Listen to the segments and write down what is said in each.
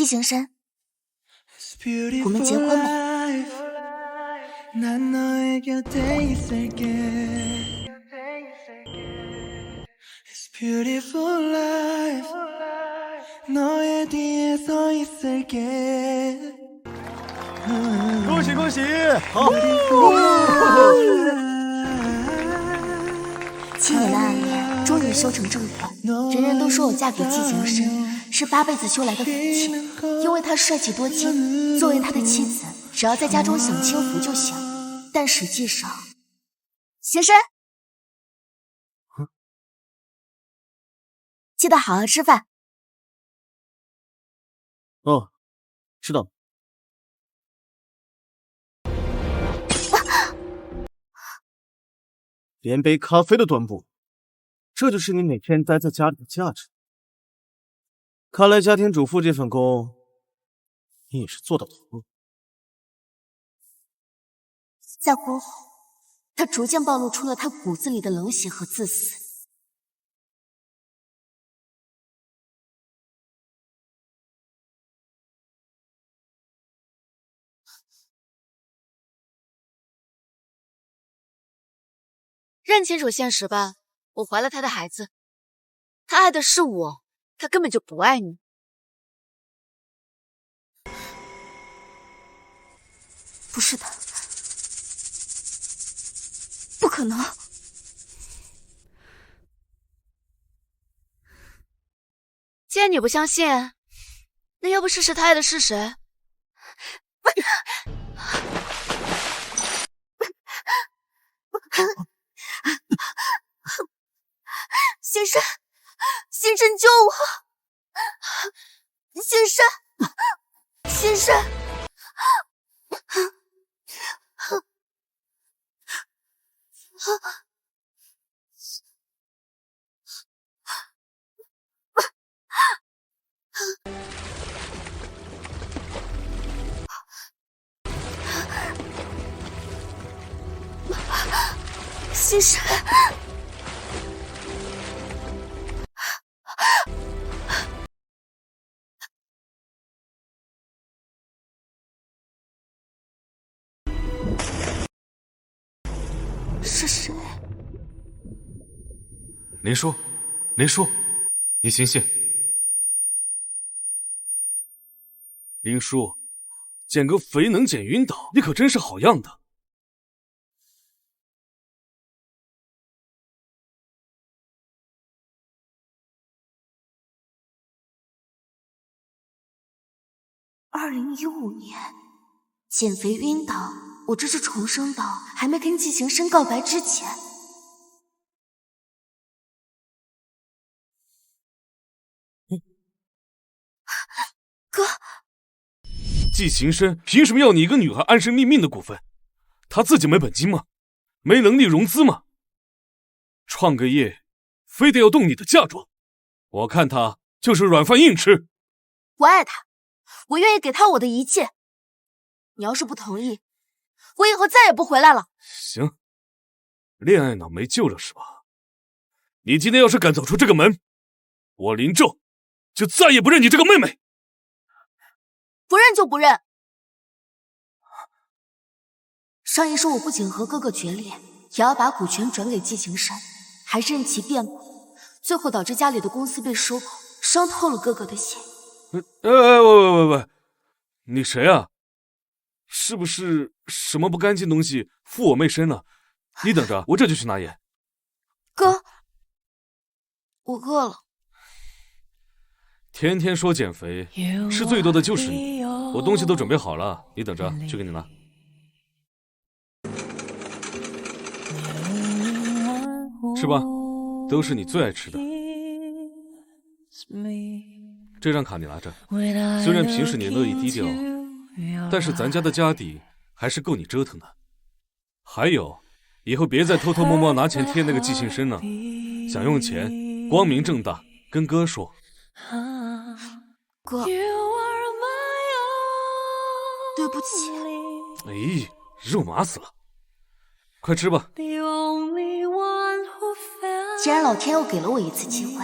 季行深，我们结婚吧。恭喜恭喜！好，7年的暗恋终于修成正果，人人都说我嫁给季行深是8辈子修来的福气，因为他帅气多金，作为他的妻子，只要在家中享清福就行。但实际上，行深，记得好好吃饭。哦，知道了。连杯咖啡都端不稳，这就是你每天待在家里的价值。看来家庭主妇这份工，你也是做到头了。在婚后，他逐渐暴露出了他骨子里的冷血和自私。认清楚现实吧，我怀了他的孩子，他爱的是我，他根本就不爱你。不是的，不可能。既然你不相信，那要不试试他爱的是谁？先生，先生救我！先生，先生！先生。是谁？林叔，林叔，你醒醒！林叔，减个肥能减晕倒，你可真是好样的。2015年减肥晕倒，我这是重生到还没跟季行深告白之前。哥，季行深凭什么要你一个女孩安身立命的股份？他自己没本金吗？没能力融资吗？创个业非得要动你的嫁妆，我看他就是软饭硬吃。我爱他，我愿意给他我的一切。你要是不同意，我以后再也不回来了。行，恋爱脑没救了是吧？你今天要是敢走出这个门，我林宙就再也不认你这个妹妹。不认就不认。上一说我不仅和哥哥决裂，也要把股权转给季行深，还任其辩护，最后导致家里的公司被收购，伤透了哥哥的心。喂，你谁啊？是不是什么不干净东西附我妹身了？你等着，我这就去拿盐。哥，我饿了。天天说减肥，吃最多的就是你。我东西都准备好了，你等着，去给你拿。吃吧，都是你最爱吃的。这张卡你拿着，虽然平时你乐意低调，但是咱家的家底还是够你折腾的。还有，以后别再偷偷摸摸拿钱贴那个季行深了，想用钱，光明正大跟哥说。哥，对不起。哎，肉麻死了，快吃吧。既然老天又给了我一次机会，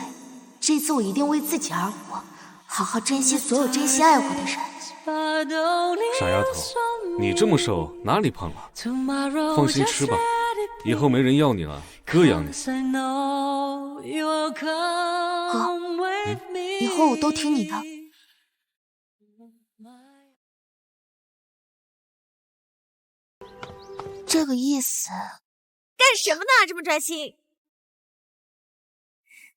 这次我一定为自己而活，好好珍惜所有真心爱过的人。傻丫头，你这么瘦，哪里胖了？放心吃吧，以后没人要你了，哥养你。哥，以后我都听你的。这个意思。干什么呢？这么专心？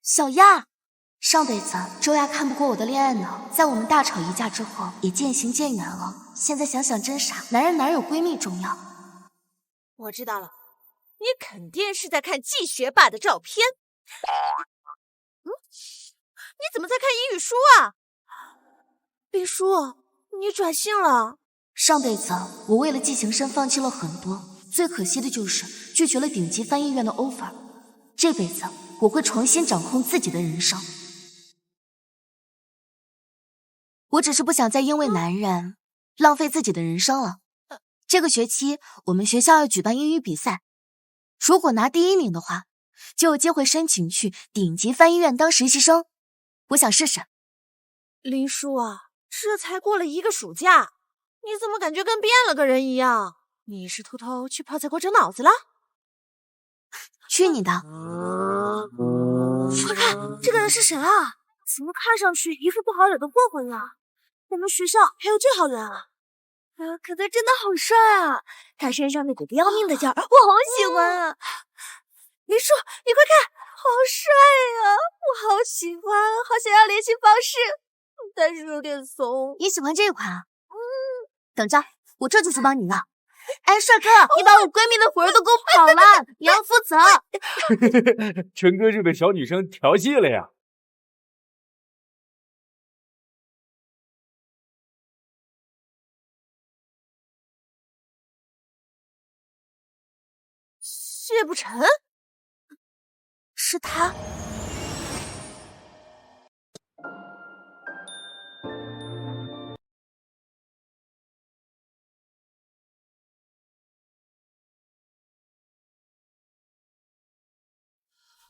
小亚，上辈子周亚看不过我的恋爱脑，在我们大吵一架之后也渐行渐远了。现在想想真傻，男人哪有闺蜜重要？我知道了，你肯定是在看季学霸的照片。你怎么在看英语书啊？林叔，你转性了。上辈子我为了季行生放弃了很多，最可惜的就是拒绝了顶级翻译院的 offer。这辈子我会重新掌控自己的人生。我只是不想再因为男人浪费自己的人生了。这个学期我们学校要举办英语比赛，如果拿第1名的话，就有机会申请去顶级翻译院当实习生。我想试试。林叔啊，这才过了1个暑假，你怎么感觉跟变了个人一样？你是偷偷去泡菜锅整脑子了？去你的！快看，这个人是谁啊？怎么看上去一副不好惹的混混呀？我们学校还有这号人啊？可他真的好帅啊！他身上那股不要命的劲儿，我好喜欢啊！林叔，你快看，好帅啊！我好喜欢，好想要联系方式，但是有点怂。你喜欢这款啊？等着，我这就去帮你要。哎，帅哥，你把我闺蜜的魂儿都勾跑了，你要负责。陈哥是被小女生调戏了呀？谢不成，是他。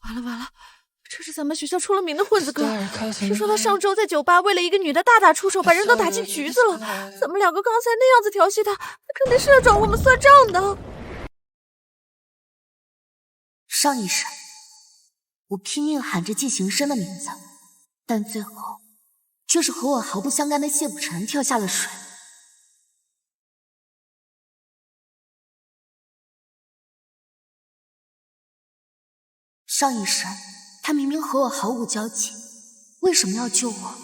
完了，这是咱们学校出了名的混子哥。听说他上周在酒吧为了一个女的大打出手，把人都打进局子了。咱们2个刚才那样子调戏他，他肯定是要找我们算账的。上一世，我拼命喊着季行生的名字，但最后却是和我毫不相干的谢不成跳下了水。上一世，他明明和我毫无交集，为什么要救我？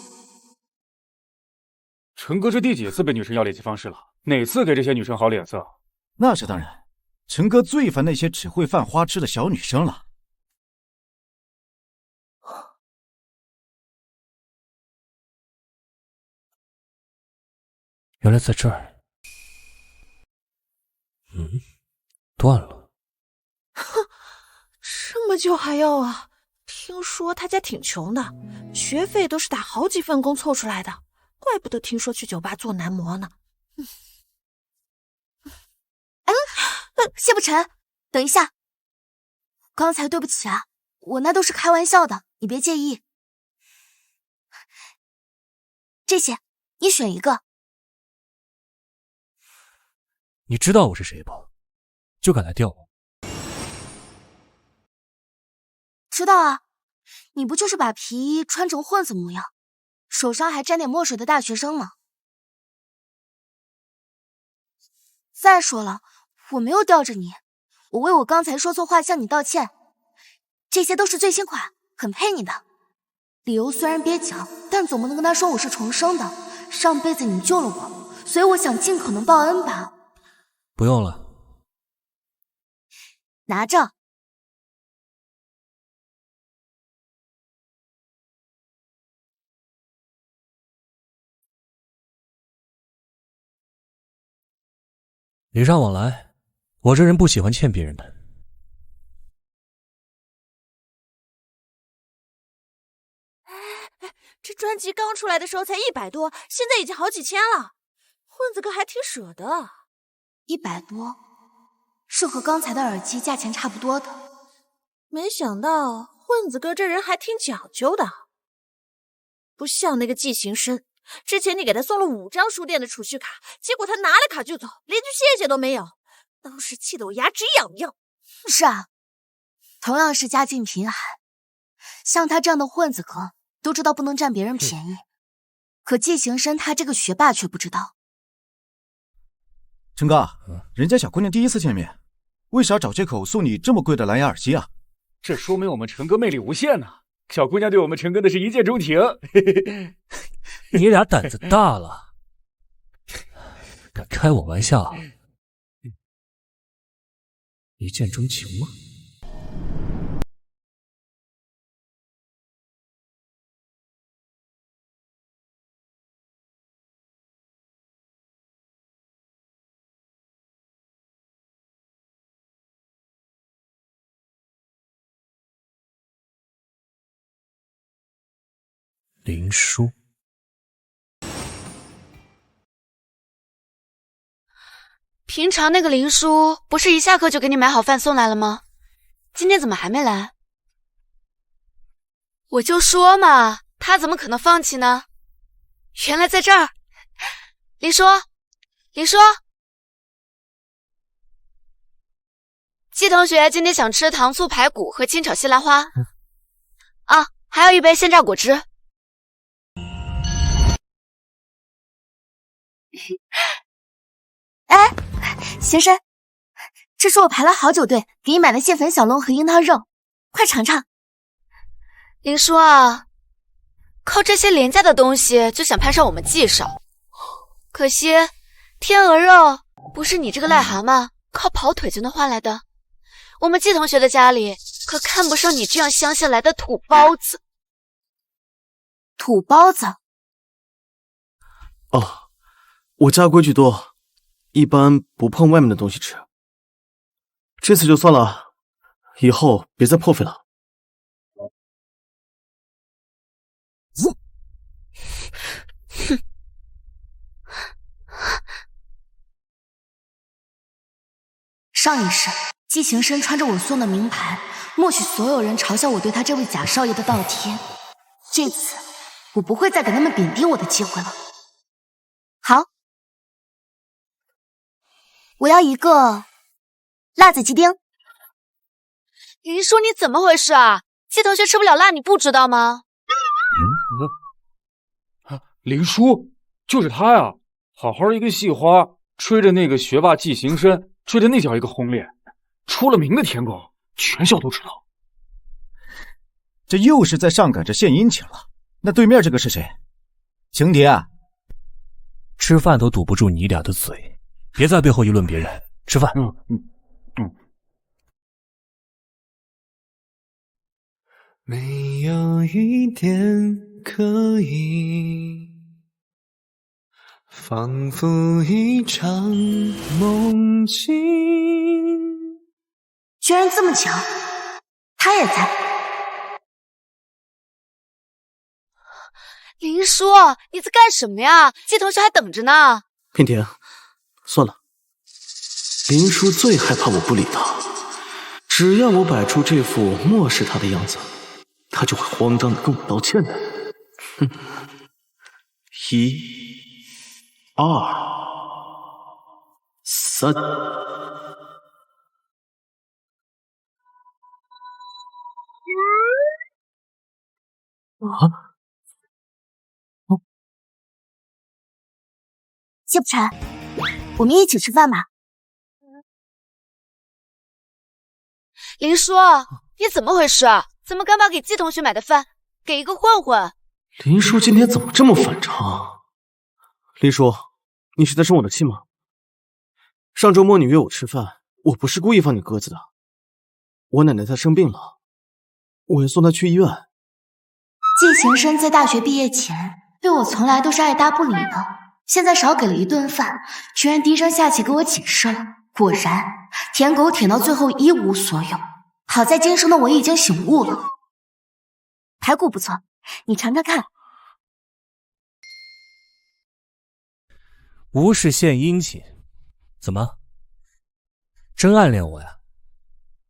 陈哥这第几次被女生要联系方式了？哪次给这些女生好脸色？那是当然，陈哥最烦那些只会犯花痴的小女生了。原来在这儿。断了。哼，这么久还要啊？听说他家挺穷的，学费都是打好几份工凑出来的，怪不得听说去酒吧做男模呢。谢不成，等一下，刚才对不起啊，我那都是开玩笑的，你别介意。这些你选一个。你知道我是谁吧？就敢来钓我？知道啊，你不就是把皮衣穿成混子模样，手上还沾点墨水的大学生吗？再说了，我没有吊着你，我为我刚才说错话向你道歉，这些都是最新款，很配你的。理由虽然蹩脚，但总不能跟他说我是重生的，上辈子你救了我，所以我想尽可能报恩吧。不用了。拿着。礼尚往来，我这人不喜欢欠别人的。这专辑刚出来的时候才100多，现在已经好几千了。混子哥还挺舍得。100多，是和刚才的耳机价钱差不多的。没想到混子哥这人还挺讲究的。不像那个季行深，之前你给他送了5张书店的储蓄卡，结果他拿了卡就走，连句谢谢都没有，当时气得我牙齿痒痒。是啊，同样是家境贫寒，像他这样的混子哥都知道不能占别人便宜，可季行深他这个学霸却不知道。陈哥，人家小姑娘第一次见面，为啥找借口送你这么贵的蓝牙耳机啊？这说明我们陈哥魅力无限呐！小姑娘对我们陈哥的是一见钟情。你俩胆子大了，敢开我玩笑？一见钟情吗？林殊，平常那个林殊不是一下课就给你买好饭送来了吗？今天怎么还没来？我就说嘛，他怎么可能放弃呢？原来在这儿。林殊，林殊，季同学今天想吃糖醋排骨和清炒西兰花。啊，还有一杯鲜榨果汁。哎，先生，这是我排了好久队给你买的蟹粉小笼和樱桃肉，快尝尝。林殊啊，靠这些廉价的东西就想攀上我们季少，可惜天鹅肉不是你这个癞蛤蟆靠跑腿就能换来的。我们季同学的家里可看不上你这样乡下来的土包子。土包子？哦，我家规矩多，一般不碰外面的东西吃。这次就算了，以后别再破费了。哼！上一世，季行深穿着我送的名牌，默许所有人嘲笑我对他这位假少爷的倒贴。这次，我不会再给他们贬低我的机会了。好，我要一个辣子鸡丁。林殊，你怎么回事啊？季同学吃不了辣，你不知道吗？林殊，就是他呀！好好一个系花，吹着那个学霸季行深，追的那叫一个轰烈，出了名的舔狗，全校都知道。这又是在上赶着献殷勤了。那对面这个是谁？晴蝶啊！吃饭都堵不住你俩的嘴，别在背后议论别人。吃饭。没有一点可以，仿佛一场梦境。居然这么巧，他也在。林殊，你在干什么呀？季同学还等着呢。品田，算了。林殊最害怕我不理他，只要我摆出这副漠视他的样子，他就会慌张的跟我道歉的。哼，1、2、3。啊！谢不成，我们一起吃饭吧。林殊，你怎么回事？怎么敢把给季同学买的饭给一个混混？林殊今天怎么这么反常？林殊，你是在生我的气吗？上周末你约我吃饭，我不是故意放你鸽子的。我奶奶她生病了，我要送她去医院。季行深在大学毕业前对我从来都是爱搭不理的，现在少给了一顿饭，居然低声下气给我解释了。果然，舔狗舔到最后一无所有。好在今生的我已经醒悟了。排骨不错，你尝尝看。无事献殷勤，怎么？真暗恋我呀？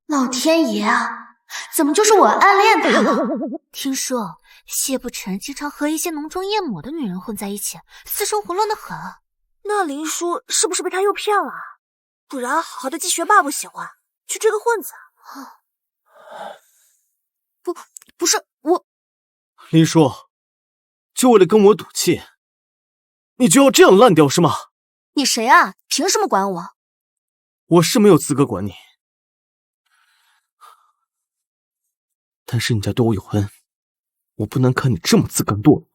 老天爷啊！怎么就是我暗恋他了？听说谢不沉经常和一些浓妆艳抹的女人混在一起，私生活乱得很。那林叔是不是被他诱骗了？不然好好的季学霸不喜欢，去追个混子？不是我，林叔，就为了跟我赌气，你就要这样烂掉是吗？你谁啊？凭什么管我？我是没有资格管你，但是你家对我有恩，我不能看你这么自甘堕落。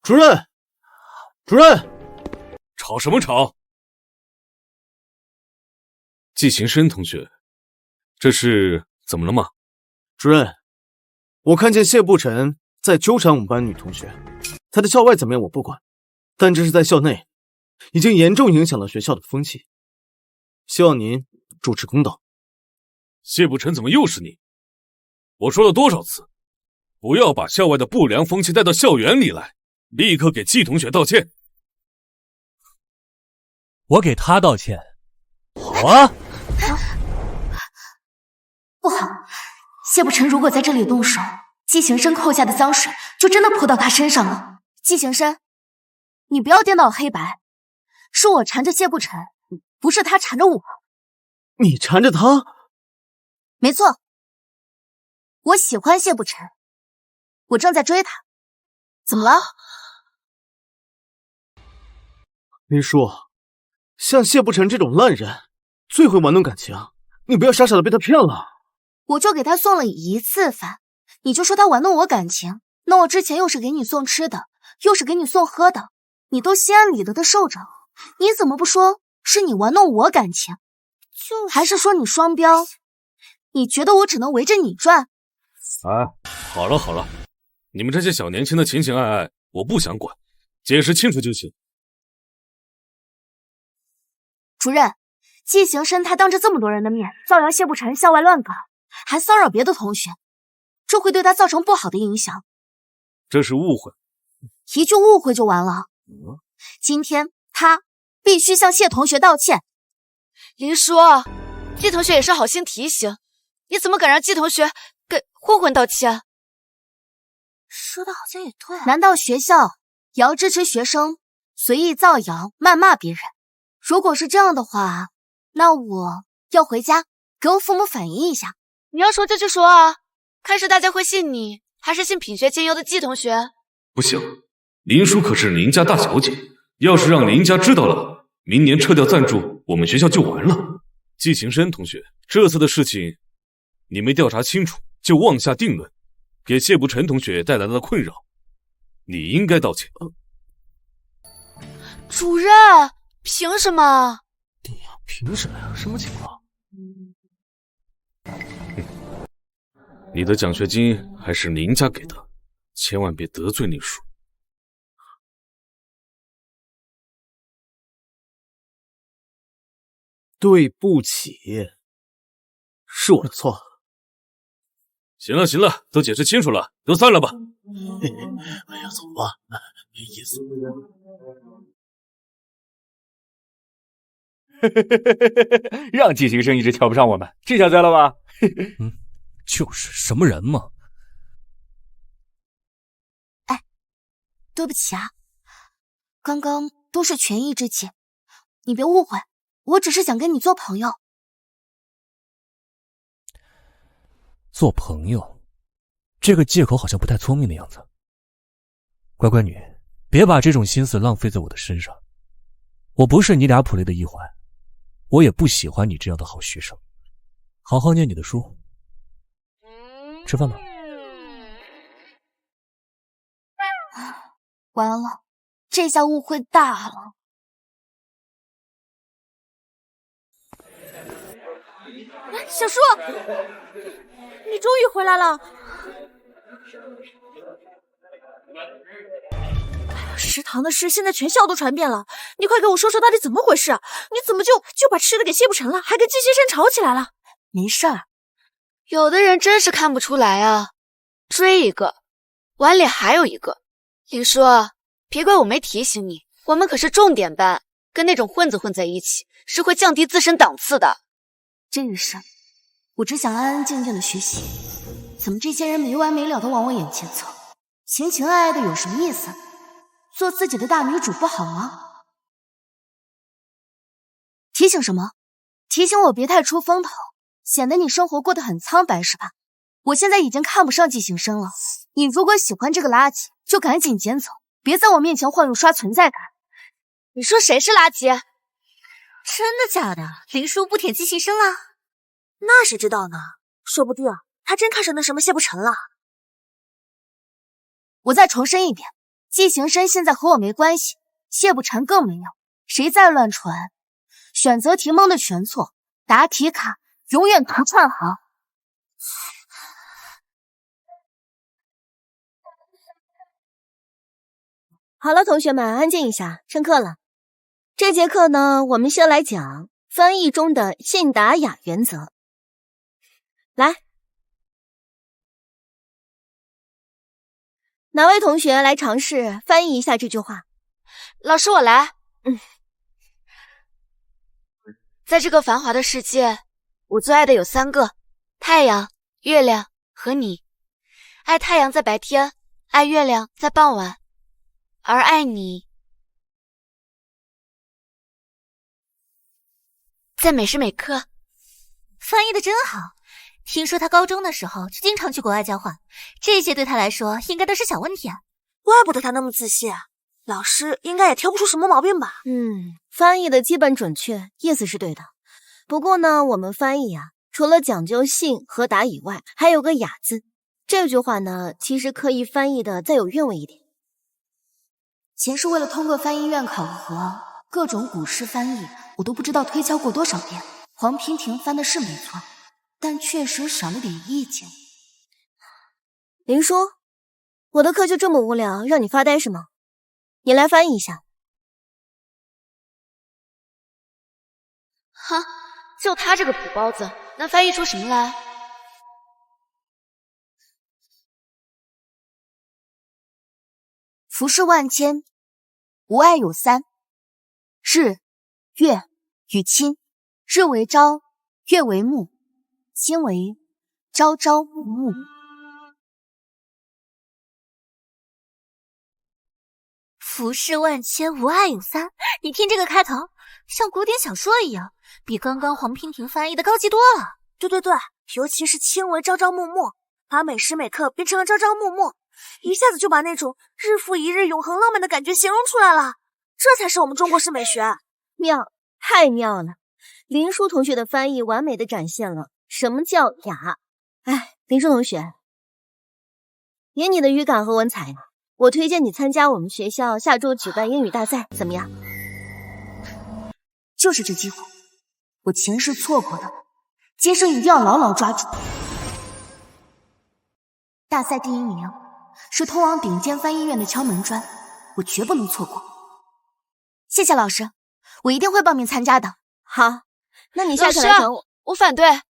主任，主任，吵什么吵？季行深同学，这是怎么了吗？主任，我看见谢不沉在纠缠我们班女同学，他的校外怎么样我不管，但这是在校内，已经严重影响了学校的风气，希望您主持公道。谢不沉怎么又是你？我说了多少次，不要把校外的不良风气带到校园里来，立刻给季同学道歉。我给他道歉，好啊。不好，谢不沉如果在这里动手，季行深扣下的脏水就真的泼到他身上了。季行深，你不要颠倒黑白，是我缠着谢不沉，不是他缠着我。你缠着他？没错，我喜欢谢不沉，我正在追他。怎么了？林叔，像谢不沉这种烂人，最会玩弄感情，你不要傻傻的被他骗了。我就给他送了一次饭，你就说他玩弄我感情？那我之前又是给你送吃的，又是给你送喝的，你都心安理得的受着，你怎么不说是你玩弄我感情？还是说你双标？你觉得我只能围着你转？哎，好了好了，你们这些小年轻的情情爱爱，我不想管，解释清楚就行。主任，季行深他当着这么多人的面造谣谢不沉校外乱搞，还骚扰别的同学，这会对他造成不好的影响。这是误会，一句误会就完了。今天他必须向谢同学道歉。林叔，季同学也是好心提醒，你怎么敢让季同学给混混道歉？说的好像也对啊。难道学校也要支持学生随意造谣谩骂别人？如果是这样的话，那我要回家给我父母反映一下。你要说就说啊，看是大家会信你，还是信品学兼优的季同学？不行，林叔可是林家大小姐，要是让林家知道了，明年撤掉赞助，我们学校就完了。季行深同学，这次的事情你没调查清楚就妄下定论，给谢不沉同学带来了困扰，你应该道歉。主任，凭什么？凭什么呀？什么情况？你的奖学金还是林家给的，千万别得罪林叔。对不起，是我的错。行了行了，都解释清楚了，都散了吧。哎呀，走吧，没意思。让季行深一直瞧不上我们，这下栽了吧？就是什么人嘛。哎，对不起啊，刚刚都是权宜之计，你别误会，我只是想跟你做朋友。做朋友，这个借口好像不太聪明的样子。乖乖女，别把这种心思浪费在我的身上。我不是你俩谱里的一环，我也不喜欢你这样的好学生。好好念你的书。吃饭吧。完了，这下误会大了。小树，你终于回来了。食堂的事现在全校都传遍了，你快给我说说到底怎么回事？你怎么就把吃的给谢不成了，还跟季先生吵起来了？没事儿，有的人真是看不出来啊，追一个，碗里还有一个。林叔，别怪我没提醒你，我们可是重点班，跟那种混子混在一起是会降低自身档次的。这个事我只想安安静静的学习，怎么这些人没完没了的往我眼前凑，情情爱爱的有什么意思？做自己的大女主不好吗？提醒什么？提醒我别太出风头，显得你生活过得很苍白是吧？我现在已经看不上季行深了，你如果喜欢这个垃圾，就赶紧捡走，别在我面前晃悠刷存在感。你说谁是垃圾？真的假的？林叔不舔季行深了？那谁知道呢？说不定他真看上那什么谢不成了。我再重申一遍，季行深现在和我没关系，谢不成更没有。谁再乱传，选择题蒙的全错，答题卡永远图串行。好了，同学们，安静一下，上课了。这节课呢，我们先来讲翻译中的信达雅原则。来，哪位同学来尝试翻译一下这句话？老师，我来。在这个繁华的世界，我最爱的有3个：太阳、月亮和你。爱太阳在白天，爱月亮在傍晚，而爱你在每时每刻。翻译的真好。听说他高中的时候就经常去国外交换，这些对他来说应该都是小问题啊。怪不得他那么自信，老师应该也挑不出什么毛病吧。翻译的基本准确，意思是对的。不过呢，我们翻译除了讲究信和答以外，还有个雅字。这句话呢，其实可以翻译的再有韵味一点。前世为了通过翻译院考核，各种古诗翻译我都不知道推敲过多少遍。黄娉婷翻的是没错，但确实少了点意境。林叔，我的课就这么无聊，让你发呆是吗？你来翻译一下。哈，就他这个土包子，能翻译出什么来？浮世万千，无爱有3：日、月与亲。日为朝，月为暮，亲为朝朝暮暮。浮世万千，无爱有3。你听这个开头，像古典小说一样，比刚刚黄娉婷翻译的高级多了。对，尤其是亲为朝朝暮暮，把每时每刻变成了朝朝暮暮，一下子就把那种日复一日永恒浪漫的感觉形容出来了。这才是我们中国式美学。妙，太妙了。林叔同学的翻译完美的展现了什么叫雅。林叔同学，以你的语感和文采，我推荐你参加我们学校下周举办英语大赛，怎么样？就是这机会，我前世错过的，今生一定要牢牢抓住。大赛第1名是通往顶尖翻译院的敲门砖，我绝不能错过。谢谢老师，我一定会报名参加的。好，那你下次来找我。我反对。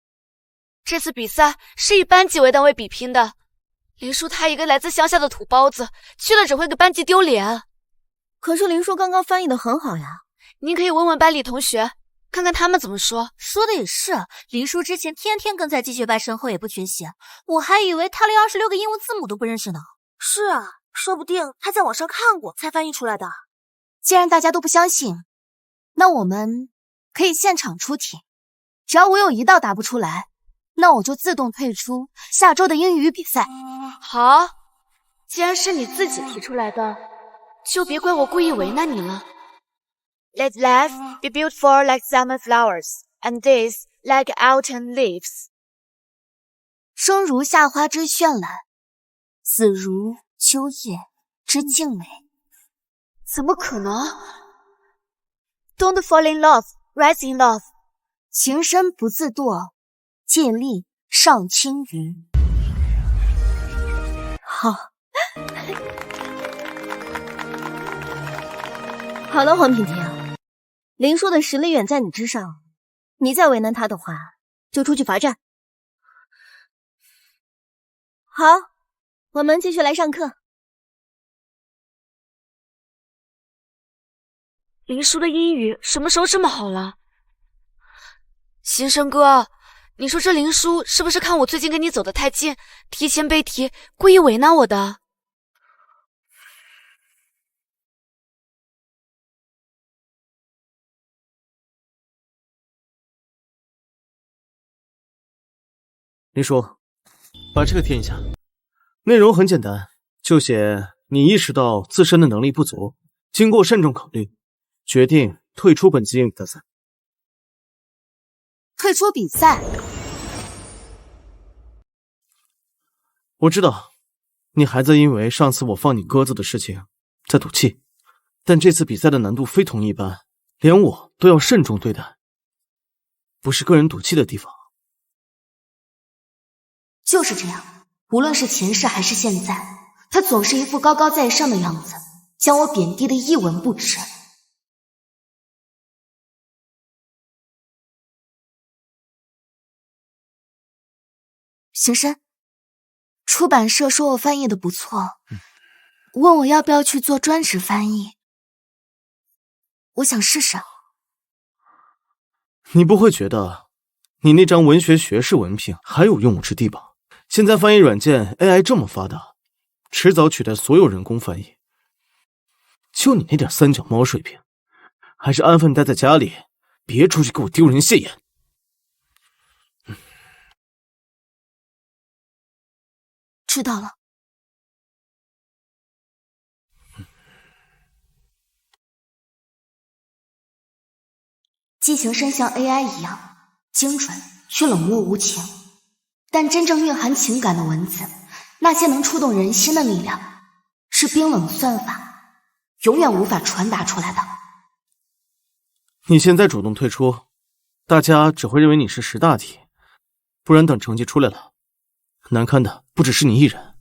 这次比赛是以班级为单位比拼的，林叔他一个来自乡下的土包子，去了只会给班级丢脸。可是林叔刚刚翻译的很好呀，您可以问问班里同学，看看他们怎么说。说的也是，林叔之前天天跟在季学霸身后也不缺席，我还以为他连26个英文字母都不认识呢。是啊，说不定他在网上看过才翻译出来的。既然大家都不相信，那我们可以现场出题，只要我有一道答不出来，那我就自动退出下周的英语比赛。好，既然是你自己提出来的，就别怪我故意为难你了。Let life be beautiful like summer flowers, and days like autumn leaves. 生如夏花之绚烂，死如秋叶之静美。怎么可能？ Don't fall in love, rise in love. 情深不自堕，借力上青云。好，好了，黄娉婷，林叔的实力远在你之上，你再为难他的话，就出去罚站。好，我们继续来上课。林叔的英语什么时候这么好了？先生哥，你说这林叔是不是看我最近跟你走得太近，提前背题，故意为难我的？林叔，把这个填一下，内容很简单，就写你意识到自身的能力不足，经过慎重考虑，决定退出本次英语大赛。退出比赛？我知道，你还在因为上次我放你鸽子的事情在赌气，但这次比赛的难度非同一般，连我都要慎重对待，不是个人赌气的地方。就是这样，无论是前世还是现在，他总是一副高高在上的样子，将我贬低的一文不值。行深，出版社说我翻译的不错，问我要不要去做专职翻译。我想试试。你不会觉得你那张文学学士文凭还有用武之地吧？现在翻译软件 AI 这么发达，迟早取代所有人工翻译。就你那点三脚猫水平，还是安分待在家里，别出去给我丢人现眼。知道了。激情深像 AI 一样精准却冷漠无情，但真正蕴含情感的文字，那些能触动人心的力量，是冰冷算法永远无法传达出来的。你现在主动退出，大家只会认为你是识大体，不然等成绩出来了，难堪的不只是你一人，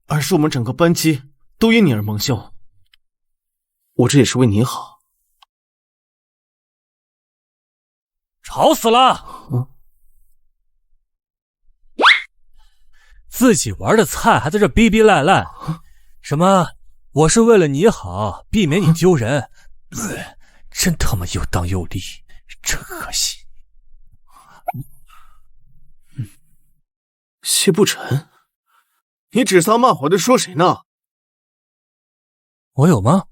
而是我们整个班级都因你而蒙羞。我这也是为你好。吵死了！自己玩的菜还在这逼逼赖赖，什么我是为了你好，避免你丢人，真他妈又当又立，真恶心。谢不成，你指桑骂槐的说谁呢？我有吗？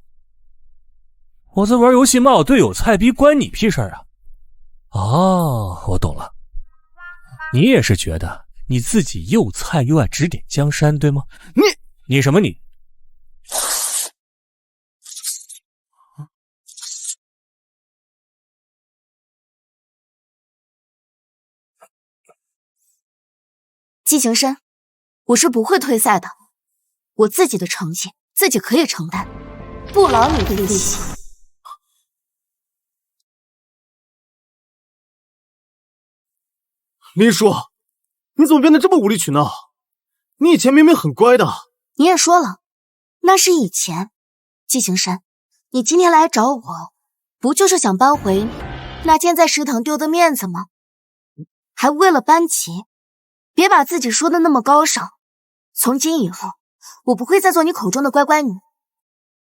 我在玩游戏骂我队友菜逼，关你屁事啊！哦，我懂了，你也是觉得你自己又菜又爱指点江山，对吗？你什么你？激情深，我是不会退赛的，我自己的成绩自己可以承担，不劳你的力气。林叔，你怎么变得这么无理取闹？你以前明明很乖的。你也说了，那是以前。激情深，你今天来找我，不就是想扳回那天在食堂丢的面子吗？还为了班级，别把自己说的那么高尚。从今以后，我不会再做你口中的乖乖女，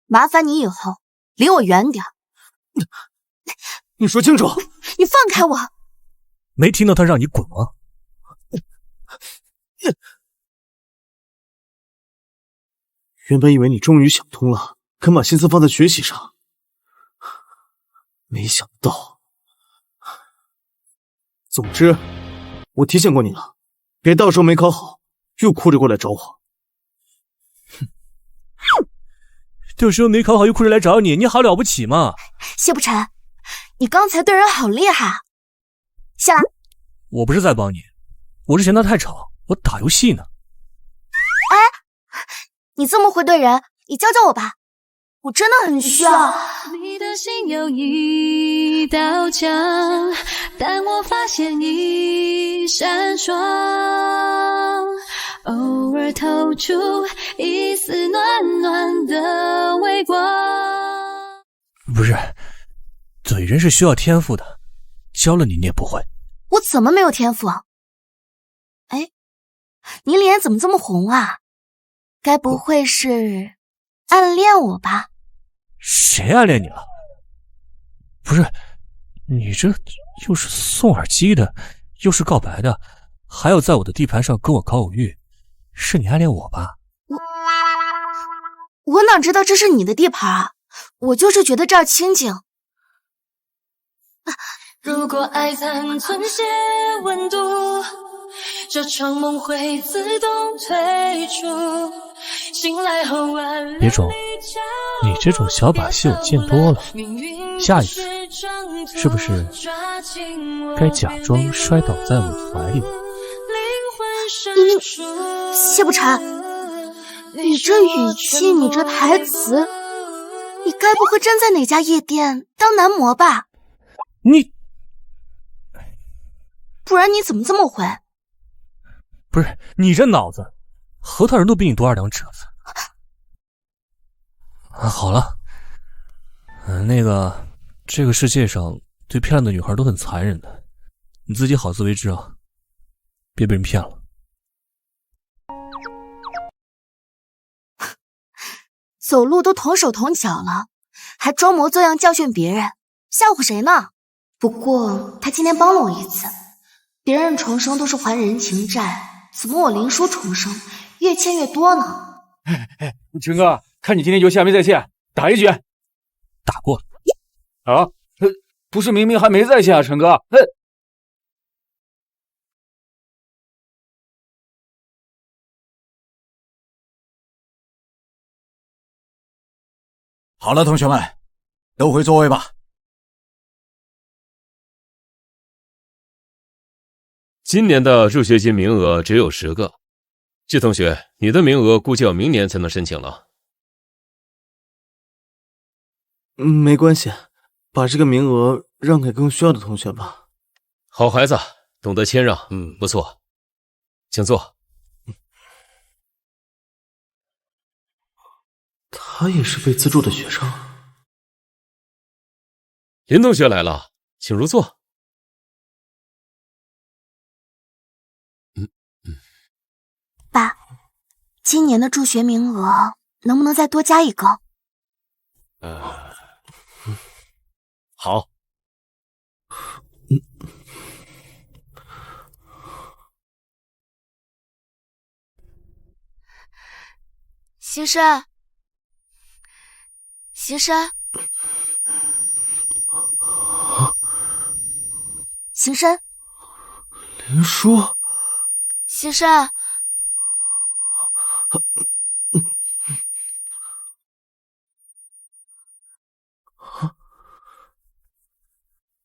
麻烦你以后离我远点。你说清楚！你放开我！没听到他让你滚吗？原本以为你终于想通了，肯把心思放在学习上，没想到。总之，我提醒过你了，别到时候没考好又哭着过来找我。到时候没考好又哭着来找你，你好了不起吗？谢不成，你刚才对人好厉害。下来。我不是在帮你，我是嫌他太吵，我打游戏呢。哎，你这么会对人，你教教我吧，我真的很需要。你的心有一道墙，但我发现你闪烁，偶尔透出一丝暖暖的微光。不是，怼人是需要天赋的，教了你也不会。我怎么没有天赋啊？哎，你脸怎么这么红啊？该不会是暗恋我吧？谁暗恋你了？不是，你这又是送耳机的，又是告白的，还要在我的地盘上跟我搞偶遇，是你暗恋我吧？我哪知道这是你的地盘啊！我就是觉得这儿清静。如果爱残存些温度，这场梦会自动退出。醒来后万别装，你这种小把戏我见多了。下一次是不是该假装摔倒在我怀里？谢不成，你这语气，你这台词，你该不会真在哪家夜店当男模吧？你，不然你怎么这么会？不是你这脑子，核桃仁都比你多2两褶子。好了，这个世界上对漂亮的女孩都很残忍的，你自己好自为之啊，别被人骗了。走路都同手同脚了，还装模作样教训别人，吓唬谁呢？不过他今天帮了我一次，别人重生都是还人情债，怎么我林叔重生越欠越多呢？陈哥，看你今天游戏还没在线，打一局。打过了。啊？不是明明还没在线啊，陈哥。好了，同学们，都回座位吧。今年的入学金名额只有10个，季同学，你的名额估计要明年才能申请了。没关系，把这个名额让给更需要的同学吧。好孩子，懂得谦让，不错，请坐。他也是被资助的学生。林同学来了，请入座。爸，今年的助学名额能不能再多加一个？好。行山，行山，行山，林叔，行山，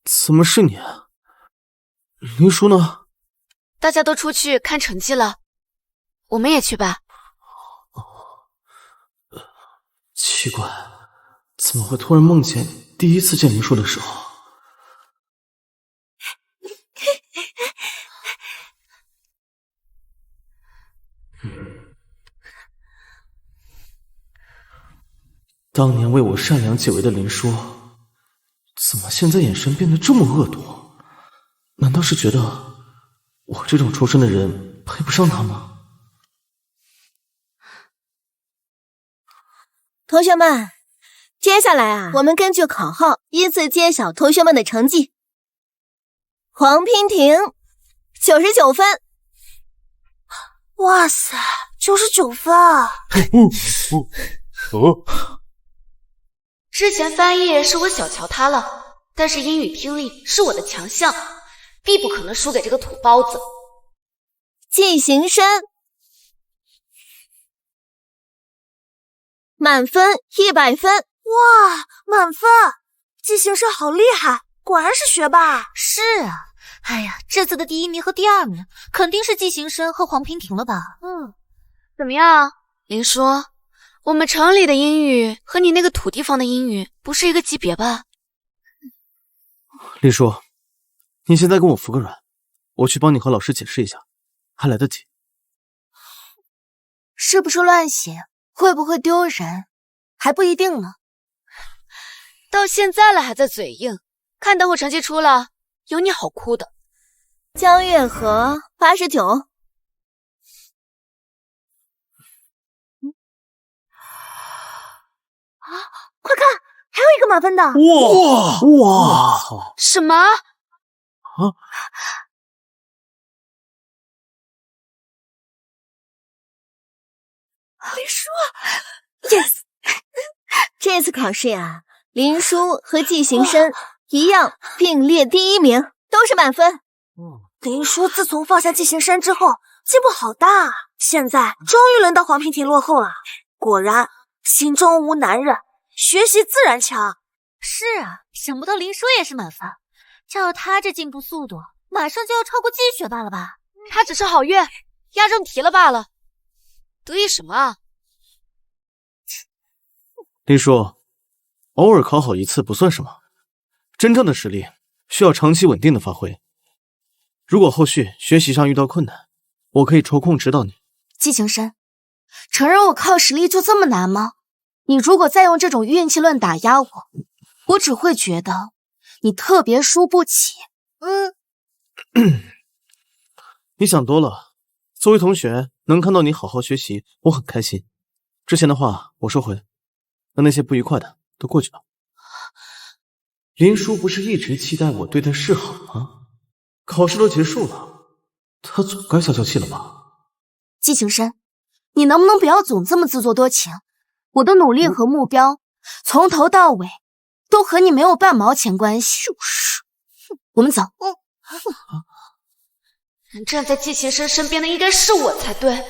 怎么是你？林叔呢？大家都出去看成绩了，我们也去吧。奇怪，怎么会突然梦见第一次见林叔的时候？当年为我善良解围的林叔，怎么现在眼神变得这么恶毒？难道是觉得我这种出身的人配不上他吗？同学们，接下来啊，我们根据考号依次揭晓同学们的成绩。黄娉婷，99分。哇塞，99分啊！之前翻译是我小瞧他了，但是英语听力是我的强项，必不可能输给这个土包子。季行深，满分100分。哇，满分！季行深好厉害，果然是学霸。是啊，哎呀，这次的第1名和第2名肯定是季行深和黄娉婷了吧？怎么样，林叔？我们城里的英语和你那个土地方的英语不是一个级别吧？林叔，你现在跟我服个软，我去帮你和老师解释一下，还来得及。是不是乱写？会不会丢人？还不一定呢。到现在了还在嘴硬，看等会成绩出了，有你好哭的。江月河89。快看，还有一个满分的！哇！什么？林叔 ，yes！ 这次考试呀，林叔和季行深一样并列第1名，都是满分。林叔自从放下季行深之后，进步好大啊！现在终于轮到黄平婷落后了。果然，心中无男人，学习自然强。是啊，想不到林叔也是满分。照他这进步速度，马上就要超过季学霸了吧？他只是好运，压中题了罢了。得意什么啊？林叔，偶尔考好一次不算什么，真正的实力需要长期稳定的发挥。如果后续学习上遇到困难，我可以抽空指导你。季行深，承认我靠实力就这么难吗？你如果再用这种运气论打压我，我只会觉得你特别输不起。你想多了，作为同学能看到你好好学习，我很开心。之前的话我收回，那些不愉快的都过去了。林叔不是一直期待我对他示好吗？考试都结束了，他总该消消气了吧？季行深，你能不能不要总这么自作多情？我的努力和目标，从头到尾都和你没有半毛钱关系。就是，我们走。能站在季行深身边的应该是我才对。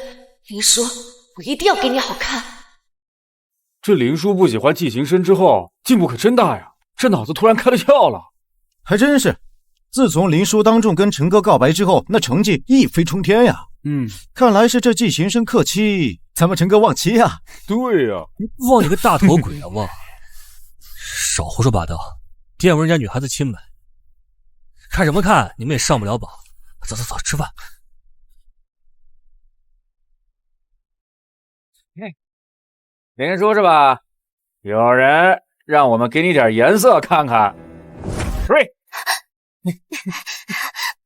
林叔，我一定要给你好看。这林叔不喜欢季行深之后，进步可真大呀！这脑子突然开了窍了。还真是，自从林叔当众跟陈哥告白之后，那成绩一飞冲天呀。看来是这季行深克妻，咱们陈哥忘妻呀。对呀，忘你个大头鬼啊！忘！少胡说八道，玷污人家女孩子亲们。看什么看？你们也上不了榜。走走走，吃饭。林叔是吧？有人让我们给你点颜色看看。睡，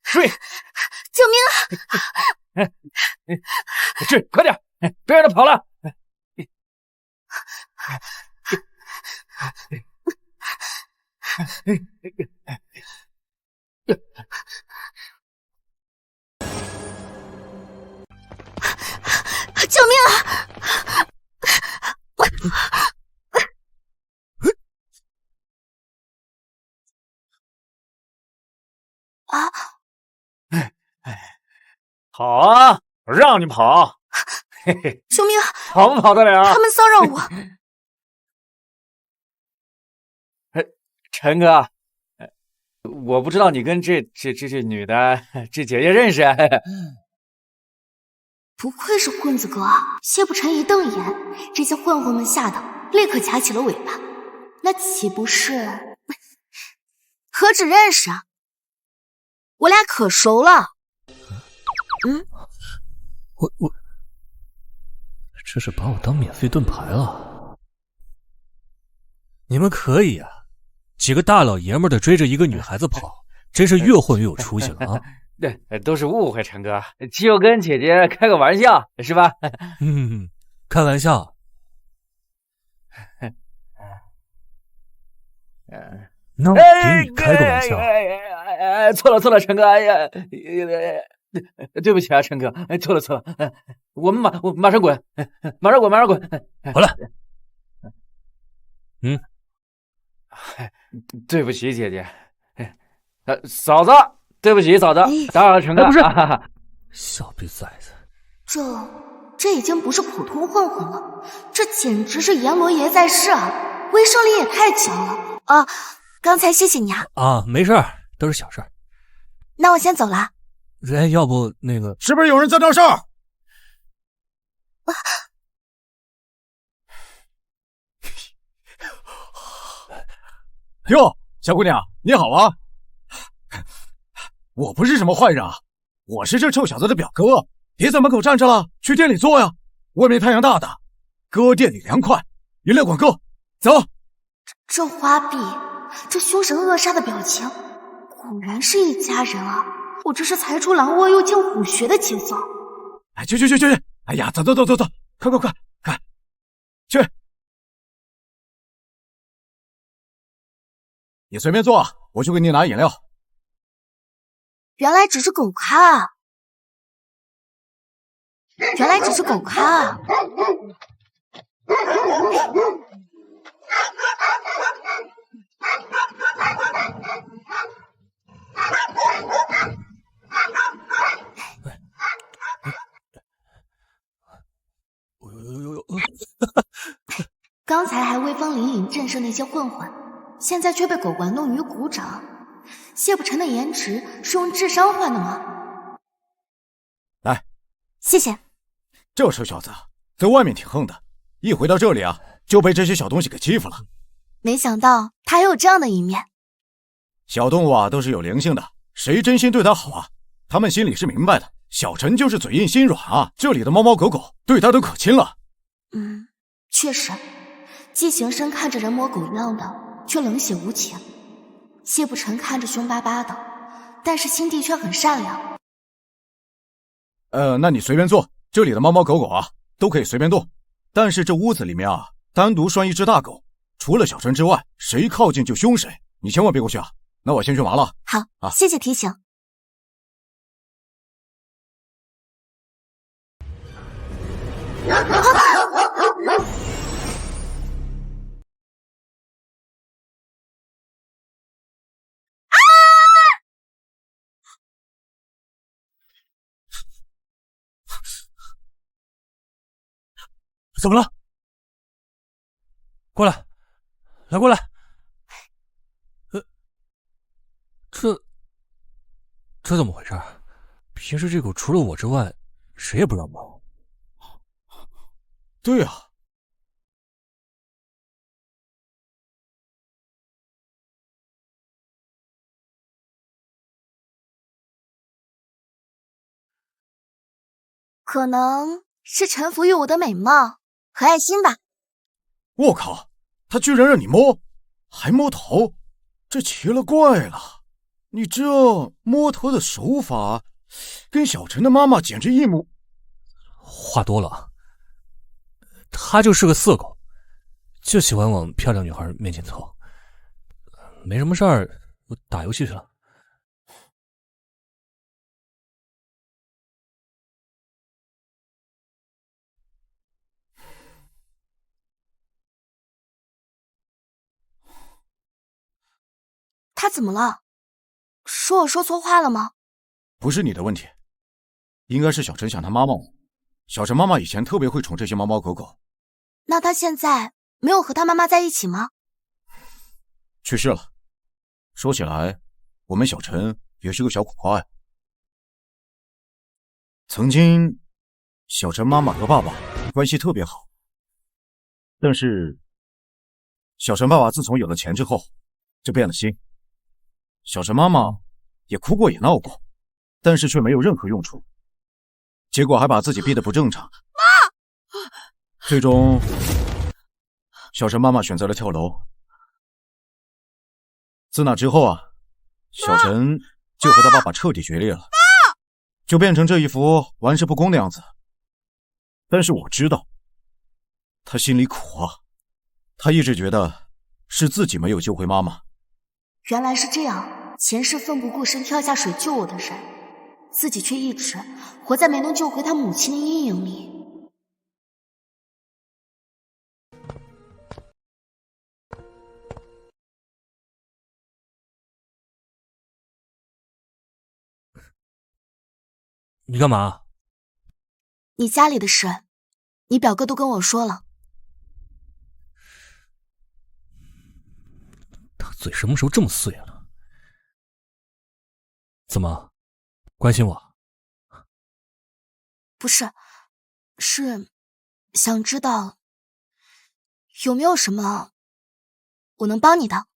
睡！救命啊！去，快点，别让他跑了。救命啊！跑啊！我让你跑！嘿嘿，救命！跑不跑得了？他们骚扰我。陈哥，我不知道你跟这女的这姐姐认识。不愧是混子哥啊！谢不成一瞪眼，这些混混们吓得立刻夹起了尾巴。那岂不是？何止认识啊，我俩可熟了。我这是把我当免费盾牌了。你们可以啊，几个大老爷们的追着一个女孩子跑，真是越混越有出息了啊！对，都是误会，陈哥，就跟姐姐开个玩笑，是吧？开玩笑。那我给你开个玩笑。错了，陈哥，哎呀，对不起啊，陈哥，错了，我马上滚，马上滚，回来。对不起，姐姐，嫂子。对不起，嫂子，打扰了，陈哥。不是，小逼崽子，这已经不是普通混混了，这简直是阎罗爷在世啊！威慑力也太强了啊！刚才谢谢你啊！没事儿，都是小事儿。那我先走了。哎，要不那个，是不是有人在闹事儿？哟，小姑娘，你好啊！我不是什么坏人啊，我是这臭小子的表哥，别在门口站着了，去店里坐呀。外面太阳大的，哥店里凉快，饮料管够。走。这花臂，这凶神恶煞的表情，果然是一家人啊！我这是才出狼窝又进虎穴的节奏。哎，去！哎呀，走，快，去。你随便坐，我去给你拿饮料。原来只是狗咖啊！原来只是狗咖啊！刚才还威风凛凛震慑那些混混，现在却被狗官弄于股掌。谢不成的颜值是用智商换的吗？来，谢谢。这臭小子在外面挺横的，一回到这里啊，就被这些小东西给欺负了。没想到他还有这样的一面。小动物啊，都是有灵性的，谁真心对它好啊，他们心里是明白的。小陈就是嘴硬心软啊，这里的猫猫狗狗对他都可亲了。确实，季行生看着人模狗样的，却冷血无情；谢不成看着凶巴巴的，但是心地却很善良。那你随便坐，这里的猫猫狗狗啊，都可以随便动。但是这屋子里面啊，单独拴一只大狗，除了小陈之外，谁靠近就凶谁，你千万别过去啊。那我先去忙了。好啊，谢谢提醒。怎么了？过来，过来。这怎么回事？平时这狗除了我之外，谁也不让摸。对啊，可能是臣服于我的美貌和爱心吧。我靠，他居然让你摸，还摸头，这奇了怪了。你这摸头的手法，跟小陈的妈妈简直一模。话多了，他就是个色狗，就喜欢往漂亮女孩面前凑。没什么事儿，我打游戏去了。他怎么了？是我说错话了吗？不是你的问题，应该是小陈想他妈妈。小陈妈妈以前特别会宠这些猫猫狗狗。那他现在没有和他妈妈在一起吗？去世了。说起来，我们小陈也是个小苦瓜呀。曾经，小陈妈妈和爸爸关系特别好，但是小陈爸爸自从有了钱之后，就变了心。小陈妈妈也哭过也闹过，但是却没有任何用处，结果还把自己逼得不正常。妈！最终，小陈妈妈选择了跳楼。自那之后啊，小陈就和他爸爸彻底决裂了，就变成这一副玩世不恭的样子。但是我知道，他心里苦啊，他一直觉得是自己没有救回妈妈。原来是这样，前世奋不顾身跳下水救我的人，自己却一直活在没能救回他母亲的阴影里。你干嘛？你家里的事，你表哥都跟我说了。他嘴什么时候这么碎了？怎么，关心我？不是，是想知道有没有什么我能帮你的。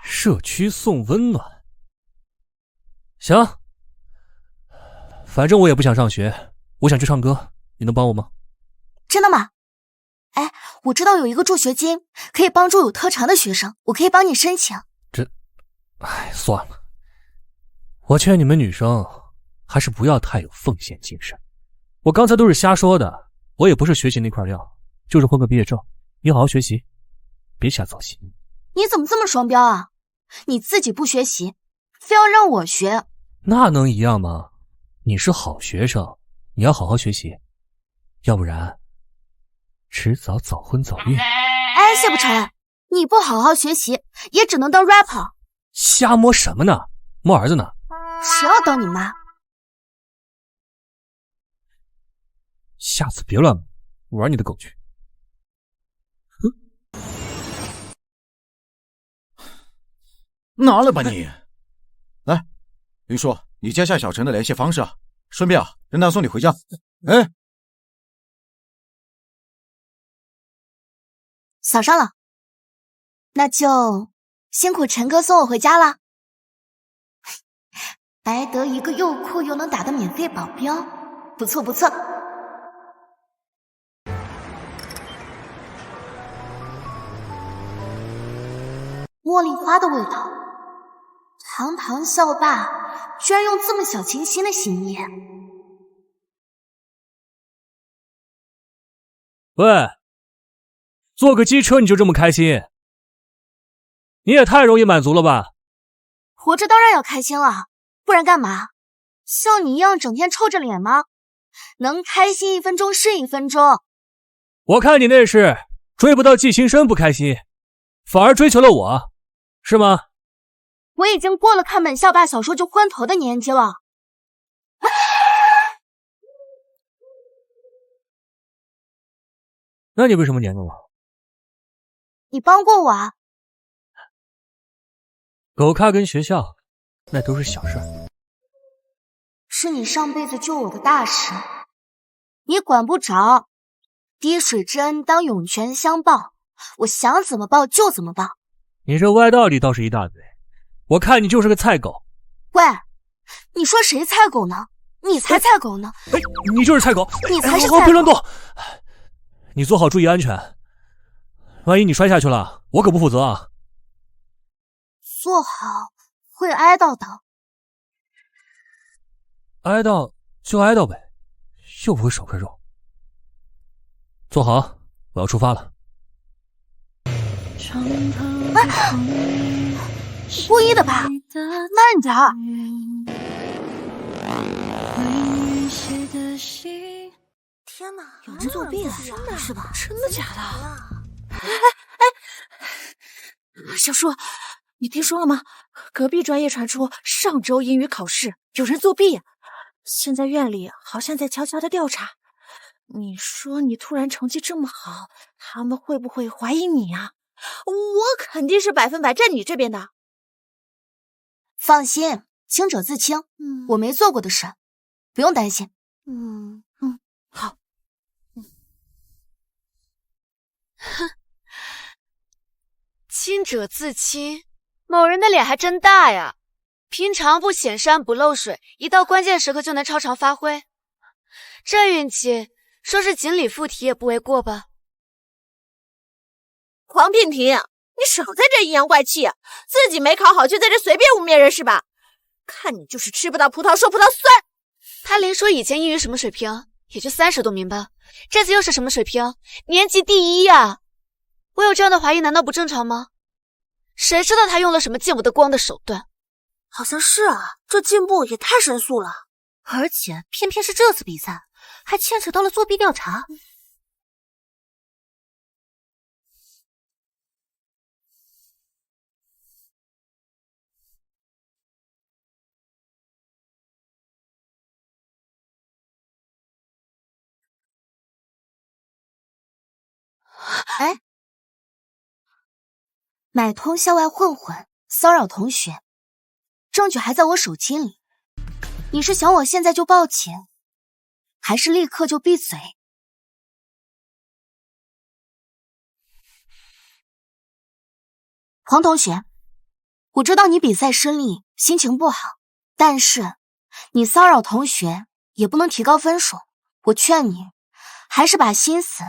社区送温暖，行，反正我也不想上学，我想去唱歌，你能帮我吗？真的吗？哎，我知道有一个助学金，可以帮助有特长的学生，我可以帮你申请。算了，我劝你们女生还是不要太有奉献精神。我刚才都是瞎说的，我也不是学习那块料，就是混个毕业证。你好好学习，别瞎糟心。你怎么这么双标啊？你自己不学习，非要让我学，那能一样吗？你是好学生，你要好好学习，要不然迟早早婚早育。哎，谢不成，你不好好学习，也只能当 rapper。瞎摸什么呢？摸儿子呢？谁要当你妈？下次别乱玩你的狗去。拿了吧你！来，林叔，你加下小陈的联系方式，顺便让他送你回家。哎，扫上了，那就辛苦陈哥送我回家了。白得一个又酷又能打的免费保镖，不错不错。茉莉花的味道，堂堂校霸居然用这么小清新的心意。喂，坐个机车你就这么开心？你也太容易满足了吧？活着当然要开心了，不然干嘛？像你一样整天臭着脸吗？能开心1分钟是1分钟。我看你那是追不到季行生不开心，反而追求了我，是吗？我已经过了看本校霸小说就昏头的年纪了。那你为什么黏着我？你帮过我啊。狗咖跟学校那都是小事儿，是你上辈子救我的大事，你管不着。滴水之恩当涌泉相报，我想怎么报就怎么报。你这歪道理倒是一大堆，我看你就是个菜狗。喂，你说谁菜狗呢？你才菜狗呢！你就是菜狗，你才是菜狗！别乱动，你做好注意安全，万一你摔下去了，我可不负责啊。做好会挨到的。挨到就挨到呗，又不会少块肉。坐好，我要出发了。故意的吧？慢点儿。天哪，有人作弊了，是吧？真的假的？小叔，你听说了吗？隔壁专业传出上周英语考试有人作弊，现在院里好像在悄悄的调查。你说你突然成绩这么好，他们会不会怀疑你啊？我肯定是100%站你这边的。放心，清者自清，我没做过的事，不用担心。好。哼，清者自清，某人的脸还真大呀！平常不显山不漏水，一到关键时刻就能超常发挥，这运气说是锦鲤附体也不为过吧？黄品婷，你少在这阴阳怪气，自己没考好就在这随便污蔑人是吧？看你就是吃不到葡萄说葡萄酸。他林说以前英语什么水平，也就30多名吧，这次又是什么水平？年级第1呀！我有这样的怀疑难道不正常吗？谁知道他用了什么见不得光的手段？好像是啊，这进步也太神速了。而且偏偏是这次比赛，还牵扯到了作弊调查。哎，买通校外混混，骚扰同学，证据还在我手机里。你是想我现在就报警，还是立刻就闭嘴？黄同学，我知道你比赛失利，心情不好，但是你骚扰同学也不能提高分数。我劝你，还是把心思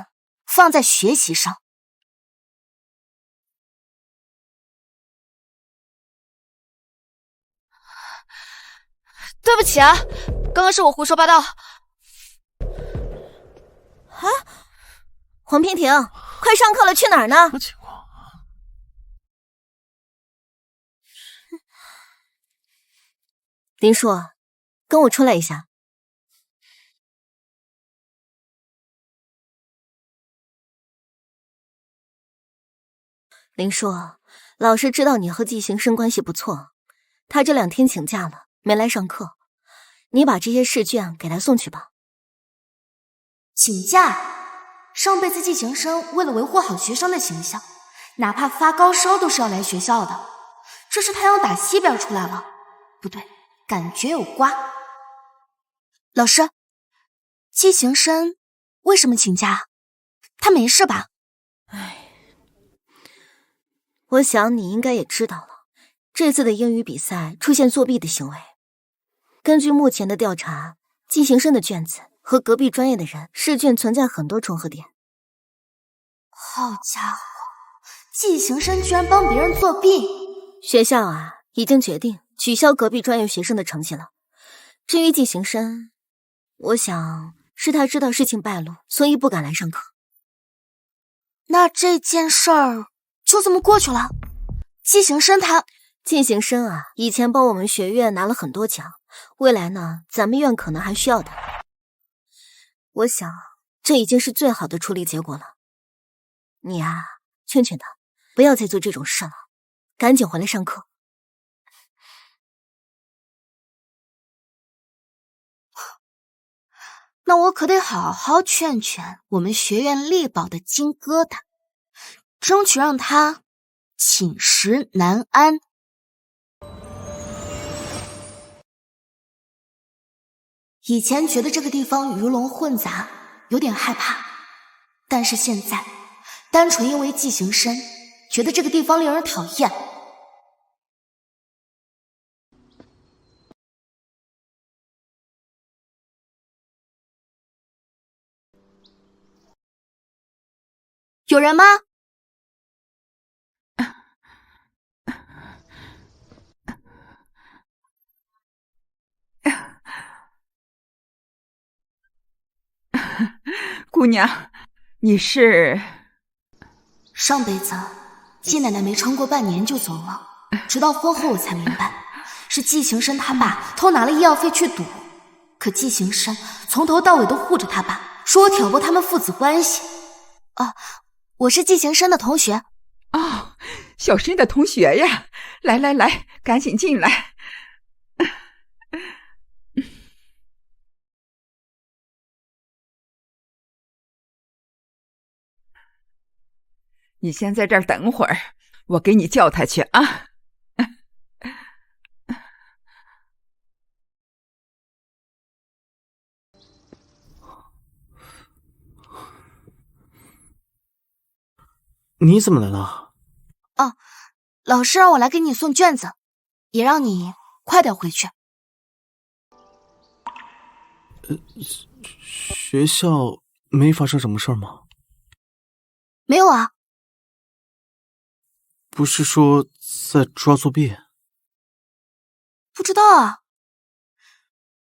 放在学习上。对不起啊，刚刚是我胡说八道。黄平婷，快上课了，去哪儿呢？什么情况？林叔，跟我出来一下。林叔，老师知道你和季行生关系不错，他这2天请假了，没来上课。你把这些试卷给他送去吧。请假？上辈子季行生为了维护好学生的形象，哪怕发高烧都是要来学校的。这是太阳打西边出来了，不对，感觉有瓜。老师，季行生为什么请假？他没事吧？我想你应该也知道了，这次的英语比赛出现作弊的行为。根据目前的调查，季行生的卷子和隔壁专业的人试卷存在很多重合点。好家伙，季行生居然帮别人作弊！学校已经决定取消隔壁专业学生的成绩了。至于季行生，我想是他知道事情败露，所以不敢来上课。那这件事儿就这么过去了？季行生以前帮我们学院拿了很多奖，未来呢，咱们院可能还需要他。我想这已经是最好的处理结果了。你劝劝他，不要再做这种事了，赶紧回来上课。那我可得好好劝劝我们学院力保的金疙瘩，争取让他寝食难安。以前觉得这个地方鱼龙混杂，有点害怕，但是现在单纯因为季行生，觉得这个地方令人讨厌。有人吗？姑娘，你是？上辈子季奶奶没撑过半年就走了，直到婚后我才明白，是季行生他爸偷拿了医药费去赌，可季行生从头到尾都护着他爸，说我挑拨他们父子关系。我是季行生的同学。小申的同学呀，来来来，赶紧进来。你先在这儿等会儿，我给你叫他去啊。你怎么来了？老师让我来给你送卷子，也让你快点回去。学校没发生什么事吗？没有啊。不是说在抓作弊？不知道啊。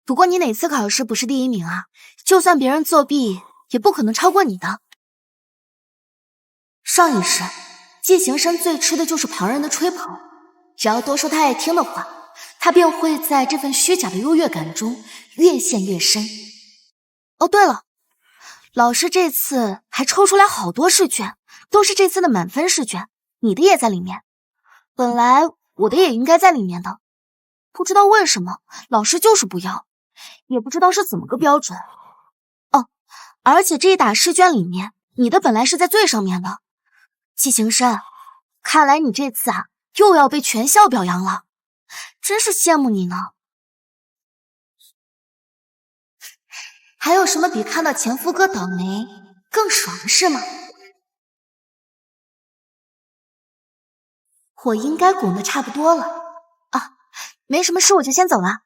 不过你哪次考试不是第1名啊？就算别人作弊，也不可能超过你的。上一世，季行生最吃的就是旁人的吹捧，只要多说他爱听的话，他便会在这份虚假的优越感中越陷越深。对了，老师这次还抽出来好多试卷，都是这次的满分试卷，你的也在里面。本来我的也应该在里面的，不知道为什么老师就是不要，也不知道是怎么个标准。而且这一打试卷里面，你的本来是在最上面的。季行生，看来你这次又要被全校表扬了，真是羡慕你呢。还有什么比看到前夫哥倒霉更爽的事吗？我应该拱得差不多了没什么事，我就先走了。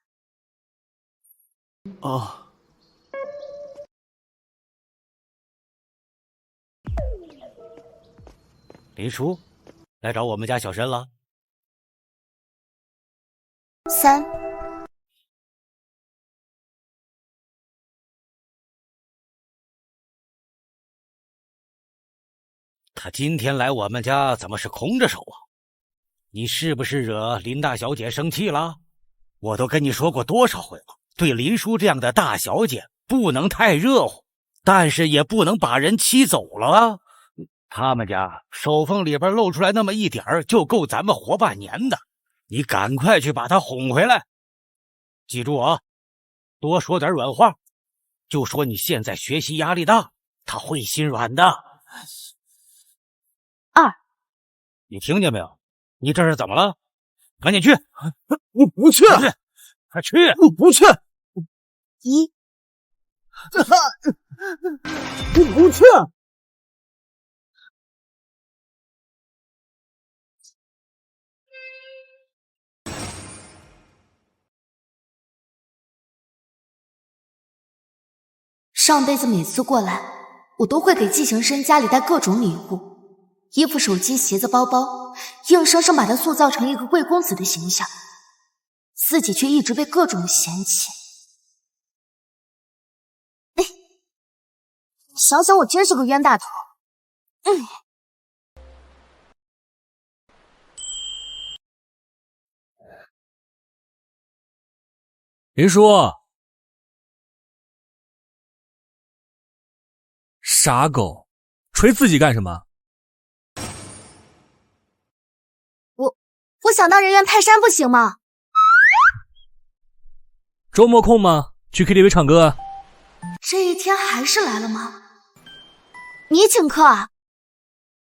林叔，来找我们家小申了。3。他今天来我们家怎么是空着手啊？你是不是惹林大小姐生气了？我都跟你说过多少回了，对林叔这样的大小姐不能太热乎，但是也不能把人气走了啊。他们家手缝里边露出来那么一点儿，就够咱们活半年的。你赶快去把他哄回来。记住啊，多说点软话，就说你现在学习压力大，他会心软的。二，你听见没有？你这是怎么了？赶紧去！我不去，快去！我不去。一，我不去。上辈子每次过来，我都会给季行深家里带各种礼物，衣服、手机、鞋子、包包，硬生生把他塑造成一个贵公子的形象，自己却一直被各种嫌弃。想想我真是个冤大头。林叔，傻狗，锤自己干什么？我想当人猿泰山不行吗？周末空吗？去 KTV 唱歌啊？这一天还是来了吗？你请客啊？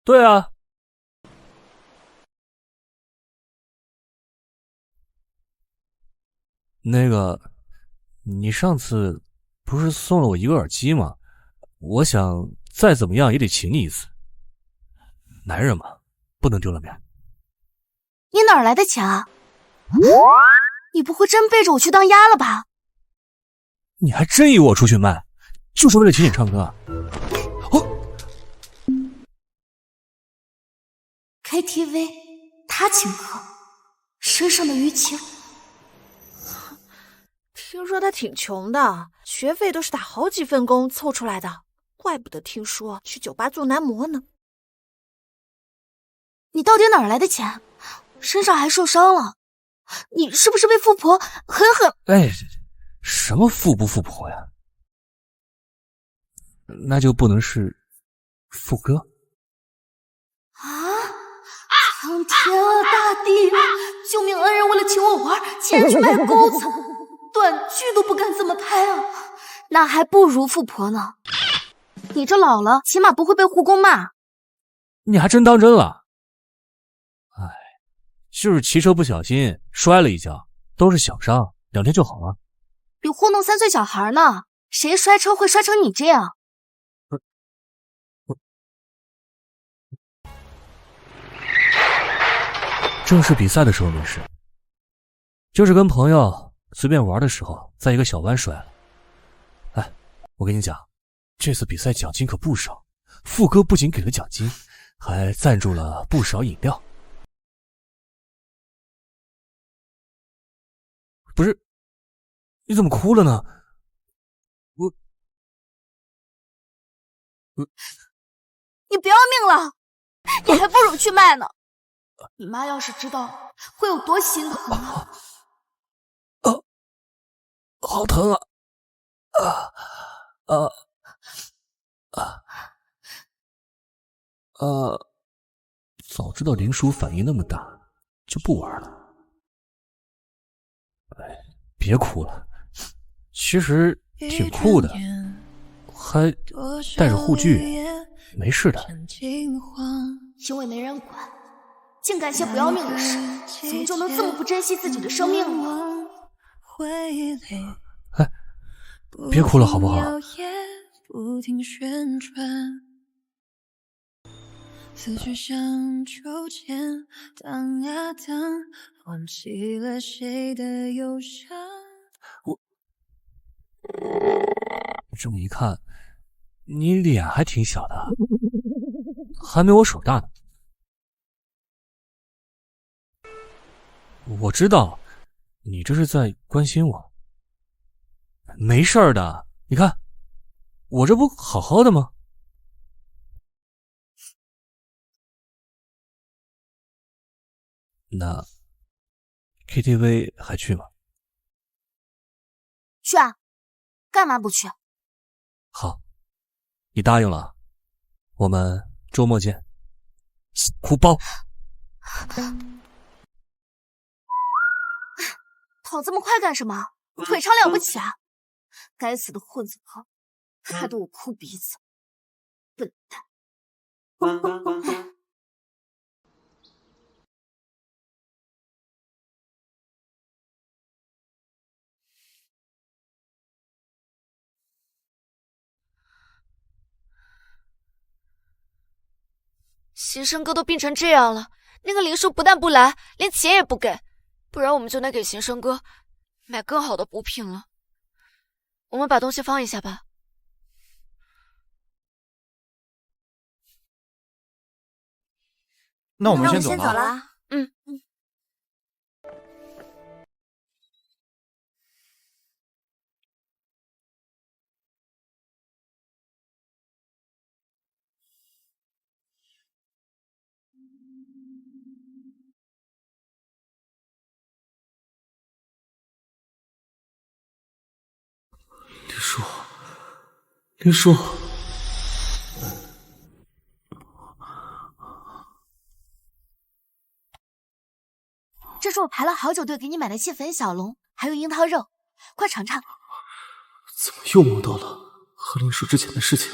对啊。那个，你上次不是送了我一个耳机吗？我想再怎么样也得请你一次。男人嘛，不能丢了面。你哪儿来的钱啊？你不会真背着我去当鸭了吧？你还真以为我出去卖，就是为了请你唱歌？KTV 他请客，身上的淤青。听说他挺穷的，学费都是打好几份工凑出来的，怪不得听说去酒吧做男模呢。你到底哪儿来的钱？身上还受伤了，你是不是被富婆狠狠……哎，什么富不富婆呀？那就不能是富哥？啊！苍天啊，大地啊！救命恩人为了请我玩，竟然去卖钩子，短剧都不敢这么拍啊！那还不如富婆呢。你这老了，起码不会被护工骂。你还真当真了？哎，就是骑车不小心摔了一跤，都是小伤，2天就好了。比糊弄3岁小孩呢，谁摔车会摔成你这样？正式比赛的时候没事，就是跟朋友随便玩的时候，在一个小弯摔了。哎，我跟你讲，这次比赛奖金可不少，富哥不仅给了奖金，还赞助了不少饮料。不是，你怎么哭了呢？你不要命了？你还不如去卖呢。你妈要是知道，会有多心疼啊！好疼啊！早知道林叔反应那么大，就不玩了。哎，别哭了，其实挺酷的，还带着护具，没事的。因为没人管，竟干些不要命的事，怎么就能这么不珍惜自己的生命呢？哎，别哭了好不好？思绪像秋千荡啊荡，唤起了谁的忧伤。这么一看，你脸还挺小的，还没我手大呢。我知道，你这是在关心我。没事儿的，你看，我这不好好的吗？那 KTV 还去吗？去啊，干嘛不去？好，你答应了，我们周末见。哭包。跑这么快干什么？腿长了不起啊！该死的混子跑，害得我哭鼻子，笨蛋！行生哥都病成这样了，那个林叔不但不来，连钱也不给，不然我们就能给行生哥买更好的补品了。我们把东西放一下吧。那我们先走了。嗯。林叔，这是我排了好久队给你买的蟹粉小龙，还有樱桃肉，快尝尝。怎么又梦到了和林叔之前的事情？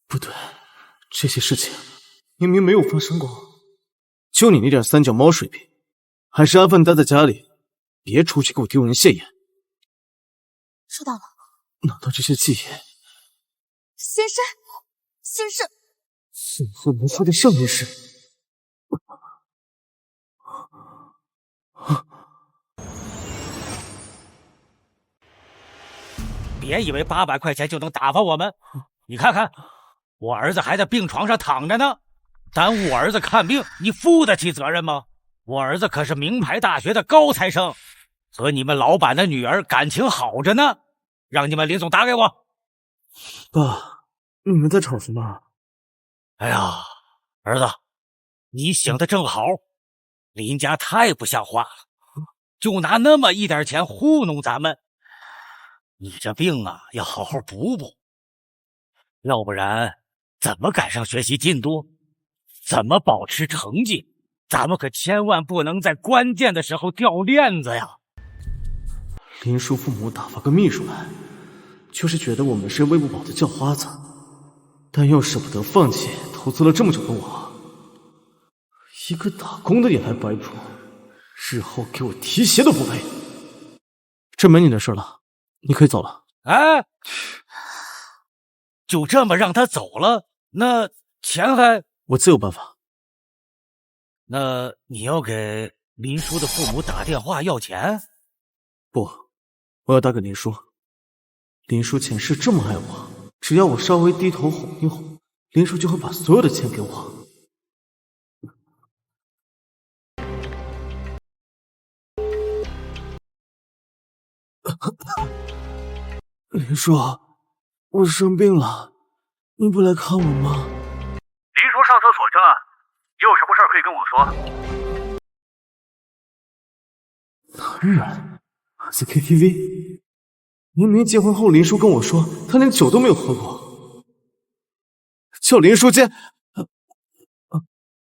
不对，这些事情明明没有发生过。就你那点三脚猫水平，还是安分待在家里，别出去给我丢人现眼。收到了。难道这些记忆？先生，是和魔术的上一世？别以为800块钱就能打发我们，你看看，我儿子还在病床上躺着呢。耽误我儿子看病，你负得起责任吗？我儿子可是名牌大学的高材生，和你们老板的女儿感情好着呢。让你们林总打给我。爸，你们在吵什么？哎呀，儿子，你醒得正好，林家太不像话了，就拿那么一点钱糊弄咱们。你这病啊，要好好补补，要不然怎么赶上学习进度？怎么保持成绩？咱们可千万不能在关键的时候掉链子呀！林叔父母打发个秘书来，就是觉得我们是喂不饱的叫花子，但又舍不得放弃投资了这么久的我，一个打工的也来摆谱，日后给我提鞋都不配。这没你的事了，你可以走了。哎，就这么让他走了？那钱还……我自有办法。那你要给林叔的父母打电话要钱？不，我要打给林叔。林叔前世这么爱我，只要我稍微低头哄一哄，林叔就会把所有的钱给我。林叔，我生病了，你不来看我吗？林叔上厕所去了，有什么事可以跟我说。男人在 KTV， 明明结婚后林叔跟我说他连酒都没有喝过，叫林叔接。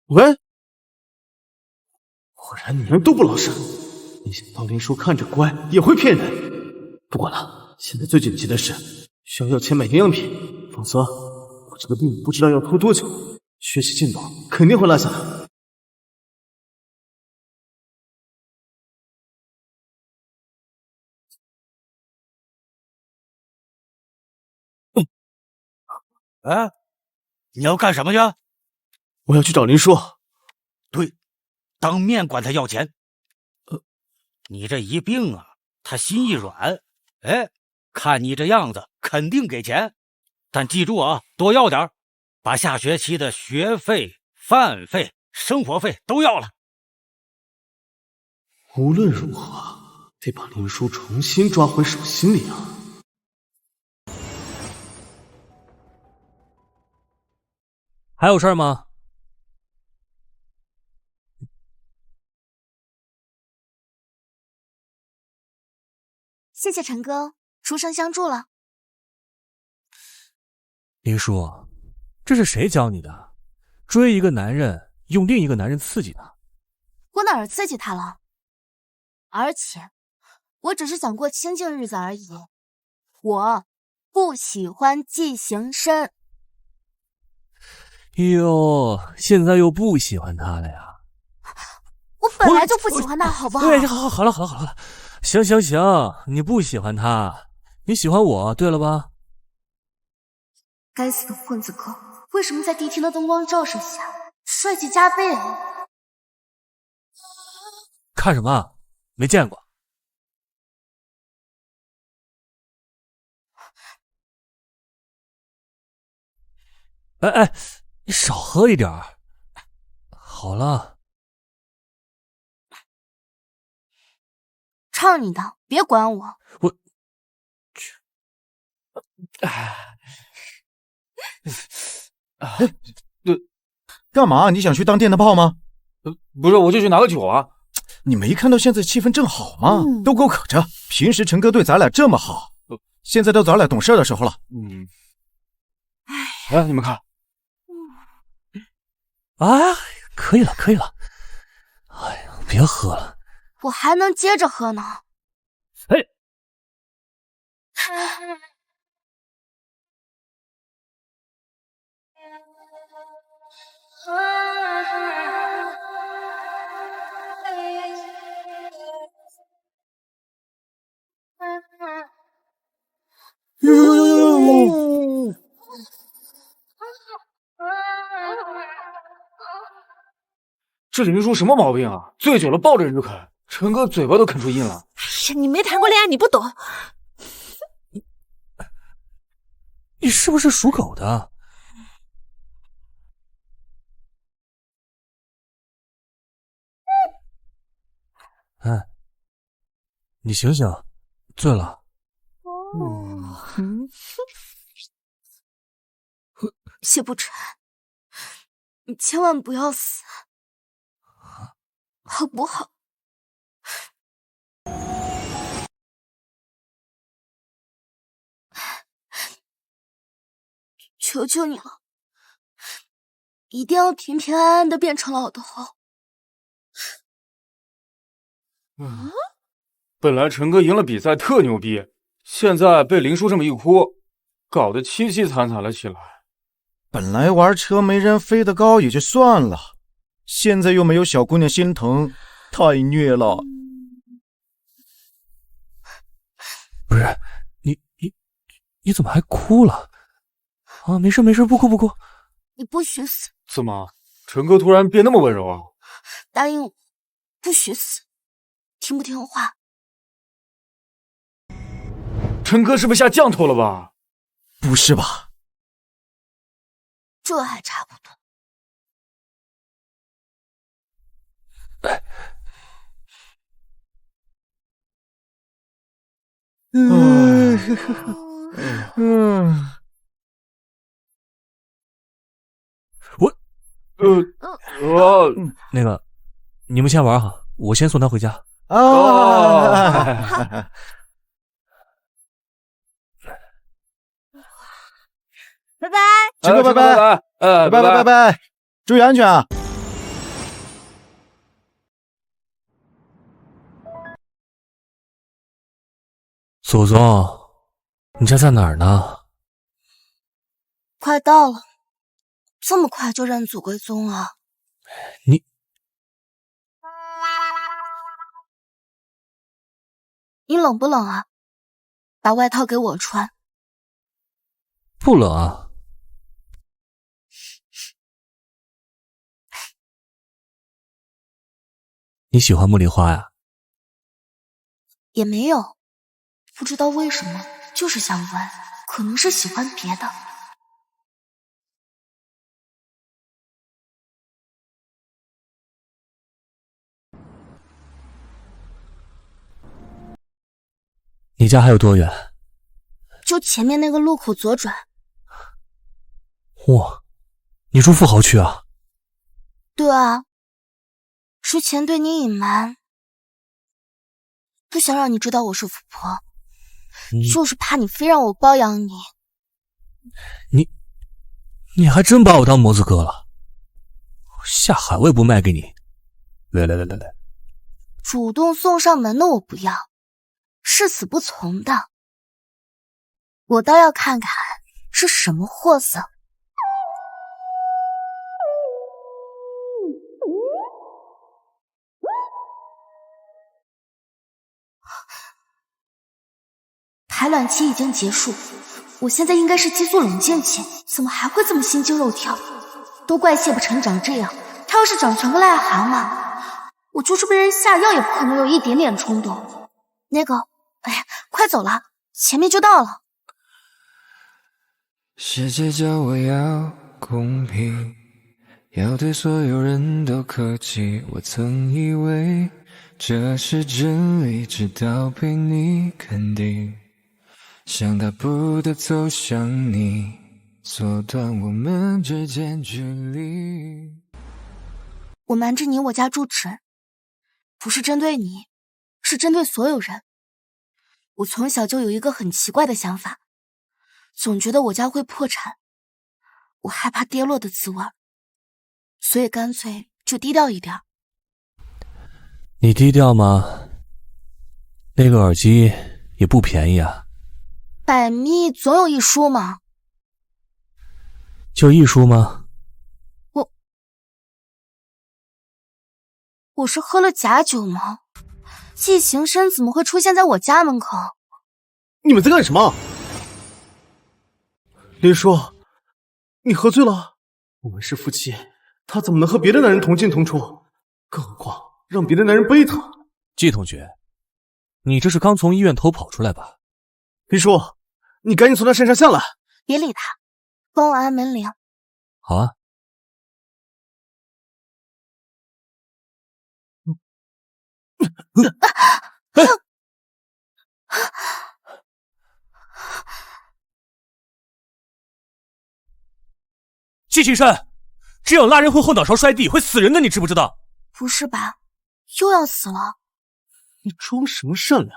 喂，果然女人都不老实，没想到林叔看着乖也会骗人。不管了，现在最紧急的是需要钱买营养品，否则我这个病不知道要拖多久，学习进度肯定会落下来。哎，你要干什么去？我要去找林叔。对，当面管他要钱。你这一病啊，他心一软，哎，看你这样子，肯定给钱。但记住啊，多要点，把下学期的学费、饭费、生活费都要了。无论如何，得把林叔重新抓回手心里啊！还有事儿吗？谢谢陈哥，书生相助了。林叔，这是谁教你的？追一个男人，用另一个男人刺激他？我哪儿刺激他了？而且，我只是想过清静日子而已。我不喜欢寄行深。哟，现在又不喜欢他了呀？我本来就不喜欢他，好不好？对，好了，行，你不喜欢他，你喜欢我，对了吧？该死的混子哥，为什么在迪厅的灯光照射下，帅气加倍啊？看什么？没见过。哎，你少喝一点儿。好了，唱你的，别管我。干嘛？你想去当电灯泡吗？不是，我就去拿个酒啊。你没看到现在气氛正好吗？都给我可着！平时陈哥对咱俩这么好，现在到咱俩懂事的时候了。哎，你们看。可以了。哎呀，别喝了。我还能接着喝呢。嘿。这林叔什么毛病啊？醉酒了抱着人就啃，陈哥嘴巴都啃出印了。哎呀，你没谈过恋爱，你不懂。你是不是属狗的？哎，你醒醒，醉了。谢不成，你千万不要死，好不好？求求你了，一定要平平安安的变成老头。本来陈哥赢了比赛特牛逼，现在被林叔这么一哭，搞得凄凄惨惨了起来。本来玩车没人飞得高也就算了，现在又没有小姑娘心疼，太虐了。不是，你怎么还哭了？啊，没事，不哭。你不许死！怎么，陈哥突然变那么温柔啊？答应我，不许死！听不听话？陈哥是不是下降头了吧？不是吧？这还差不多。那个，你们先玩哈，我先送他回家。拜拜，陈哥，拜拜，拜拜，注意安全啊！祖宗，你家在哪儿呢？快到了，这么快就认祖归宗啊？你冷不冷啊？把外套给我穿。不冷啊。你喜欢茉莉花呀？也没有，不知道为什么，就是想闻，可能是喜欢别的。你家还有多远？就前面那个路口左转。哇，你住富豪区啊？对啊，之前对你隐瞒，不想让你知道我是富婆。就是怕你非让我包养你。你还真把我当模子哥了？下海我也不卖给你。来，主动送上门的我不要，誓死不从的，我倒要看看是什么货色。排卵期已经结束，我现在应该是激素冷静期，怎么还会这么心惊肉跳？都怪谢不成长这样，他要是长成个癞蛤蟆，我就是被人下药也不可能有一点点冲动。那个，哎呀，快走了，前面就到了。世界叫我要公平，要对所有人都客气。我曾以为这是真理，直到被你肯定。想大步地走向你，缩短我们之间距离。我瞒着你我家住址，不是针对你，是针对所有人。我从小就有一个很奇怪的想法，总觉得我家会破产，我害怕跌落的滋味，所以干脆就低调一点。你低调吗？那个耳机也不便宜啊。百密总有一疏嘛。就一疏吗？我是喝了假酒吗？季行深怎么会出现在我家门口？你们在干什么？林叔，你喝醉了？我们是夫妻，他怎么能和别的男人同进同出？更何况让别的男人背他。季同学，你这是刚从医院偷跑出来吧？林叔，你赶紧从他身上下来。别理他，帮我按门铃。好啊。季行深，这样拉人会后脑勺摔地，会死人的，你知不知道？不是吧，又要死了？你装什么善良？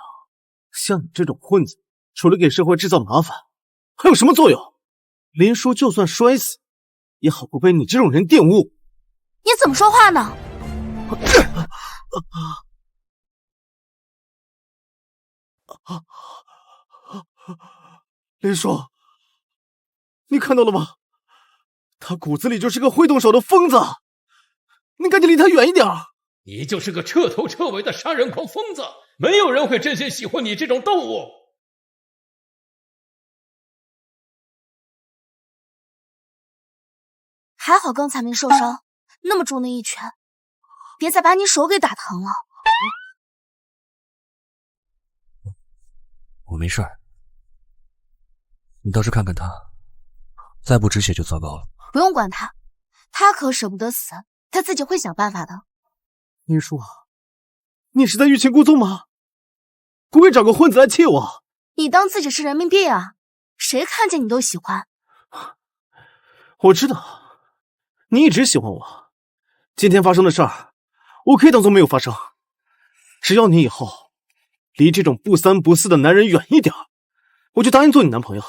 像你这种混子，除了给社会制造麻烦，还有什么作用？林叔就算摔死，也好过被你这种人玷污。你怎么说话呢？林叔，你看到了吗？他骨子里就是个会动手的疯子，你赶紧离他远一点。你就是个彻头彻尾的杀人狂疯子，没有人会真心喜欢你这种动物。还好刚才没受伤，那么重的一拳，别再把你手给打疼了。我没事儿，你倒是看看他，再不止血就糟糕了。不用管他，他可舍不得死，他自己会想办法的。林叔，你是在欲擒故纵吗？故意找个混子来气我？你当自己是人民币啊？谁看见你都喜欢。我知道，你一直喜欢我。今天发生的事儿，我可以当做没有发生。只要你以后离这种不三不四的男人远一点，我就答应做你男朋友，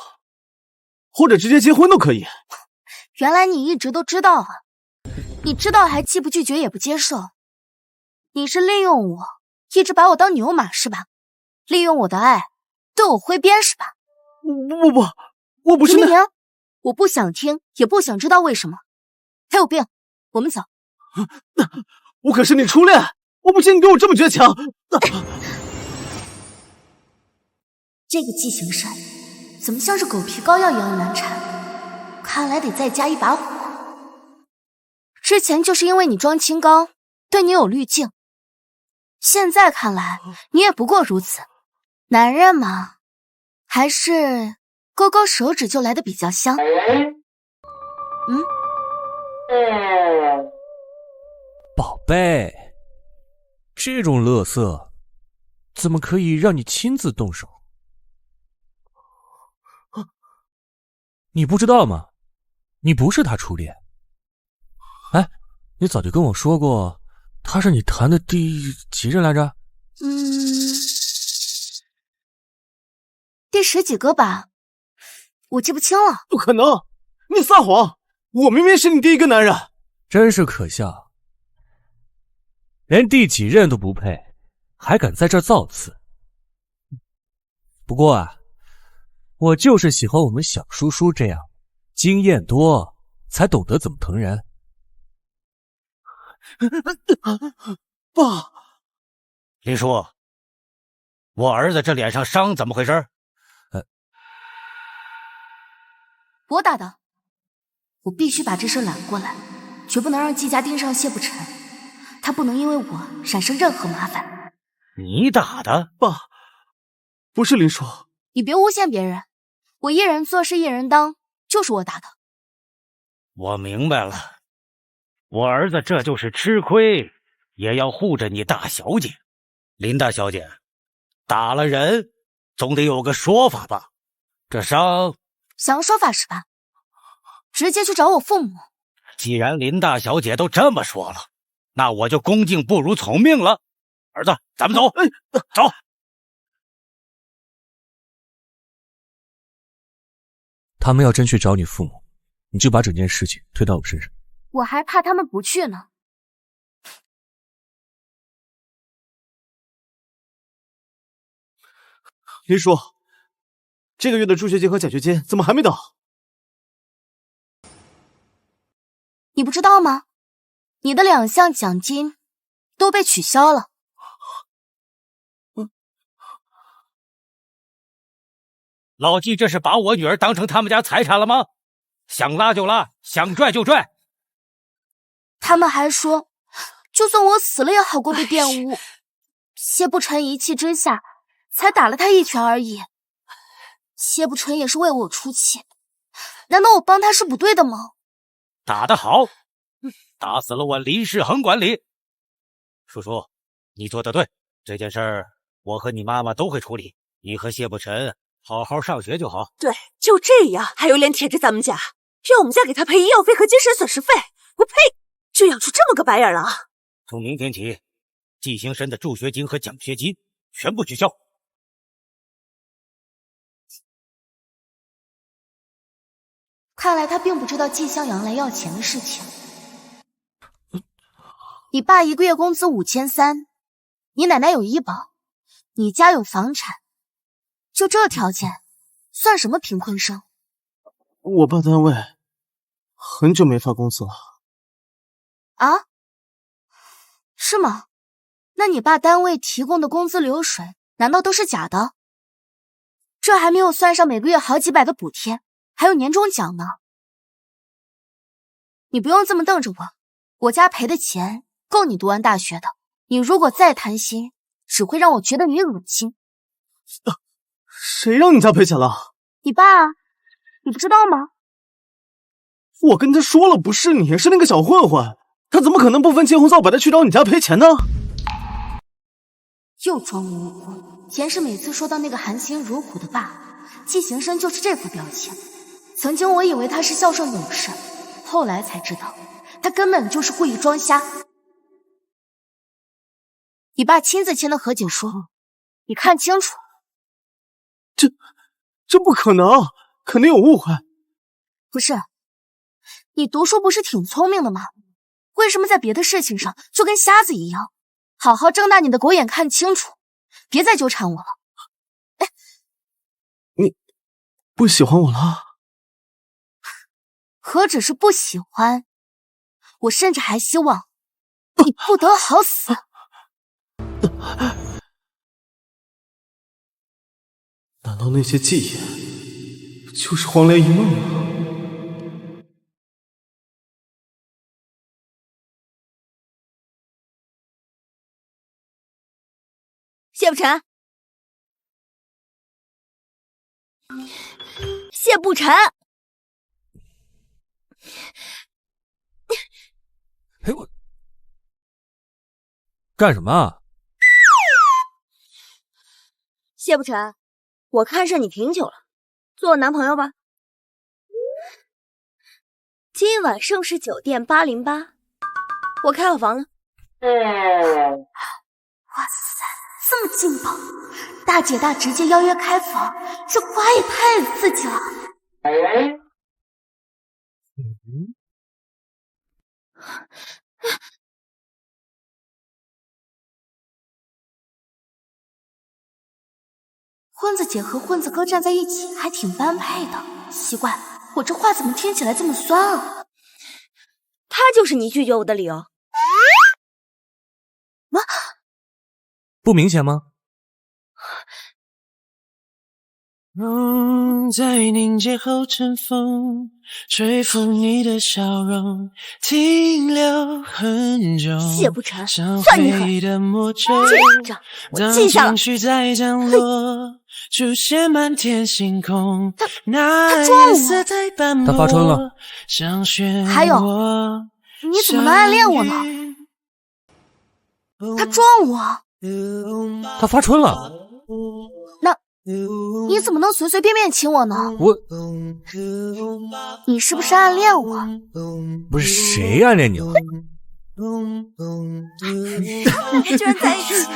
或者直接结婚都可以。原来你一直都知道啊！你知道还既不拒绝也不接受。你是利用我，一直把我当牛马是吧？利用我的爱，对我挥鞭是吧？不，我不是停！我不想听，也不想知道为什么。他有病，我们走。我可是你初恋，我不信你对我这么倔强。这个季行深怎么像是狗皮膏药一样难缠？看来得再加一把火。之前就是因为你装清高，对你有滤镜，现在看来你也不过如此。男人嘛，还是勾勾手指就来得比较香。宝贝，这种垃圾怎么可以让你亲自动手？你不知道吗？你不是他初恋。哎，你早就跟我说过，他是你谈的第几任来着？第10几个吧，我记不清了。不可能，你撒谎！我明明是你第一个男人。真是可笑，连第几任都不配，还敢在这儿造次。不过啊，我就是喜欢我们小叔叔这样，经验多，才懂得怎么疼人。爸，林叔，我儿子这脸上伤怎么回事？我打的，我必须把这事揽过来，绝不能让季家盯上谢不成，他不能因为我产生任何麻烦。你打的？爸，不是林叔。你别诬陷别人，我一人做事一人当，就是我打的。我明白了，我儿子这就是吃亏，也要护着你大小姐。林大小姐，打了人，总得有个说法吧？这伤……想要说法是吧？直接去找我父母。既然林大小姐都这么说了，那我就恭敬不如从命了。儿子，咱们走，走。他们要真去找你父母，你就把整件事情推到我身上。我还怕他们不去呢。林叔，这个月的助学金和奖学金怎么还没到？你不知道吗？你的2项奖金都被取消了。老季这是把我女儿当成他们家财产了吗？想拉就拉，想拽就拽。他们还说，就算我死了也好过被玷污。谢不成一气之下才打了他1拳而已。谢不成也是为我出气，难道我帮他是不对的吗？打得好，打死了我林世恒管理。叔叔，你做得对，这件事儿我和你妈妈都会处理。你和谢不成好好上学就好。对，就这样还有脸舔着咱们家，让我们家给他赔医药费和精神损失费？我呸！就养出这么个白眼狼！从明天起，季行深的助学金和奖学金全部取消。看来他并不知道季向阳来要钱的事情。你爸1个月工资5300，你奶奶有医保，你家有房产，就这条件，算什么贫困生？我爸单位很久没发工资了。啊？是吗？那你爸单位提供的工资流水难道都是假的？这还没有算上每个月好几百的补贴，还有年终奖呢。你不用这么瞪着我，我家赔的钱够你读完大学的。你如果再贪心，只会让我觉得你恶心。谁让你家赔钱了？你爸啊，你不知道吗？我跟他说了，不是你，是那个小混混，他怎么可能不分青红皂白的去找你家赔钱呢？又装无辜。前世每次说到那个含辛茹苦的爸，季行深就是这副表情。曾经我以为他是孝顺懂事，后来才知道他根本就是故意装瞎。你爸亲自签的和解书，你看清楚。这不可能，肯定有误会。不是，你读书不是挺聪明的吗？为什么在别的事情上就跟瞎子一样？好好睁大你的狗眼看清楚，别再纠缠我了。你不喜欢我了？何止是不喜欢，我甚至还希望你不得好死。难道那些记忆就是黄粱一梦吗？谢不成，谢不成，哎我干什么啊？谢不成，我看上你挺久了，做我男朋友吧。今晚盛世酒店808，我开好房了。哇塞这么劲爆，大姐大直接邀约开房，这瓜也太刺激了。混子姐和混子哥站在一起还挺般配的，奇怪，我这话怎么听起来这么酸啊？他就是你拒绝我的理由。不明显吗？梦在凝结后尘封，吹拂你的笑容，停留很久。谢不成，算你狠！记着，我记下了。在降落，出现满天星空。他装我，他发春了。还有，你怎么能暗恋我呢？他装我。他发春了。那你怎么能随随便便亲我呢？你是不是暗恋我？不是，谁暗恋你了？我们居然在一起了！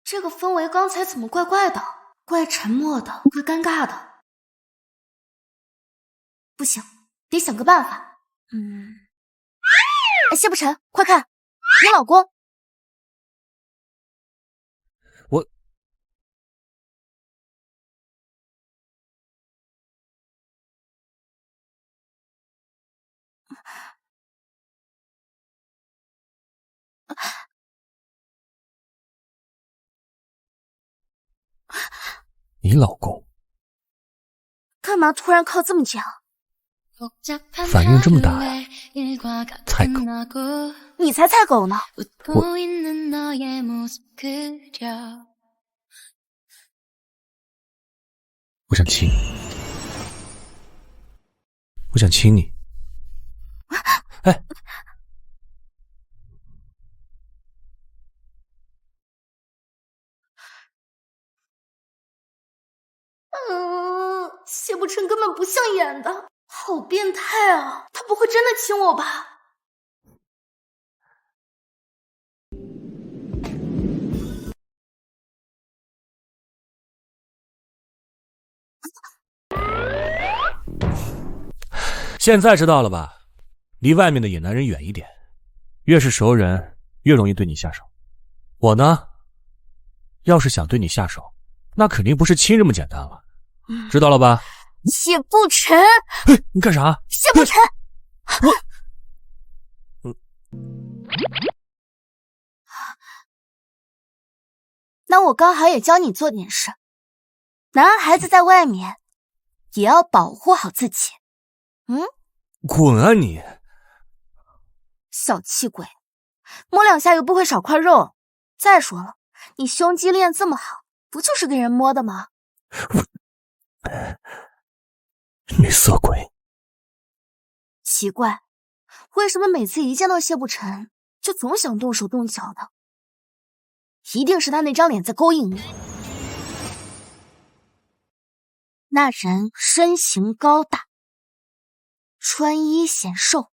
这个氛围刚才怎么怪怪的？怪沉默的，怪尴尬的。不行，得想个办法。谢不成，快看，你老公。我你老公干嘛突然靠这么近啊？反应这么大呀，菜狗！你才菜狗呢！我想亲你，我想亲你。哎，谢不成根本不像演的。好变态啊！他不会真的亲我吧？现在知道了吧？离外面的野男人远一点，越是熟人越容易对你下手。我呢，要是想对你下手，那肯定不是亲这么简单了，知道了吧？谢不成，你干啥？谢不成，那我刚好也教你做点事。男孩子在外面也要保护好自己。滚啊你！小气鬼，摸两下又不会少块肉。再说了，你胸肌练这么好，不就是给人摸的吗？女色鬼，奇怪，为什么每次一见到谢不成，就总想动手动脚的？一定是他那张脸在勾引你。那人身形高大，穿衣显瘦，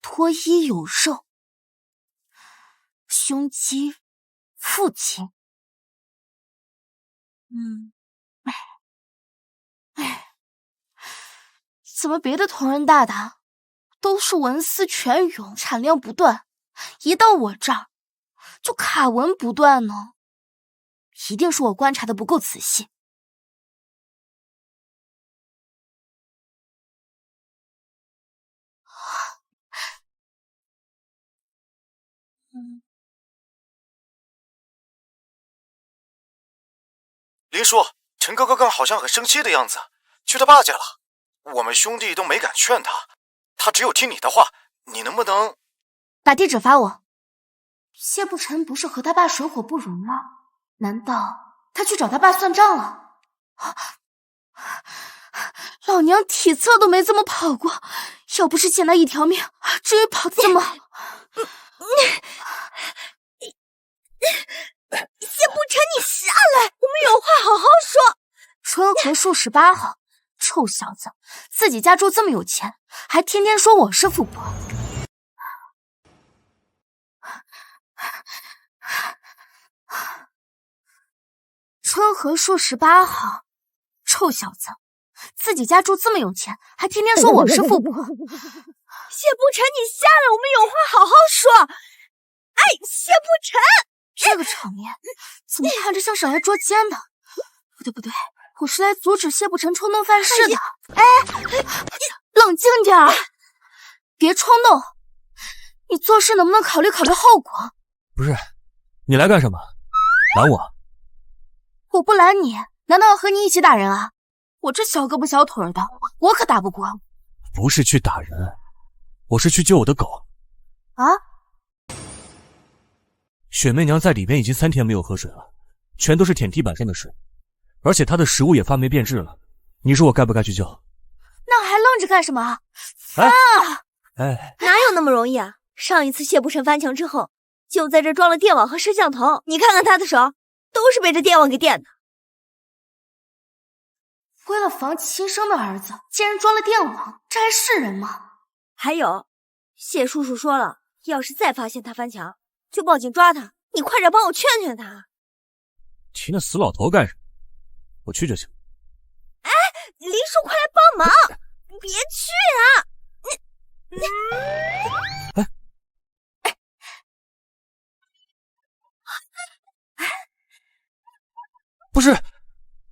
脱衣有肉，胸肌腹肌。怎么别的同人大大都是纹丝全涌，产量不断，一到我这儿就卡纹不断呢？一定是我观察的不够仔细。林叔，陈哥刚刚好像很生气的样子，去他爸家了。我们兄弟都没敢劝他，他只有听你的话。你能不能把地址发我？谢不成不是和他爸水火不容吗？难道他去找他爸算账了？老娘体测都没这么跑过，要不是欠他一条命，至于跑这么……谢不成，你下来，我们有话好好说。春和数18号，这臭小子，自己家住这么有钱，还天天说我是富婆。春和树18号，臭小子，自己家住这么有钱，还天天说我是富婆。谢不成，你下来，我们有话好好说。哎，谢不成，这个场面怎么看着像是来捉奸的？不对，我是来阻止谢不成冲动犯事的。哎，冷静点儿，别冲动。你做事能不能考虑考虑后果？不是，你来干什么？拦我？我不拦你，难道要和你一起打人啊？我这小胳膊小腿的，我可打不过。不是去打人，我是去救我的狗。啊？雪媚娘在里边已经3天没有喝水了，全都是舔地板上的水，而且她的食物也发霉变质了。你说我该不该去救？那还愣着干什么？哎，哪有那么容易啊？上一次谢不成翻墙之后，就在这装了电网和摄像头，你看看他的手，都是被这电网给电的。为了防亲生的儿子，竟然装了电网，这还是人吗？还有，谢叔叔说了，要是再发现他翻墙，就报警抓他。你快点帮我劝劝他。提那死老头干什么？我去就行。哎，林叔，快来帮忙！别去啊！不是，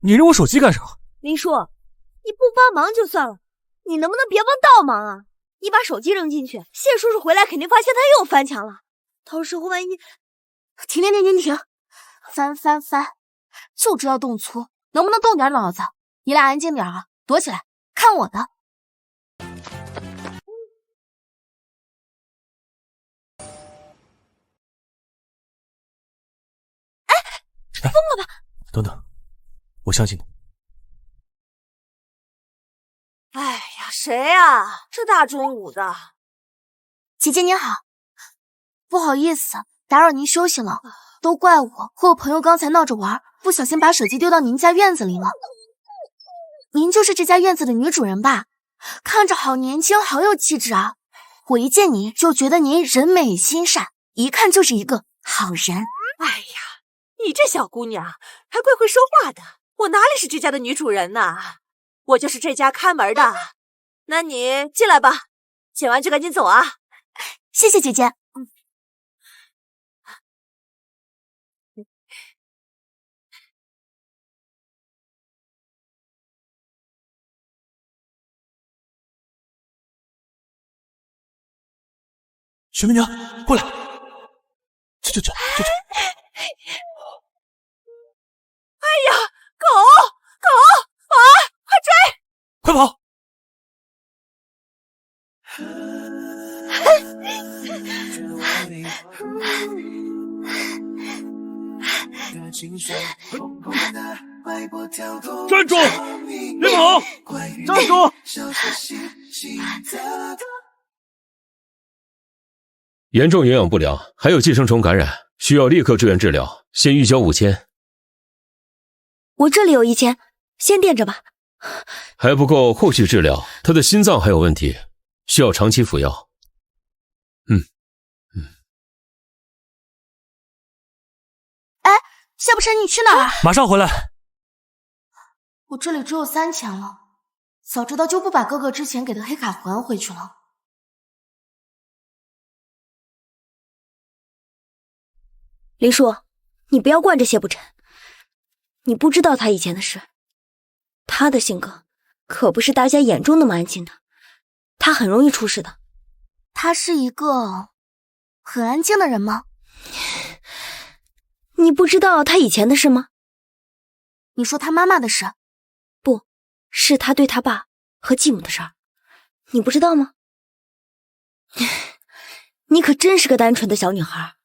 你扔我手机干啥？林叔，你不帮忙就算了，你能不能别帮倒忙啊？你把手机扔进去，谢叔叔回来肯定发现他又翻墙了，到时候万一……停！翻，就知道动粗，能不能动点脑子？你俩安静点啊，躲起来，看我的！哎，疯了吧？等等，我相信你。哎呀，谁呀？这大中午的。姐姐您好，不好意思，打扰您休息了。都怪我和我朋友刚才闹着玩，不小心把手机丢到您家院子里了。您就是这家院子的女主人吧？看着好年轻，好有气质啊！我一见您就觉得您人美心善，一看就是一个好人。哎呀，你这小姑娘还怪会说话的，我哪里是这家的女主人呢？我就是这家看门的。那你进来吧，剪完就赶紧走啊！谢谢姐姐。雪媚娘，过来！去！哎呀，狗，保安，快追！快跑！站住！别跑！站住！严重营养不良，还有寄生虫感染，需要立刻住院治疗，先预交5000。我这里有1000，先垫着吧。还不够后续治疗，他的心脏还有问题，需要长期服药。哎，谢不成，你去哪儿？马上回来。我这里只有3000了，早知道就不把哥哥之前给的黑卡还回去了。林叔，你不要惯着谢不成，你不知道他以前的事。他的性格可不是大家眼中那么安静的，他很容易出事的。他是一个很安静的人吗？你不知道他以前的事吗？你说他妈妈的事？不，是他对他爸和继母的事儿，你不知道吗？你可真是个单纯的小女孩，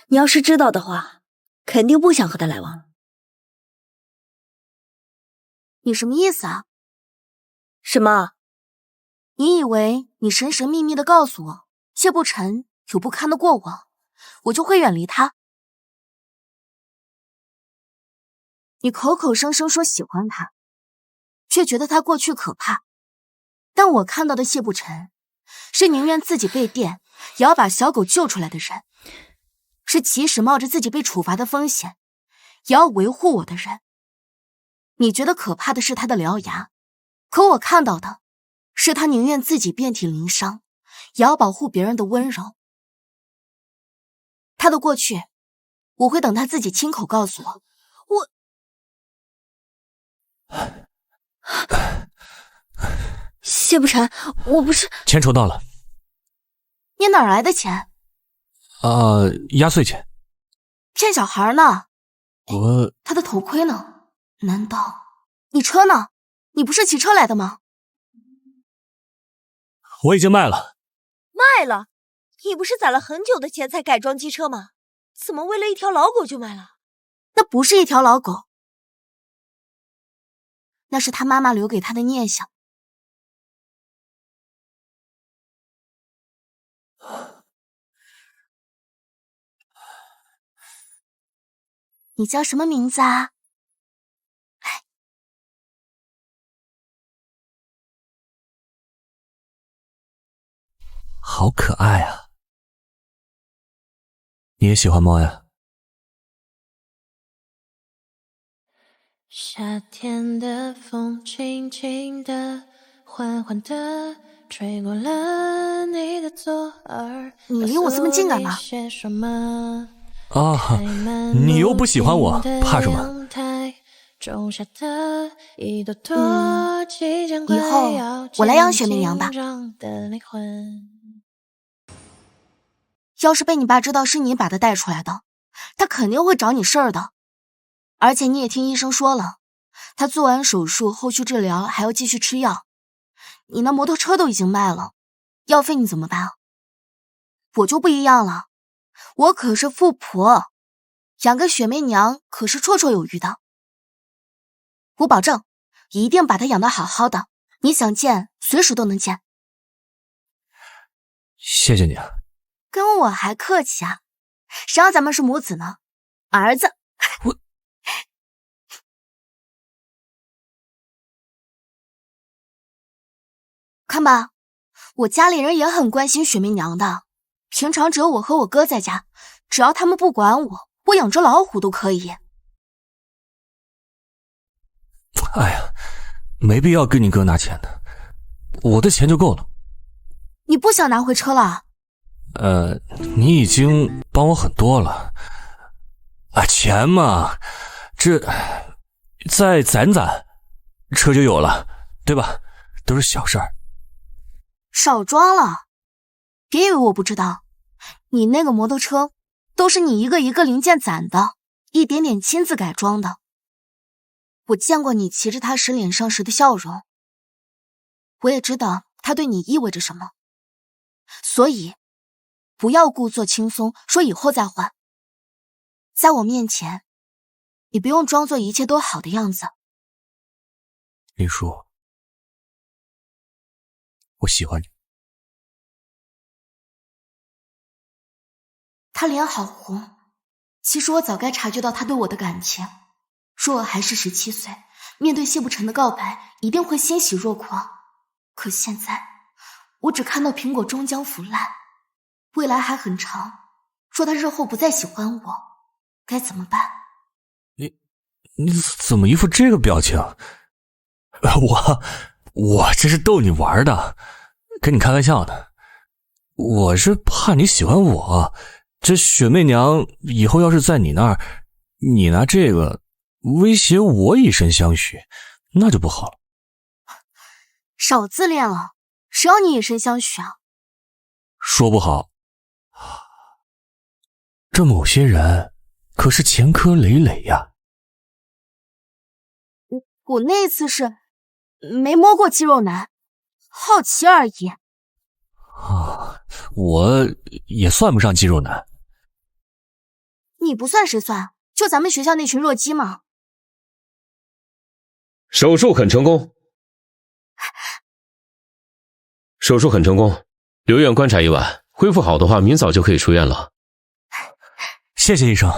你要是知道的话，肯定不想和他来往。你什么意思啊？什么？你以为你神神秘秘的告诉我，谢不成有不堪的过往，我就会远离他？你口口声声说喜欢他，却觉得他过去可怕。但我看到的谢不沉，是宁愿自己被电，也要把小狗救出来的人，是即使冒着自己被处罚的风险，也要维护我的人。你觉得可怕的是他的獠牙，可我看到的是他宁愿自己遍体鳞伤，也要保护别人的温柔。他的过去，我会等他自己亲口告诉我。谢不沉，我不是……钱筹到了。你哪来的钱？压岁钱。骗小孩呢？他的头盔呢？难道你车呢？你不是骑车来的吗？我已经卖了。卖了？你不是攒了很久的钱才改装机车吗？怎么为了一条老狗就卖了？那不是一条老狗，那是他妈妈留给他的念想。你叫什么名字啊？好可爱啊！你也喜欢猫呀？夏天的风轻轻的缓缓的吹过了你的左耳。你离我这么近干嘛？你又不喜欢我，怕什么？以后我来养雪媚娘吧。要是被你爸知道是你把他带出来的，他肯定会找你事儿的。而且你也听医生说了，他做完手术后续治疗还要继续吃药。你那摩托车都已经卖了，药费你怎么办啊？我就不一样了，我可是富婆，养个雪媚娘可是绰绰有余的。我保证一定把她养得好好的，你想见随时都能见。谢谢你啊。跟我还客气啊？谁让咱们是母子呢？儿子。看吧，我家里人也很关心雪媚娘的。平常只有我和我哥在家，只要他们不管我，我养只老虎都可以。哎呀，没必要跟你哥拿钱的，我的钱就够了。你不想拿回车了？你已经帮我很多了。钱嘛，这再攒攒，车就有了，对吧？都是小事儿。少装了，别以为我不知道，你那个摩托车都是你一个一个零件攒的，一点点亲自改装的。我见过你骑着它时脸上时的笑容，我也知道它对你意味着什么，所以不要故作轻松，说以后再还。在我面前，你不用装作一切都好的样子。林叔，我喜欢你。他脸好红，其实我早该察觉到他对我的感情。若我还是17岁，面对谢不沉的告白，一定会欣喜若狂。可现在，我只看到苹果终将腐烂，未来还很长。若他日后不再喜欢我，该怎么办？你怎么一副这个表情？我这是逗你玩的，跟你开玩笑的。我是怕你喜欢我，这雪媚娘以后要是在你那儿，你拿这个威胁我以身相许，那就不好了。少自恋了，谁要你以身相许啊？说不好，这某些人可是前科累累呀。我那次是没摸过肌肉男，好奇而已。我也算不上肌肉男。你不算谁算？就咱们学校那群弱鸡嘛。手术很成功，手术很成功，留院观察一晚，恢复好的话，明早就可以出院了。谢谢医生。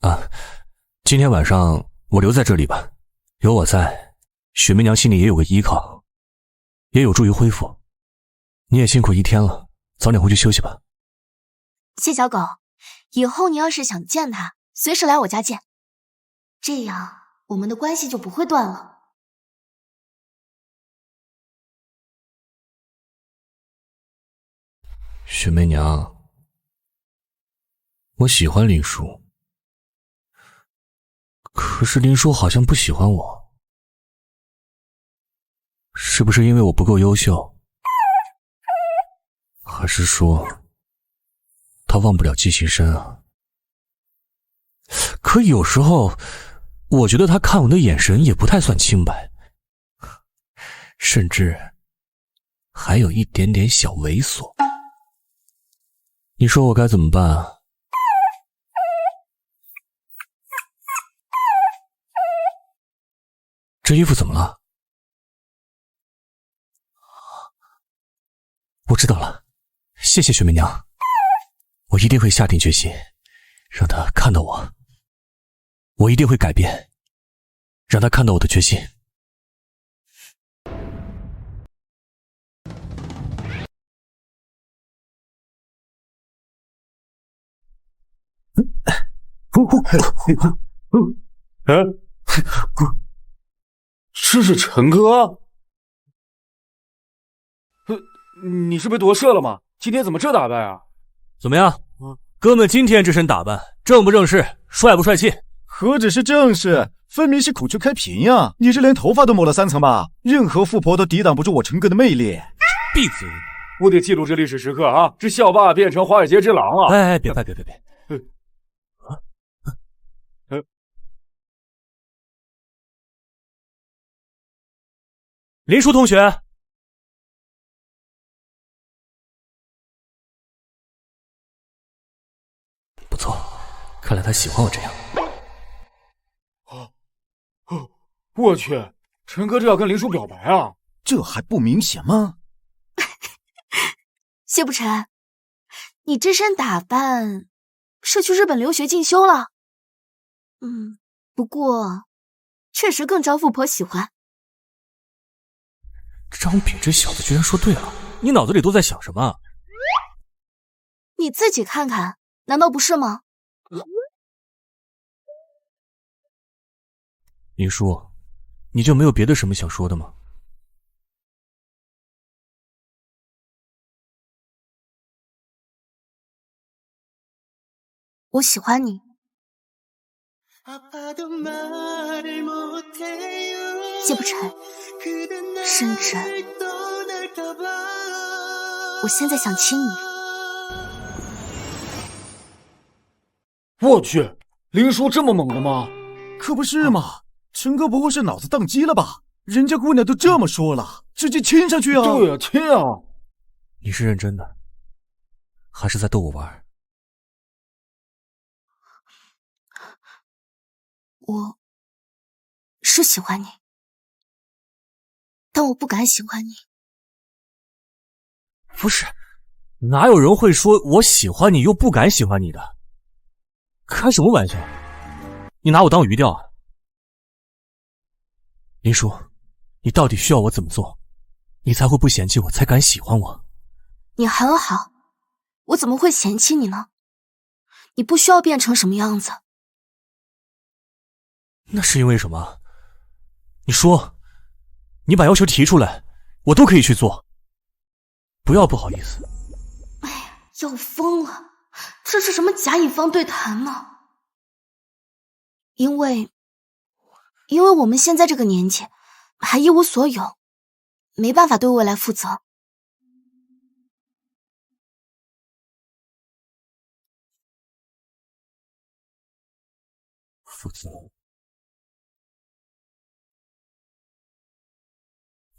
啊，今天晚上我留在这里吧，有我在，雪媚娘心里也有个依靠，也有助于恢复。你也辛苦一天了，早点回去休息吧。谢小狗，以后你要是想见他，随时来我家见，这样我们的关系就不会断了。雪媚娘，我喜欢林叔，可是林叔好像不喜欢我，是不是因为我不够优秀？还是说他忘不了季行深啊？可有时候我觉得他看我的眼神也不太算清白，甚至还有一点点小猥琐。你说我该怎么办？这衣服怎么了？我知道了，谢谢雪媚娘，我一定会下定决心，让她看到我，我一定会改变，让她看到我的决心。这是陈哥？你是被夺舍了吗？今天怎么这打扮啊？怎么样，哥们今天这身打扮正不正式，帅不帅气？何止是正式，分明是苦中开瓶呀！你这连头发都抹了3层吧？任何富婆都抵挡不住我陈哥的魅力。闭嘴！我得记录这历史时刻啊！这校霸变成华尔街之狼啊！哎，别！林叔同学，不错，看来他喜欢我这样。我去，陈哥这要跟林叔表白啊？这还不明显吗？谢不晨，你这身打扮是去日本留学进修了？不过确实更招富婆喜欢。张炳这小子居然说对了，你脑子里都在想什么？你自己看看，难道不是吗？林叔，你就没有别的什么想说的吗？我喜欢你。谢不晨，甚至我现在想亲你。我去，林叔这么猛的吗？可不是嘛，陈哥不会是脑子宕机了吧？人家姑娘都这么说了，直接亲上去啊！对啊，亲啊！你是认真的，还是在逗我玩？我是喜欢你，但我不敢喜欢你。不是，哪有人会说我喜欢你又不敢喜欢你的？开什么玩笑？你拿我当鱼钓啊？林叔，你到底需要我怎么做，你才会不嫌弃我，才敢喜欢我？你很好，我怎么会嫌弃你呢？你不需要变成什么样子。那是因为什么？你说，你把要求提出来，我都可以去做。不要不好意思。哎呀，要疯了！这是什么甲乙方对谈呢？因为我们现在这个年纪还一无所有，没办法对未来负责。负责？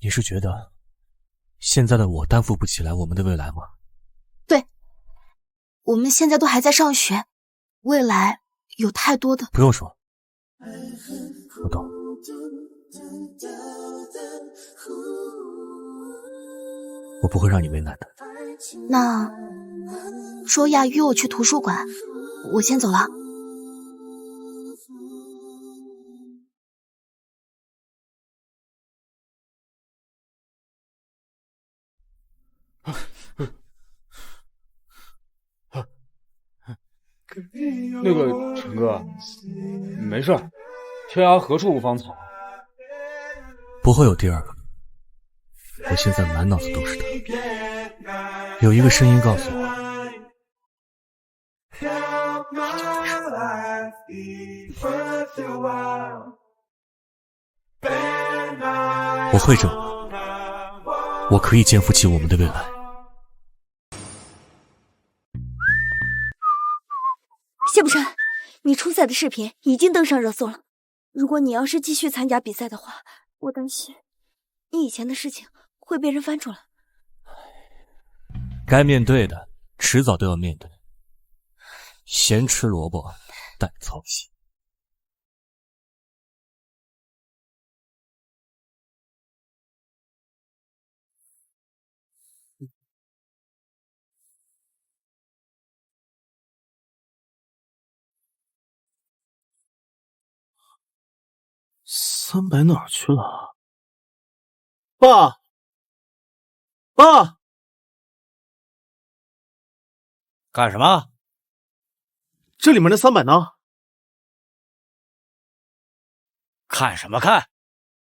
你是觉得现在的我担负不起来我们的未来吗？对，我们现在都还在上学，未来有太多的……不用说，我懂。我不会让你为难的。那周亚约我去图书馆，我先走了。那个陈哥，没事，天涯何处无芳草。不会有第二个。我现在满脑子都是他。有一个声音告诉我，我会证明，我可以肩负起我们的未来。谢不成，你出赛的视频已经登上热搜了。如果你要是继续参加比赛的话，我担心你以前的事情会被人翻出来。该面对的，迟早都要面对。咸吃萝卜淡操心。300哪儿去了？爸，爸，干什么？这里面的300呢？看什么看？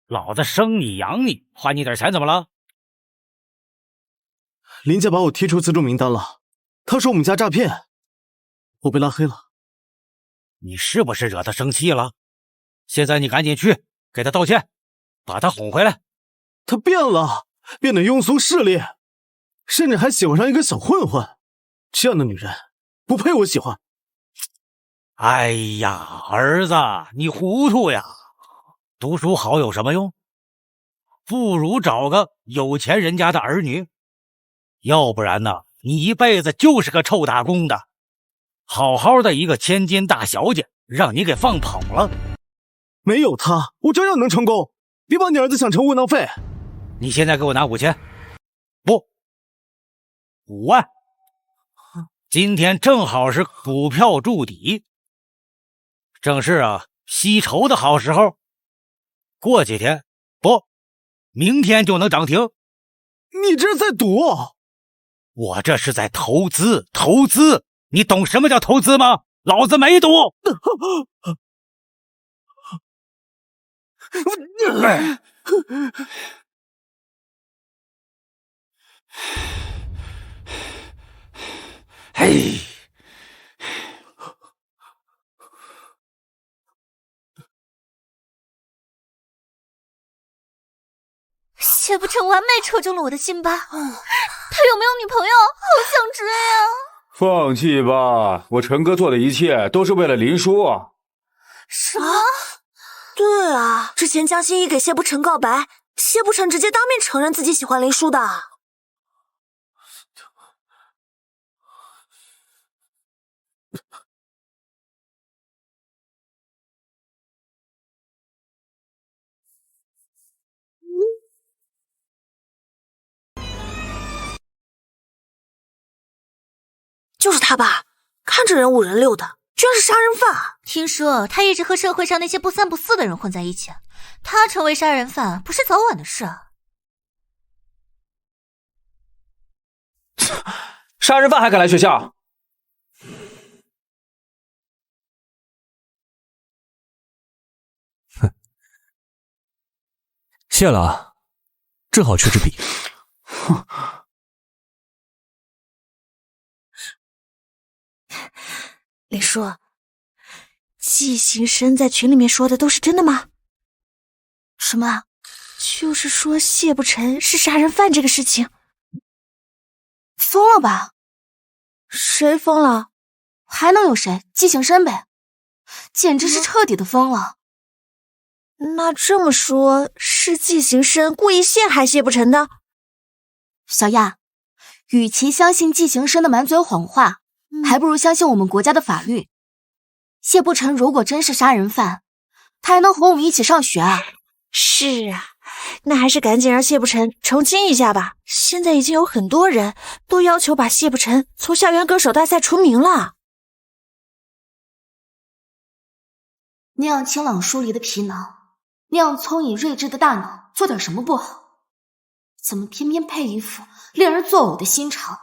老子生你养你，花你点钱怎么了？林家把我踢出资助名单了，他说我们家诈骗，我被拉黑了。你是不是惹他生气了？现在你赶紧去给他道歉，把他哄回来。他变了，变得庸俗势利，甚至还喜欢上一个小混混。这样的女人不配我喜欢。哎呀，儿子，你糊涂呀！读书好有什么用？不如找个有钱人家的儿女，要不然呢，你一辈子就是个臭打工的。好好的一个千金大小姐，让你给放跑了。没有他，我照样能成功。别把你儿子想成窝囊废。你现在给我拿5000，不，5万。今天正好是股票筑底，正是吸筹的好时候。过几天，不，明天就能涨停。你这是在赌？我这是在投资，投资。你懂什么叫投资吗？老子没赌。嘿，谢不成完美戳中了我的心巴。他有没有女朋友？好想追啊！放弃吧，我陈哥做的一切都是为了林殊啊。什么？对啊，之前江心怡给谢不成告白，谢不成直接当面承认自己喜欢林殊的。就是他吧，看着人五人六的，居然是杀人犯。听说他一直和社会上那些不三不四的人混在一起，他成为杀人犯不是早晚的事。杀人犯还敢来学校？哼，谢了啊，正好缺支笔。哼。林叔，季行深在群里面说的都是真的吗？什么？就是说谢不成是杀人犯这个事情。疯了吧？谁疯了？还能有谁？季行深呗，简直是彻底的疯了。那这么说，是季行深故意陷害谢不成的？小亚，与其相信季行深的满嘴谎话，还不如相信我们国家的法律。谢不成如果真是杀人犯，他还能和我们一起上学啊。是啊，那还是赶紧让谢不成澄清一下吧。现在已经有很多人都要求把谢不成从校园歌手大赛除名了。那样清朗疏离的皮囊，那样聪颖睿智的大脑，做点什么不好？怎么偏偏配一副令人作呕的心肠？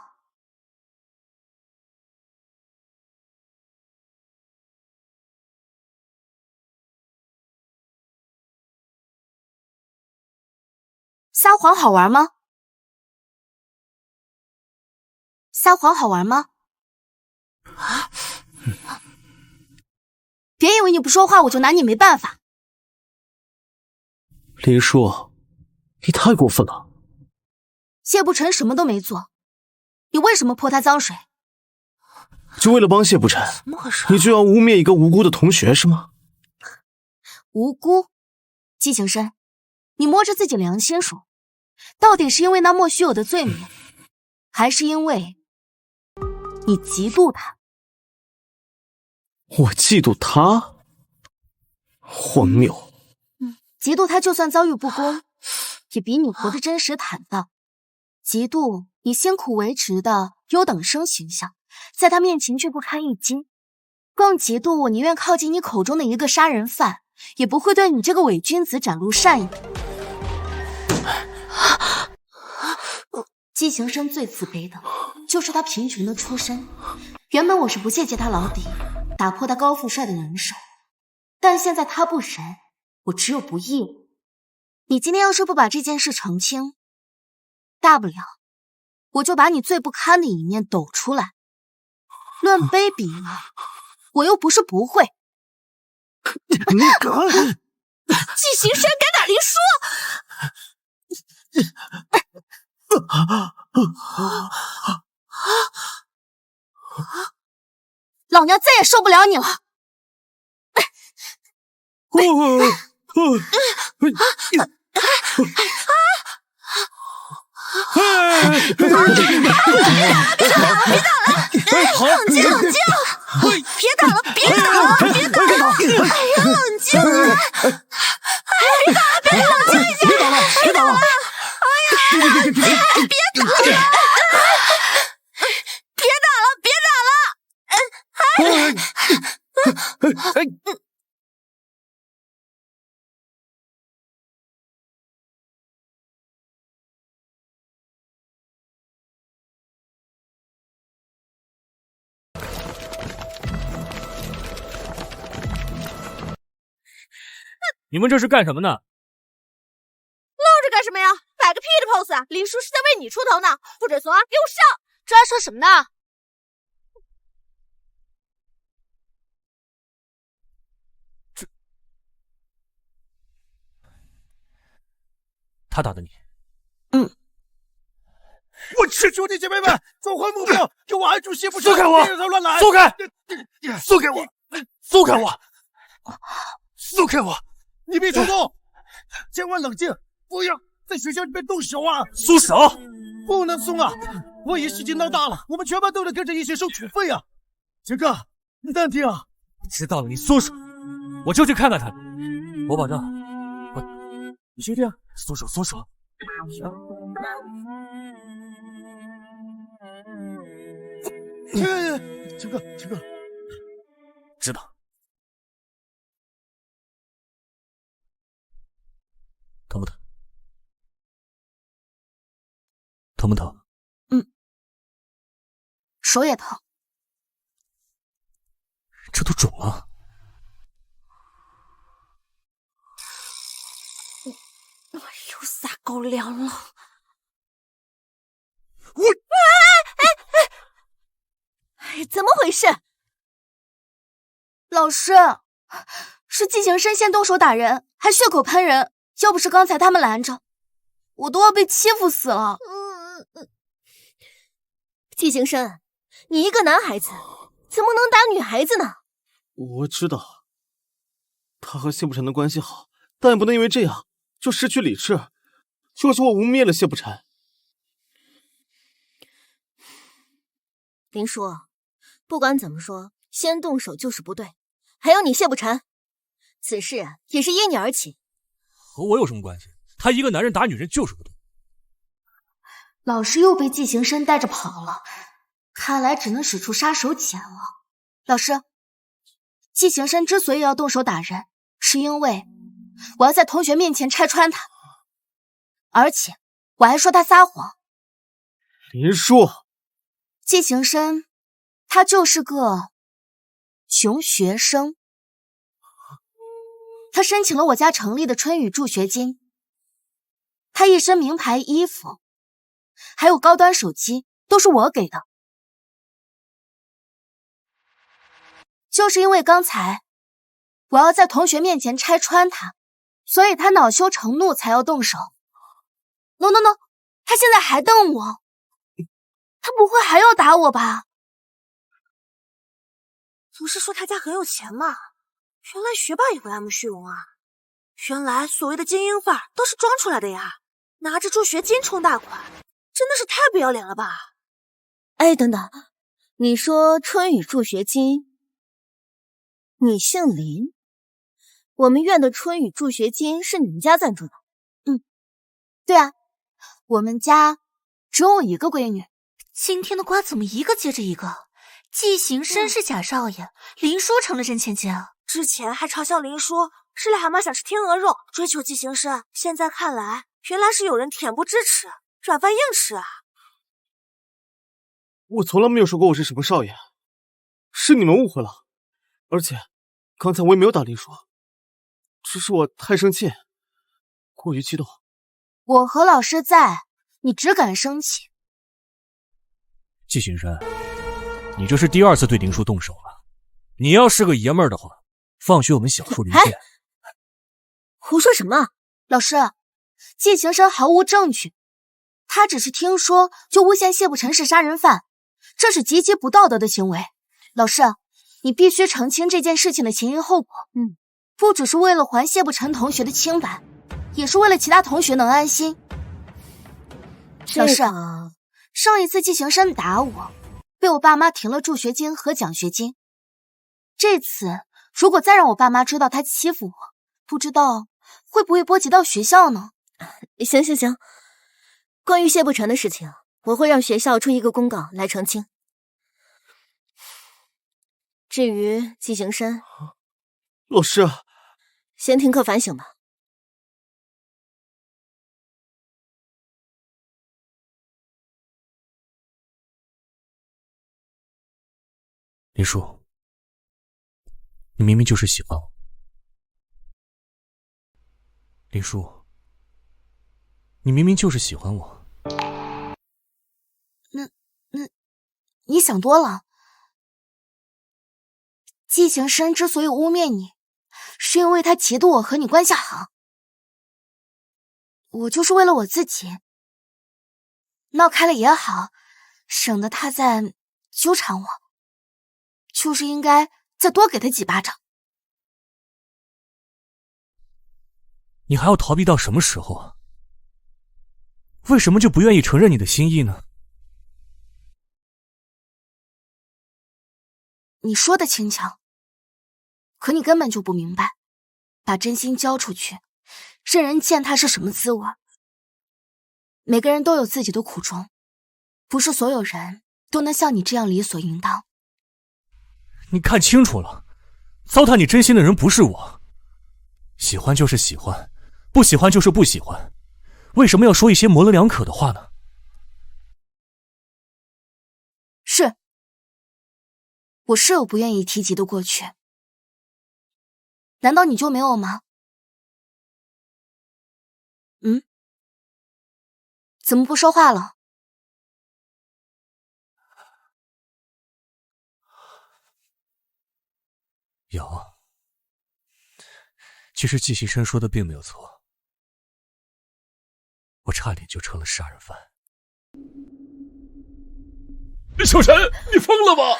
撒谎好玩吗？撒谎好玩吗？别以为你不说话我就拿你没办法。林叔，你太过分了。谢不成什么都没做，你为什么泼他脏水？就为了帮谢不成，怎么回事？你就要污蔑一个无辜的同学是吗？无辜？季行深，你摸着自己良心说，到底是因为那莫须有的罪名，还是因为你嫉妒他？我嫉妒他？荒谬！嫉妒他就算遭遇不公，也比你活得真实坦荡。嫉妒你辛苦维持的优等生形象，在他面前却不堪一击。更嫉妒我宁愿靠近你口中的一个杀人犯，也不会对你这个伪君子展露善意。季行深最自卑的就是他贫穷的出身。原本我是不屑借他老底，打破他高富帅的人设，但现在他不仁，我只有不义了。你今天要是不把这件事澄清，大不了我就把你最不堪的一面抖出来。论卑鄙，我又不是不会。季行深敢打林叔！老娘再也受不了你了！冷静冷静！别打了别打了别打了！哎呀，冷静！别打了别冷静一下！别打了！哎呀，别打了！别打了别打了！你们这是干什么呢？愣着干什么呀？摆个屁的 pose 啊！林叔是在为你出头呢，不准怂啊！给我上！这还说什么呢？他打的你？我去，兄弟姐妹们，转换目标，给我按住谢不成，松开我！别让他乱来！松开！松开我！松开我！松开我！你别冲动，千万冷静，不要在学校里面动手啊！松手！不能松啊！万一事情闹大了，我们全班都得跟着一起受处分啊！杰哥，你淡定啊！知道了，你松手，我就去看看他。我保证，你确定？松手，松手！杰哥，杰哥，知道。疼不疼？疼不疼？手也疼。这都肿了。又撒狗粮了。怎么回事？老师，是季行深先动手打人，还血口喷人。要不是刚才他们拦着，我都要被欺负死了。季行深，你一个男孩子，怎么能打女孩子呢？我知道，他和谢不成的关系好，但也不能因为这样就失去理智。就是我污蔑了谢不成。林叔，不管怎么说，先动手就是不对。还有你谢不成，此事也是因你而起。和我有什么关系？他一个男人打女人就是不对。老师又被季行深带着跑了，看来只能使出杀手锏了。老师，季行深之所以要动手打人，是因为我要在同学面前拆穿他，而且我还说他撒谎。林殊，季行深，他就是个穷学生。他申请了我家成立的春雨助学金，他一身名牌衣服，还有高端手机，都是我给的。就是因为刚才我要在同学面前拆穿他，所以他恼羞成怒才要动手。No， 他现在还瞪我，他不会还要打我吧？不是说他家很有钱吗？原来学霸也会爱慕虚荣啊！原来所谓的精英范儿都是装出来的呀！拿着助学金充大款，真的是太不要脸了吧！哎，等等，你说春雨助学金？你姓林，我们院的春雨助学金是你们家赞助的？对啊，我们家只有我一个闺女。今天的瓜怎么一个接着一个？季行深是假少爷，林殊成了真千金啊！之前还嘲笑林殊是癞蛤蟆想吃天鹅肉，追求季行深，现在看来，原来是有人恬不知耻，软饭硬吃啊！我从来没有说过我是什么少爷，是你们误会了。而且，刚才我也没有打林殊，只是我太生气，过于激动。我和老师在，你只敢生气。季行深，你这是第2次对林殊动手了。你要是个爷们儿的话，放学我们小树林见。胡说什么？老师，季行深毫无证据，他只是听说就诬陷谢不成是杀人犯，这是极其不道德的行为。老师，你必须澄清这件事情的前因后果。不只是为了还谢不成同学的清白，也是为了其他同学能安心。老师，上一次季行深打我，被我爸妈停了助学金和奖学金。这次如果再让我爸妈知道他欺负我，不知道会不会波及到学校呢？行，关于谢不成的事情，我会让学校出一个公告来澄清。至于季行深，老师，先听课反省吧。林殊，你明明就是喜欢我。林殊，你明明就是喜欢我。那你想多了。季行深之所以污蔑你，是因为他嫉妒我和你关系好。我就是为了我自己，闹开了也好，省得他再纠缠我。就是应该再多给他几巴掌。你还要逃避到什么时候啊？为什么就不愿意承认你的心意呢？你说的轻巧，可你根本就不明白，把真心交出去，任人践踏是什么滋味。每个人都有自己的苦衷，不是所有人都能像你这样理所应当。你看清楚了，糟蹋你真心的人不是我。喜欢就是喜欢，不喜欢就是不喜欢，为什么要说一些模棱两可的话呢？是，我是有不愿意提及的过去。难道你就没有吗？怎么不说话了？有，其实季行深说的并没有错，我差点就成了杀人犯。小陈，你疯了吧？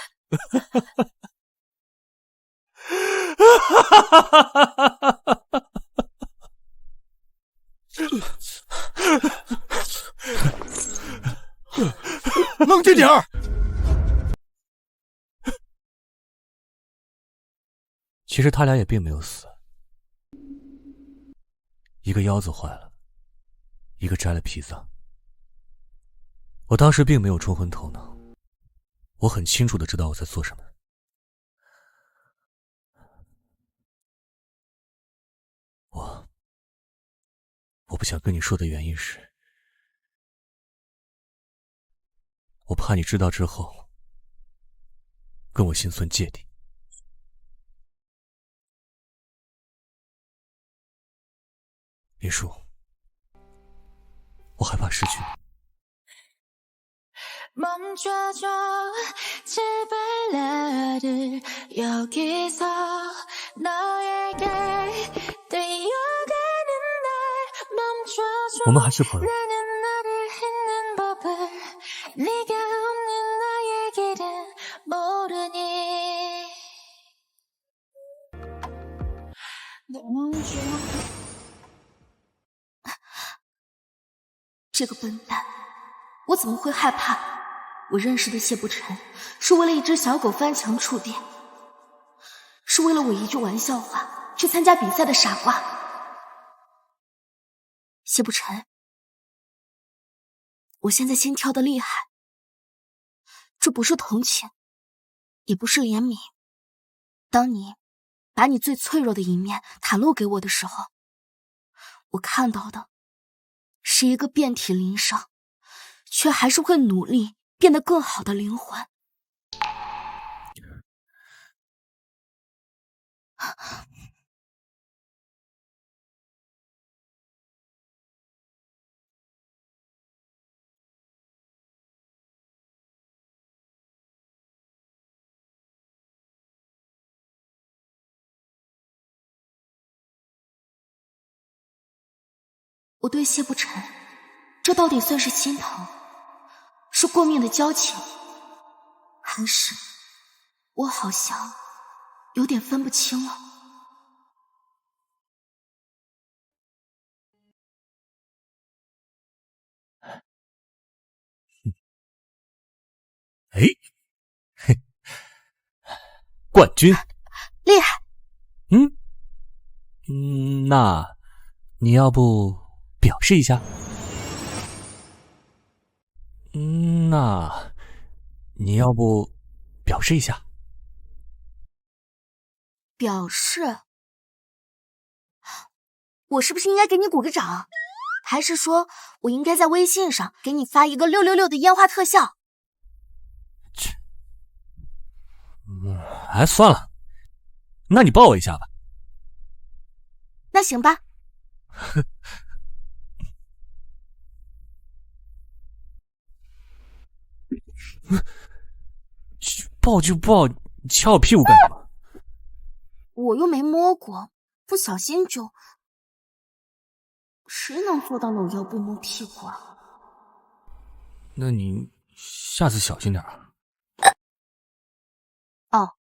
冷静点儿！其实他俩也并没有死，一个腰子坏了，一个摘了脾脏。我当时并没有冲昏头脑，我很清楚的知道我在做什么。我不想跟你说的原因是，我怕你知道之后跟我心存芥蒂。林叔，我害怕失去你。 멈춰줘 제발 나를 여기서 너에게 뛰어가는 날 멈춰줘 我们还是朋友。 나는 너를 잊는 법을 네가 없는 나의 길은 모르니 멈춰 这个笨蛋，我怎么会害怕？我认识的谢不成，是为了一只小狗翻墙触电，是为了我一句玩笑话去参加比赛的傻瓜。谢不成，我现在心跳的厉害，这不是同情，也不是怜悯。当你把你最脆弱的一面袒露给我的时候，我看到的是一个遍体鳞伤，却还是会努力变得更好的灵魂。我对谢不成，这到底算是心疼，是过命的交情，还是我好像有点分不清了。哎，嘿，冠军，厉害。那你要不表示一下？那你要不表示一下？表示？我是不是应该给你鼓个掌？还是说我应该在微信上给你发一个666的烟花特效？哎，算了，那你抱我一下吧。那行吧。抱就抱，你掐我屁股干什么？我又没摸过，不小心就……谁能做到搂腰不摸屁股啊？那你下次小心点啊。哦，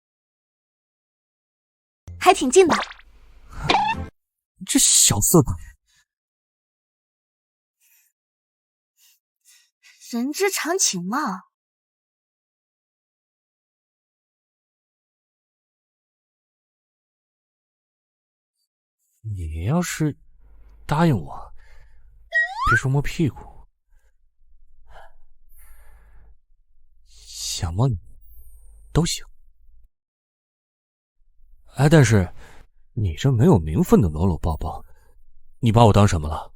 还挺近的。这小色鬼，人之常情嘛。你要是答应我，别说摸屁股，想摸你都行。哎，但是你这没有名分的搂搂抱抱，你把我当什么了？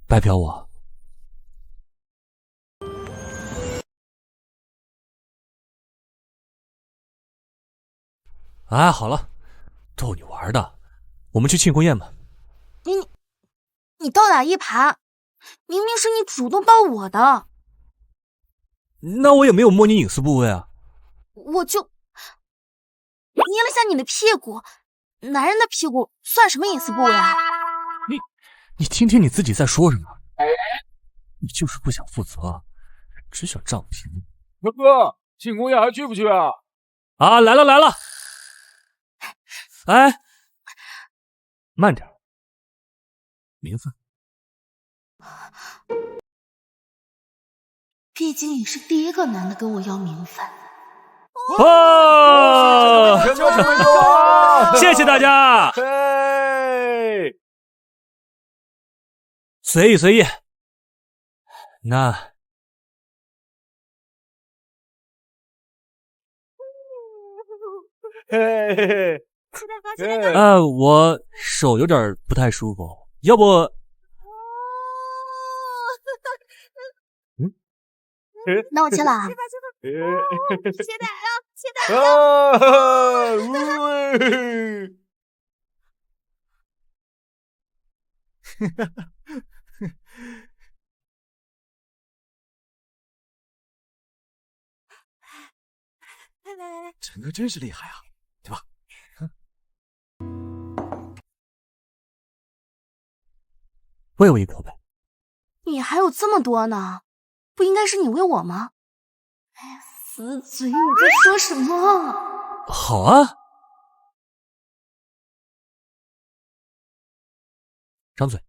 白嫖我？哎，好了，逗你玩的，我们去庆功宴吧。你倒打一耙，明明是你主动抱我的。那我也没有摸你隐私部位啊。我就捏了下你的屁股，男人的屁股算什么隐私部位啊？你听听你自己在说什么？你就是不想负责，只想占我便宜。哥哥，庆功宴还去不去啊？啊，来了来了！哎，慢点，名分。毕竟你是第一个男的跟我要名分。哦，谢谢大家。嘿，随意随意。那嘿嘿嘿。我手有点不太舒服，要不……那我切了啊。切奶酪，切奶酪。来，陈哥真是厉害啊，对吧？喂我一口呗。你还有这么多呢，不应该是你喂我吗？哎，死嘴，你在说什么？好啊，张嘴。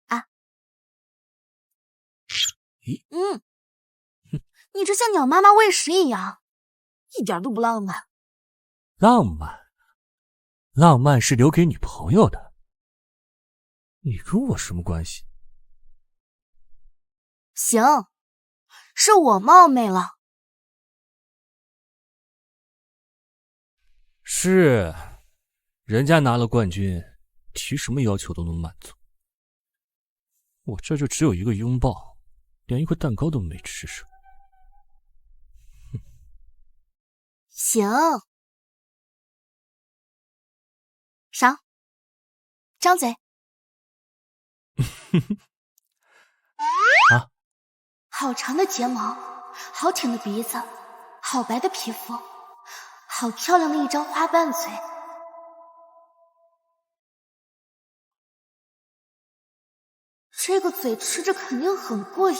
啊。咦？你这像鸟妈妈喂食一样，一点都不浪漫。浪漫？浪漫是留给女朋友的，你跟我什么关系？行，是我冒昧了。是，人家拿了冠军，提什么要求都能满足。我这就只有一个拥抱，连一块蛋糕都没吃上。行，赏，张嘴。啊！好长的睫毛，好挺的鼻子，好白的皮肤，好漂亮的一张花瓣嘴。这个嘴吃着肯定很过瘾。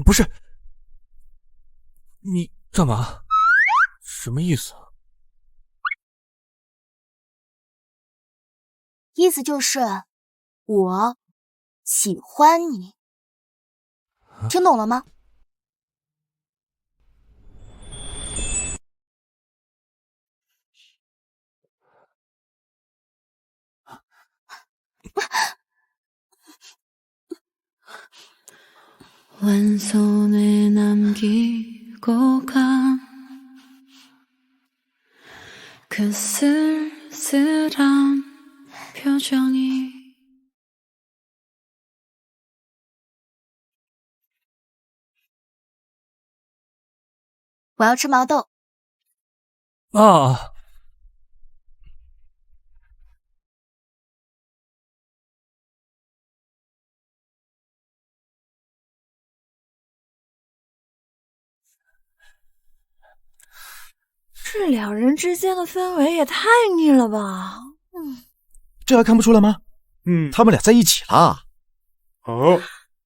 不是，你干嘛？什么意思啊？意思就是我喜欢你，听懂了吗？왼손에 남기고 간 그 쓸쓸한 표정이我要吃毛豆。啊！这两人之间的氛围也太腻了吧？这还看不出来吗？他们俩在一起啦。哦，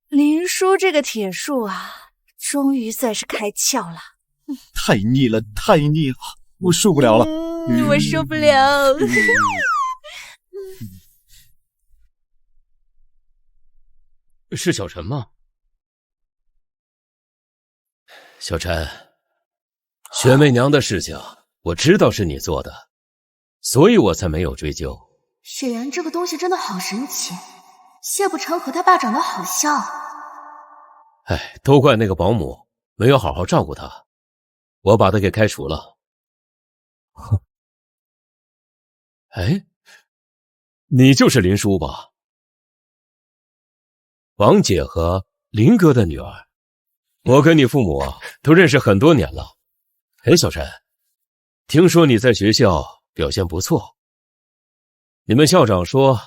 林叔这个铁树啊，终于算是开窍了。太腻了，太腻了，我受不了了。我受不了。是小陈吗？小陈，学媚娘的事情我知道是你做的，所以我才没有追究。雪原这个东西真的好神奇，谢不成和他爸长得好像。哎，都怪那个保姆没有好好照顾他，我把他给开除了。哼，哎，你就是林叔吧？王姐和林哥的女儿，我跟你父母都认识很多年了。哎，小陈，听说你在学校表现不错，你们校长说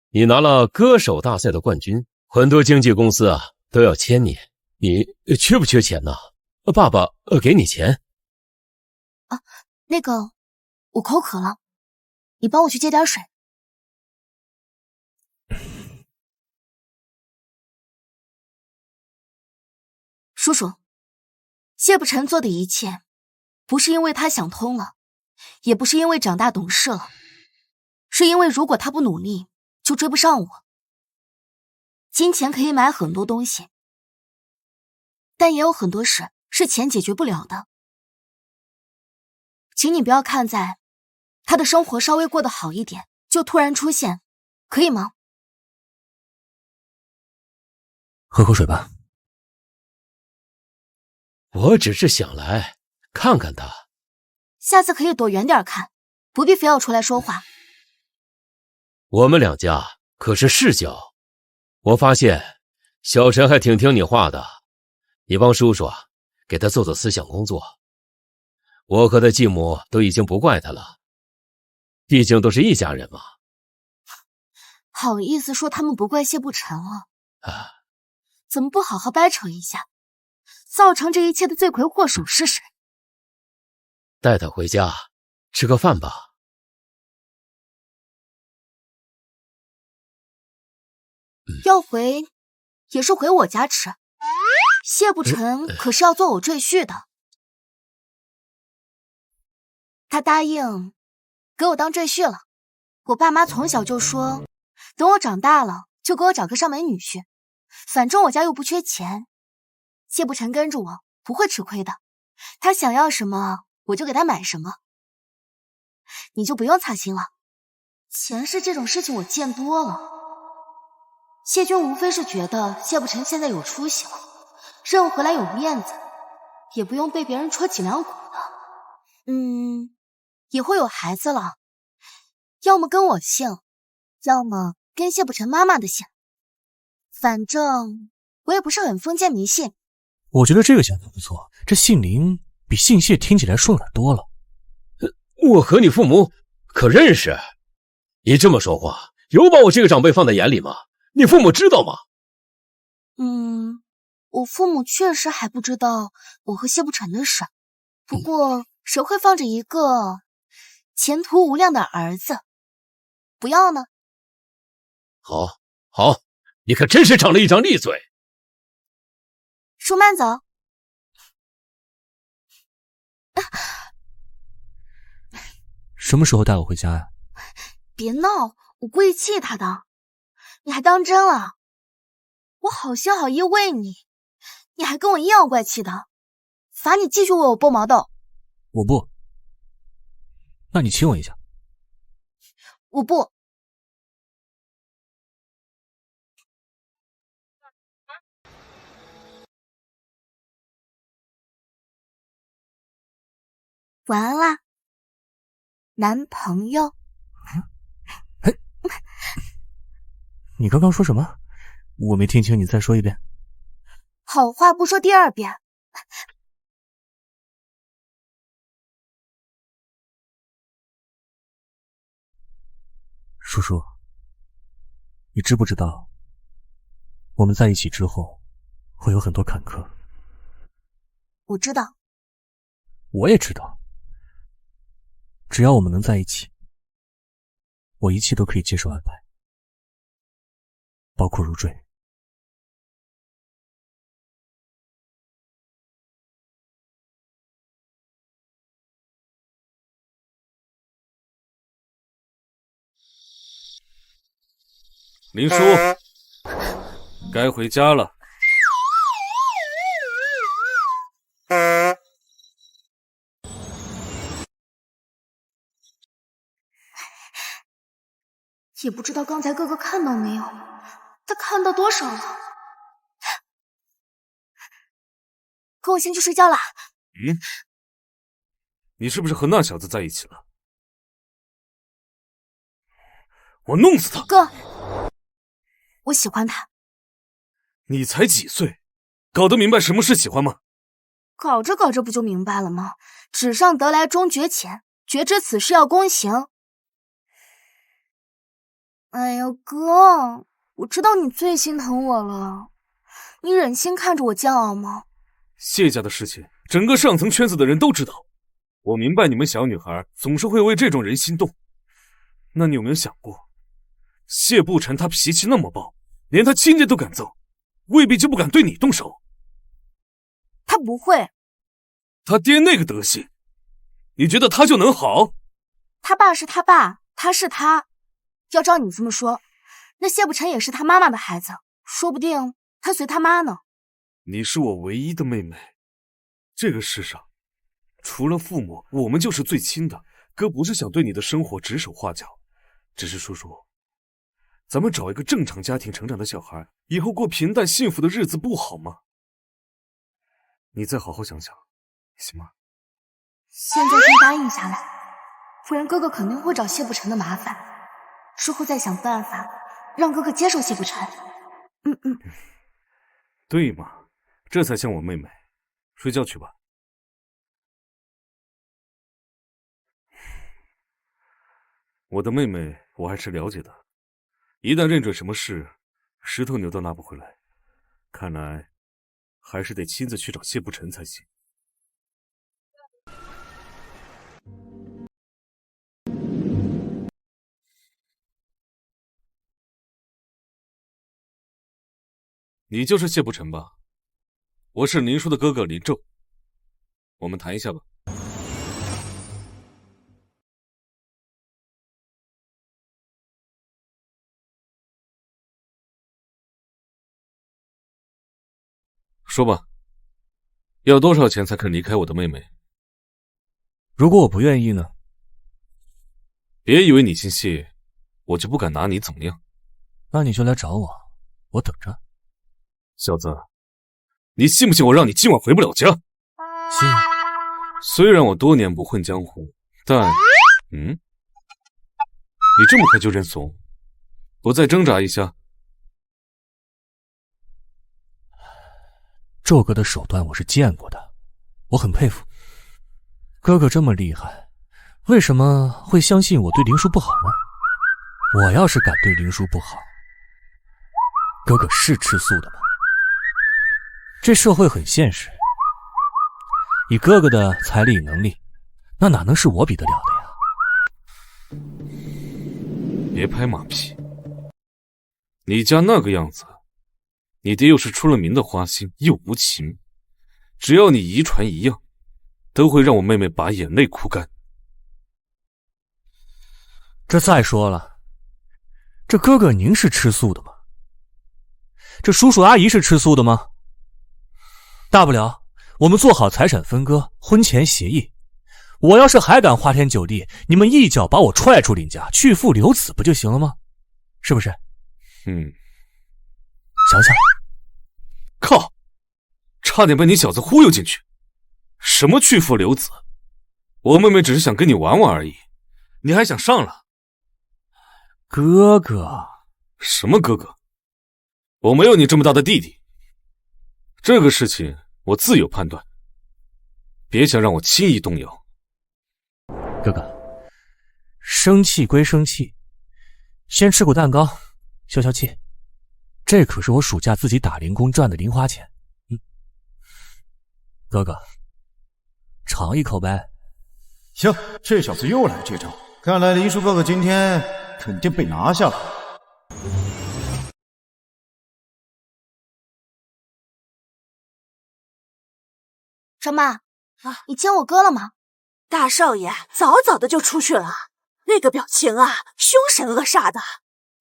你拿了歌手大赛的冠军，很多经纪公司啊都要签你，你缺不缺钱呢？爸爸给你钱。啊，那个，我口渴了，你帮我去接点水。叔叔，谢不成做的一切，不是因为他想通了，也不是因为长大懂事了，是因为如果他不努力，就追不上我。金钱可以买很多东西，但也有很多事是钱解决不了的。请你不要看在他的生活稍微过得好一点，就突然出现，可以吗？喝口水吧。我只是想来看看他。下次可以躲远点看，不必非要出来说话。我们两家可是世交，我发现小陈还挺听你话的，你帮叔叔给他做做思想工作。我和他继母都已经不怪他了，毕竟都是一家人嘛。好意思说他们不怪谢不成啊？怎么不好好掰扯一下，造成这一切的罪魁祸首是谁？带他回家吃个饭吧。要回也是回我家吃，谢不成可是要做我赘婿的。他答应给我当赘婿了。我爸妈从小就说，等我长大了就给我找个上门女婿，反正我家又不缺钱。谢不成跟着我不会吃亏的，他想要什么我就给他买什么，你就不用操心了。前世这种事情我见多了。谢军无非是觉得谢不成现在有出息了，认回来有面子，也不用被别人戳脊梁骨的。也会有孩子了，要么跟我姓，要么跟谢不成妈妈的姓。反正我也不是很封建迷信。我觉得这个想法不错，这姓林比姓谢听起来顺耳多了。我和你父母可认识？你这么说话，有把我这个长辈放在眼里吗？你父母知道吗？我父母确实还不知道我和谢不成的事，不过谁会放着一个前途无量的儿子不要呢？好，你可真是长了一张利嘴。叔慢走。什么时候带我回家呀？别闹，我故意气他的。你还当真了？我好心好意喂你，你还跟我阴阳怪气的，罚你继续为我剥毛豆。我不。那你亲我一下。我不。晚安啦，男朋友。你刚刚说什么？我没听清，你再说一遍。好话不说第二遍。叔叔，你知不知道，我们在一起之后会有很多坎坷？我知道。我也知道。只要我们能在一起，我一切都可以接受安排，包括入赘。林叔，该回家了。也不知道刚才哥哥看到没有，他看到多少了？可我先去睡觉啦。你是不是和那小子在一起了？我弄死他！哥，我喜欢他。你才几岁，搞得明白什么是喜欢吗？搞着搞着不就明白了吗？纸上得来终觉浅，绝知此事要躬行。哎呀，哥，我知道你最心疼我了，你忍心看着我煎熬吗？谢家的事情，整个上层圈子的人都知道。我明白你们小女孩总是会为这种人心动，那你有没有想过，谢不成他脾气那么暴，连他亲家都敢揍，未必就不敢对你动手。他不会。他爹那个德行，你觉得他就能好？他爸是他爸，他是他。要照你这么说，那谢不成也是他妈妈的孩子，说不定他随他妈呢。你是我唯一的妹妹，这个世上除了父母，我们就是最亲的。哥不是想对你的生活指手画脚，只是叔叔，咱们找一个正常家庭成长的小孩，以后过平淡幸福的日子不好吗？你再好好想想，行吗？现在先答应下来，不然哥哥肯定会找谢不成的麻烦。叔会再想办法让哥哥接受谢不成。对嘛，这才像我妹妹。睡觉去吧。我的妹妹我还是了解的，一旦认准什么事，石头牛都拉不回来。看来还是得亲自去找谢不成才行。你就是谢不成吧？我是林叔的哥哥林宙，我们谈一下吧。说吧，要多少钱才肯离开我的妹妹？如果我不愿意呢？别以为你姓谢，我就不敢拿你怎么样。那你就来找我，我等着。小子，你信不信我让你今晚回不了家？信。虽然我多年不混江湖，但……你这么快就认怂？不再挣扎一下？宙哥的手段我是见过的，我很佩服。哥哥这么厉害，为什么会相信我对林叔不好呢？我要是敢对林叔不好，哥哥是吃素的吗？这社会很现实，以哥哥的财力能力，那哪能是我比得了的呀？别拍马屁，你家那个样子，你爹又是出了名的花心又无情，只要你遗传一样，都会让我妹妹把眼泪哭干。这再说了，这哥哥您是吃素的吗？这叔叔阿姨是吃素的吗？大不了我们做好财产分割，婚前协议。我要是还敢花天酒地，你们一脚把我踹出林家，去父留子不就行了吗？是不是？想想。靠！差点被你小子忽悠进去。什么去父留子？我妹妹只是想跟你玩玩而已，你还想上了？哥哥。什么哥哥？我没有你这么大的弟弟。这个事情我自有判断，别想让我轻易动摇。哥哥，生气归生气，先吃口蛋糕消消气。这可是我暑假自己打零工赚的零花钱。哥哥，尝一口呗。行，这小子又来这招，看来林叔哥哥今天肯定被拿下了。什么？你见我哥了吗？大少爷早早的就出去了，那个表情啊，凶神恶煞的，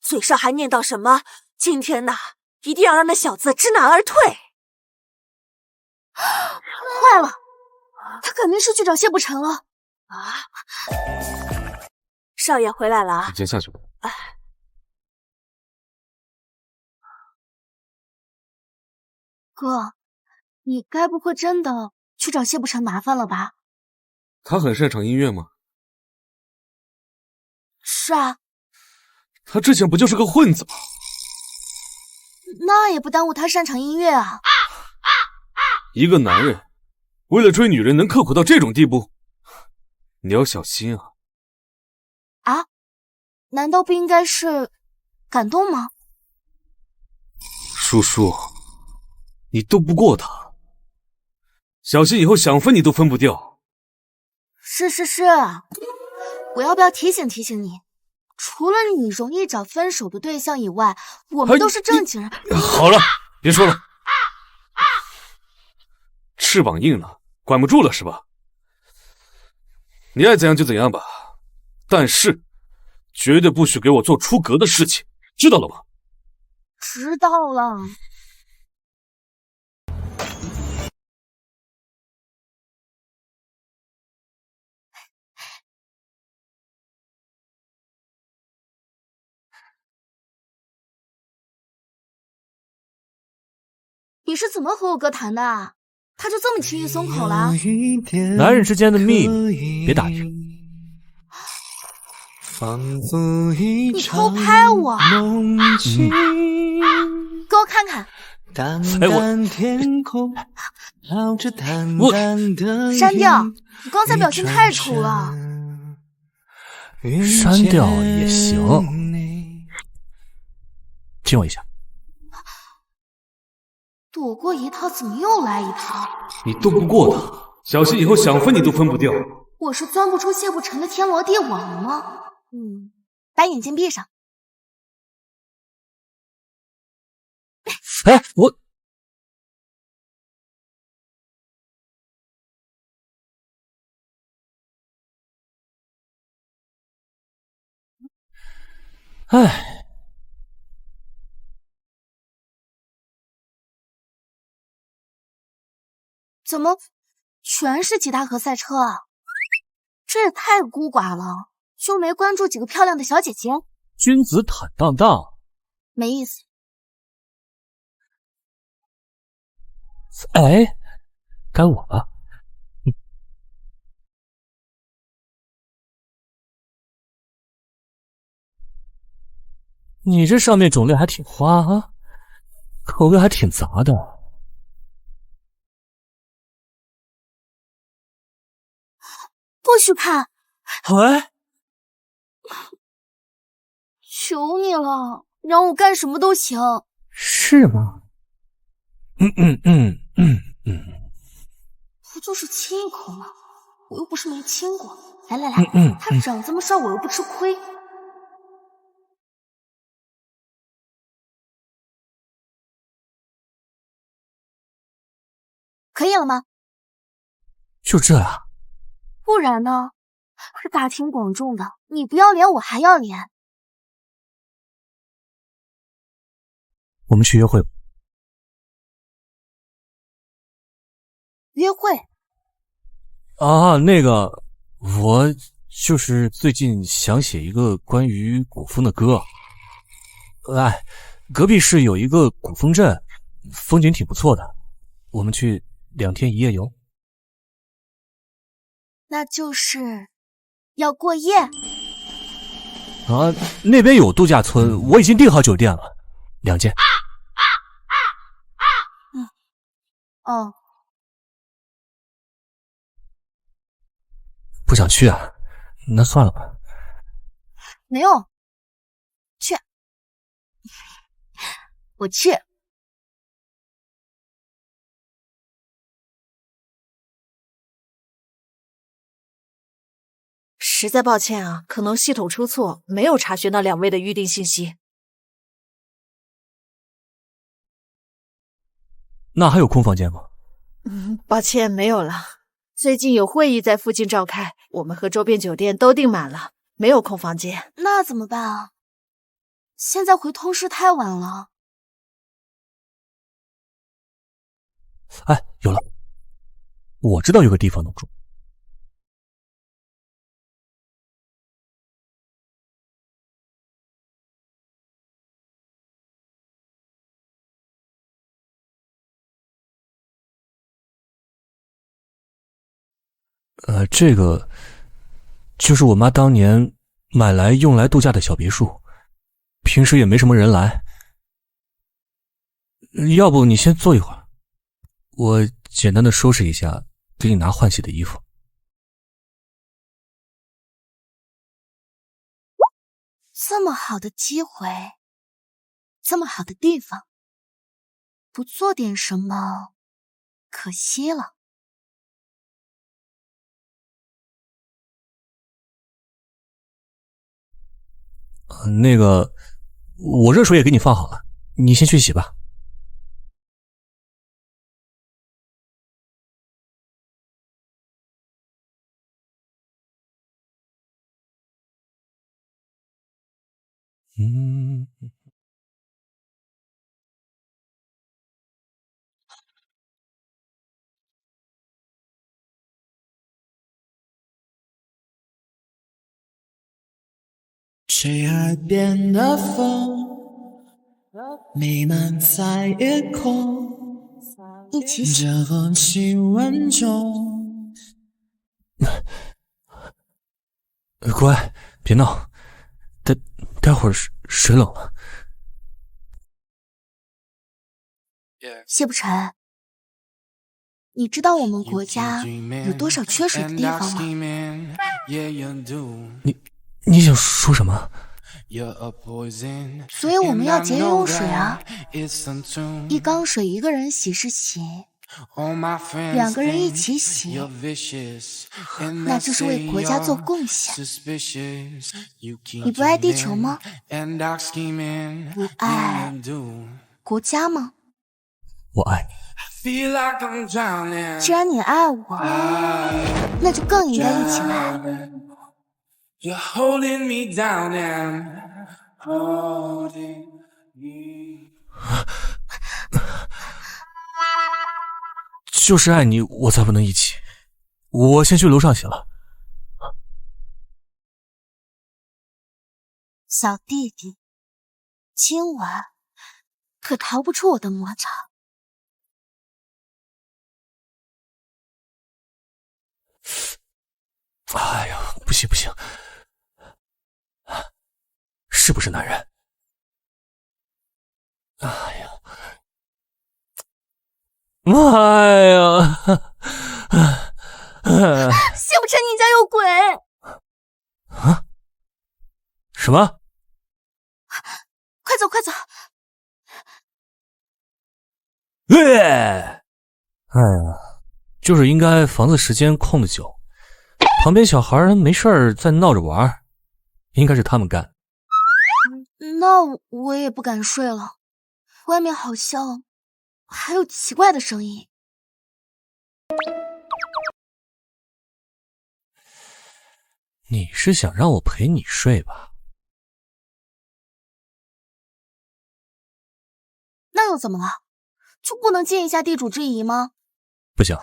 嘴上还念叨什么今天呐，一定要让那小子知难而退。坏了，他肯定是去找谢不成了。少爷回来了啊！你先下去吧。哥，你该不会真的去找谢不成麻烦了吧？他很擅长音乐吗？是啊。他之前不就是个混子吗？那也不耽误他擅长音乐啊。一个男人为了追女人能刻苦到这种地步，你要小心啊！啊？难道不应该是感动吗？叔叔，你斗不过他，小心以后想分你都分不掉。是，我要不要提醒提醒你？除了你容易找分手的对象以外，我们都是正经人。好了，别说了。翅膀硬了，管不住了是吧？你爱怎样就怎样吧，但是绝对不许给我做出格的事情，知道了吗？知道了。你是怎么和我哥谈的啊？他就这么轻易松口了？男人之间的秘密，别打听。你偷拍我，给我看看。删掉！你刚才表情太丑了。删掉也行。亲我一下。躲过一套，怎么又来一套？你斗不过他，小心以后想分你都分不掉。我是钻不出谢不成的天罗地网了吗？把眼睛闭上。哎，我。哎，怎么全是吉他和赛车啊？这也太孤寡了，就没关注几个漂亮的小姐姐？君子坦荡荡，没意思。哎，该我了。你这上面种类还挺花啊，口味还挺杂的。不许看！喂，求你了，让我干什么都行。是吗？不就是亲一口吗？我又不是没亲过。来来来，他长这么帅，我又不吃亏。可以了吗？就这啊？不然呢？是大庭广众的，你不要脸，我还要脸。我们去约会吧。约会？啊，那个，我就是最近想写一个关于古风的歌。哎，隔壁市有一个古风镇，风景挺不错的，我们去2天1夜游。那就是要过夜啊？那边有度假村，我已经订好酒店了，2间。哦。不想去啊？那算了吧。没用，去，我去。实在抱歉啊，可能系统出错，没有查询到2位的预定信息。那还有空房间吗？抱歉，没有了。最近有会议在附近召开，我们和周边酒店都订满了，没有空房间。那怎么办啊？现在回通市太晚了。哎，有了，我知道有个地方能住。这个就是我妈当年买来用来度假的小别墅，平时也没什么人来。要不你先坐一会儿，我简单的收拾一下，给你拿换洗的衣服。这么好的机会，这么好的地方，不做点什么，可惜了。那个，我热水也给你放好了，你先去洗吧。吹耳边的风，弥漫在夜空，一起洗。这风气温中。乖，别闹，待会儿水冷了。谢不成，你知道我们国家有多少缺水的地方吗？你想说什么？所以我们要节约用水啊！一缸水一个人洗是洗，2个人一起洗，那就是为国家做贡献。你不爱地球吗？不爱国家吗？我爱你。既然你爱我，那就更应该一起来。You're holding me down and holding me. 就是爱你，我才不能一起。我先去楼上洗了。小弟弟，今晚可逃不出我的魔掌。哎呀，不行不行，是不是男人？哎呀，哎呀，谢不成，你家有鬼！啊？什么？快走快走！哎呀，就是应该房子时间空的久，旁边小孩没事儿在闹着玩，应该是他们干。那我也不敢睡了，外面好像还有奇怪的声音。你是想让我陪你睡吧？那又怎么了？就不能尽一下地主之谊吗？不行。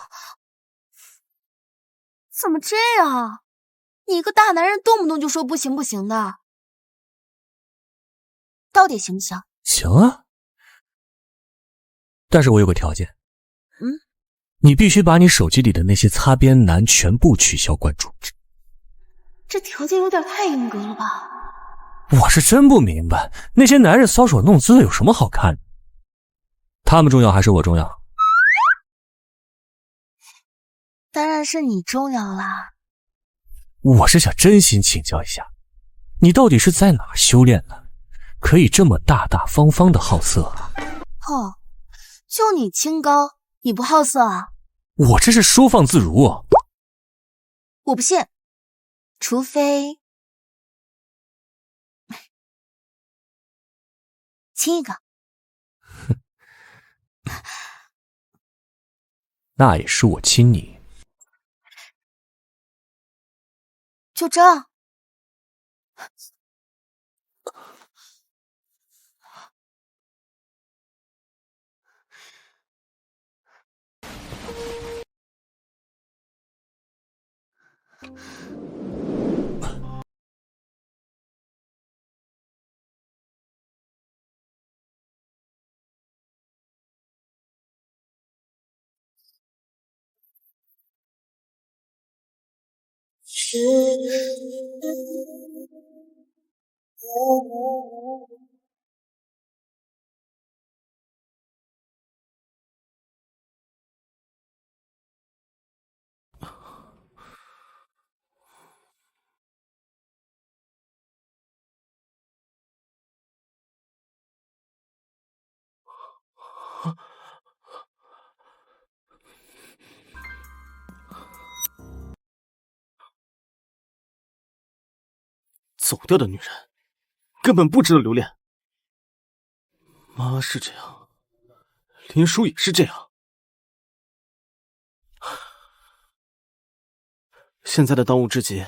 怎么这样？你一个大男人动不动就说不行不行的，到底行不行？行啊，但是我有个条件。你必须把你手机里的那些擦边男全部取消关注。这条件有点太严格了吧？我是真不明白，那些男人搔首弄姿有什么好看的？他们重要还是我重要？当然是你重要啦。我是想真心请教一下，你到底是在哪修炼的，可以这么大大方方的好色啊？哦，就你清高，你不好色啊？我这是收放自如啊。我不信，除非亲一个。那也是我亲你。就这样。走掉的女人根本不值得留恋。妈是这样，林叔也是这样。现在的当务之急，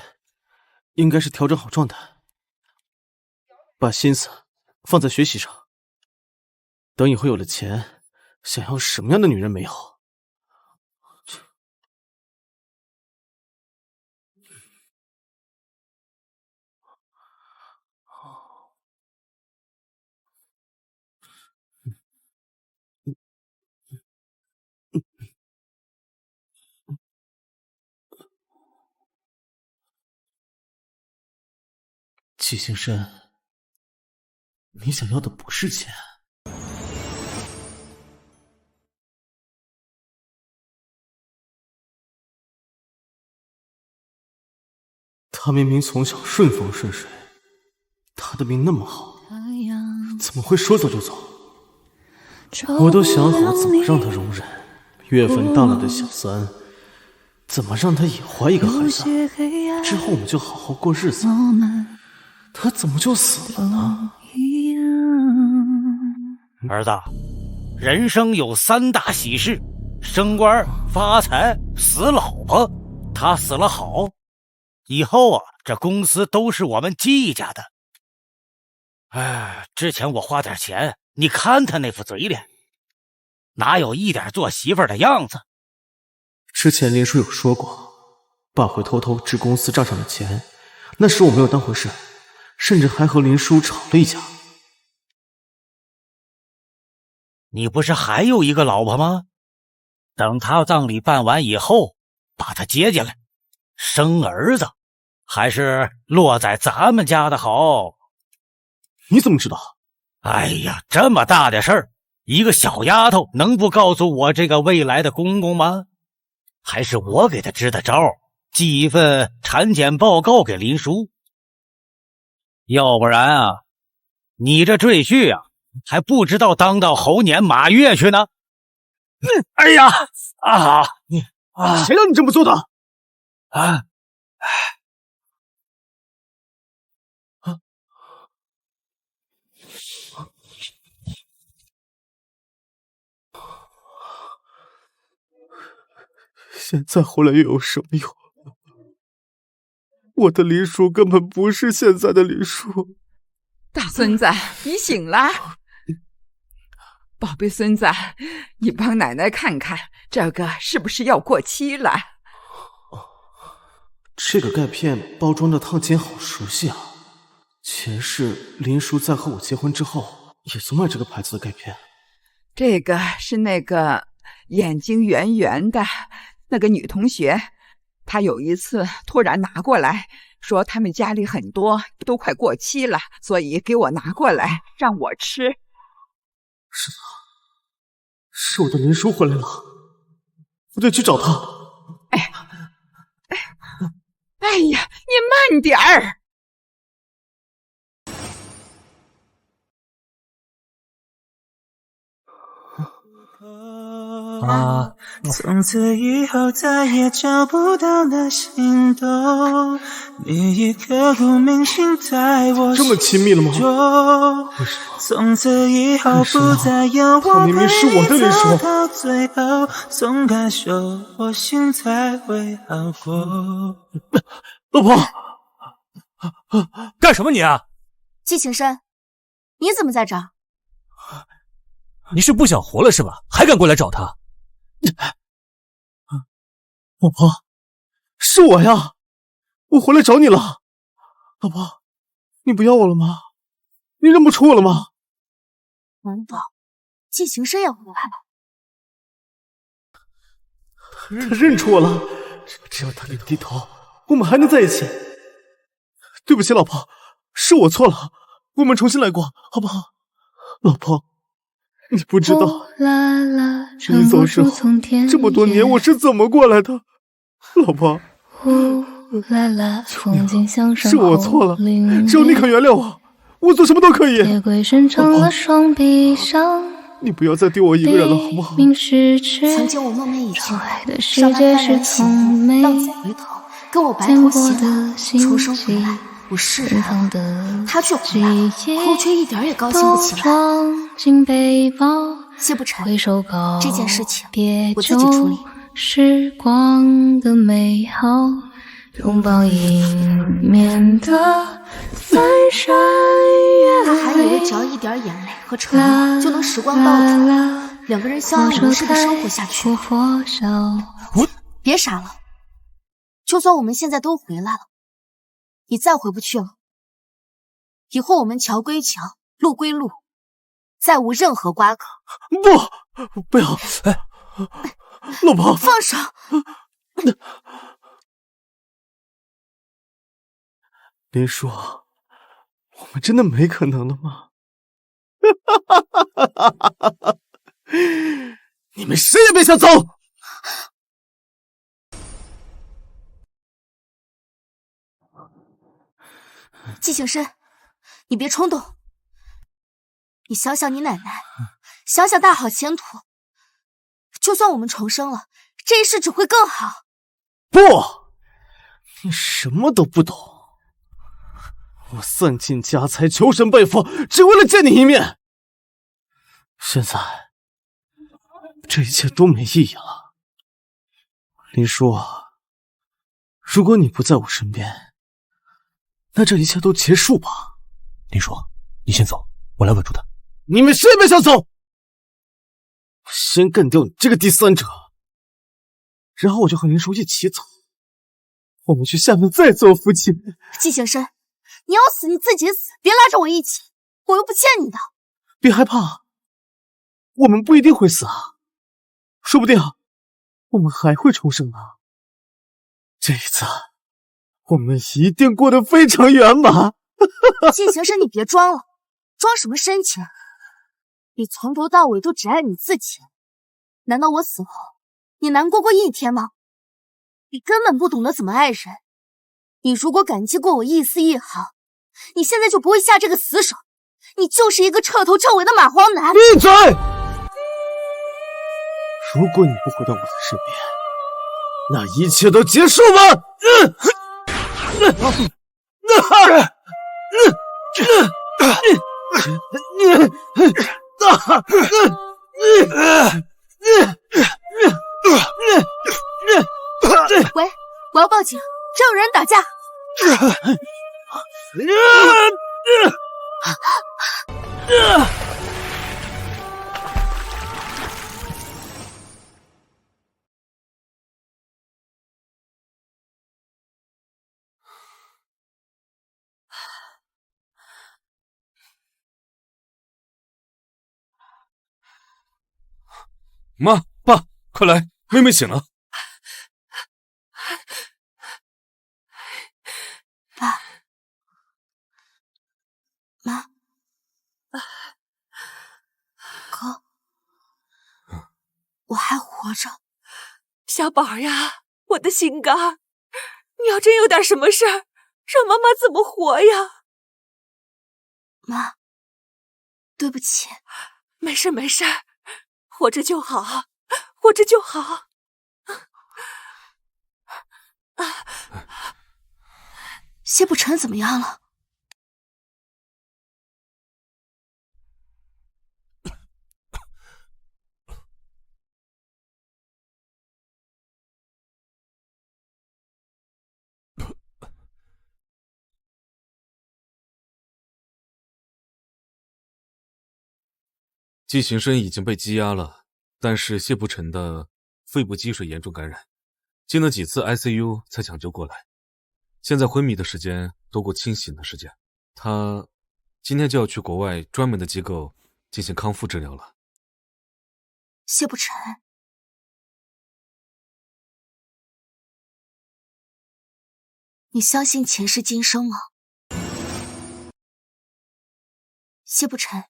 应该是调整好状态，把心思放在学习上。等以后有了钱，想要什么样的女人没有？季行深你想要的不是钱。他明明从小顺风顺水，他的命那么好，怎么会说走就走？我都想好怎么让他容忍月份到了的小三，怎么让他也怀一个孩子，之后我们就好好过日子。他怎么就死了呢？儿子，人生有3大喜事：升官、发财、死老婆。他死了好，以后啊，这公司都是我们季家的。哎，之前我花点钱，你看他那副嘴脸，哪有一点做媳妇儿的样子？之前林叔有说过，爸会偷偷支公司账上的钱，那时我没有当回事，甚至还和林叔吵了一架。你不是还有一个老婆吗？等他葬礼办完以后，把他接进来，生儿子还是落在咱们家的好。你怎么知道？哎呀，这么大的事儿，一个小丫头能不告诉我这个未来的公公吗？还是我给他支的招，寄一份产检报告给林叔。要不然啊，你这赘婿啊，还不知道当到猴年马月去呢。哎呀谁让你这么做的？现在回来又有什么用？我的林叔根本不是现在的林叔。大孙子，你醒了。宝贝孙子，你帮奶奶看看，这个是不是要过期了？这个钙片包装的烫金好熟悉啊！前世林叔在和我结婚之后，也曾卖这个牌子的钙片。这个是那个眼睛圆圆的那个女同学，她有一次突然拿过来，说他们家里很多都快过期了，所以给我拿过来让我吃。是的，是我的林叔回来了，我得去找他。哎呀，你慢点儿！从此以后再也找不到那心动，你已刻骨铭心在我这么亲密了吗？从此以后不再有我陪你走到最后，总感受我心才会好过。老婆，干什么你啊？季情深，你怎么在这儿？你是不想活了是吧？还敢过来找他？老婆，是我呀，我回来找你了。老婆，你不要我了吗？你认不出我了吗？难道季情深也回来了？他认出我了，只要他给低头，我们还能在一起。对不起，老婆，是我错了，我们重新来过，好不好？老婆，你不知道，你走之后这么多年我是怎么过来的，老婆。是我错了，只要你肯原谅我，我做什么都可以。你不要再丢我一个人了，好不好？曾经我梦寐以求，上他幡然起舞，浪子回头，跟我白头偕老，重生回来，我释然了，他却回来了，我却一点也高兴不起来。谢不成，这件事情我自己处理。时光的美好，拥抱迎面的翻山越他还以为只要一点眼泪和承诺就能时光倒转，两个人相爱无事的生活下去。别傻了，就算我们现在都回来了，你再回不去了。以后我们桥归桥，路归路，再无任何瓜葛。不要！老婆，放手！林叔，我们真的没可能了吗？你们谁也别想走！季行深，你别冲动。你想想你奶奶，想想大好前途。就算我们重生了，这一世只会更好。不，你什么都不懂。我散尽家财，求神拜佛，只为了见你一面。现在，这一切都没意义了。林叔，如果你不在我身边，那这一切都结束吧。林叔，你先走，我来稳住他。你们谁也别想走！我先干掉你这个第三者，然后我就和林叔一起走。我们去厦门再做夫妻。季行深，你要死你自己死，别拉着我一起，我又不欠你的。别害怕，我们不一定会死啊，说不定我们还会重生啊。这一次，我们一定过得非常圆满。季行深，你别装了，装什么深情？你从头到尾都只爱你自己，难道我死后你难过一天吗？你根本不懂得怎么爱人。你如果感激过我一丝一毫，你现在就不会下这个死手。你就是一个彻头彻尾的蚂蟥男。闭嘴！如果你不回到我的身边，那一切都结束吧。喂，我要报警，这有人打架。妈，爸，快来，妹妹醒了。爸，妈，哥，我还活着。小宝呀，我的心肝，你要真有点什么事儿，让妈妈怎么活呀？妈，对不起。没事没事，活着就好，活着就好。谢不成怎么样了？季行深已经被羁押了，但是谢不成的肺部积水严重感染，进了几次 ICU 才抢救过来。现在昏迷的时间多过清醒的时间，他今天就要去国外专门的机构进行康复治疗了。谢不成，你相信前世今生吗？谢不成，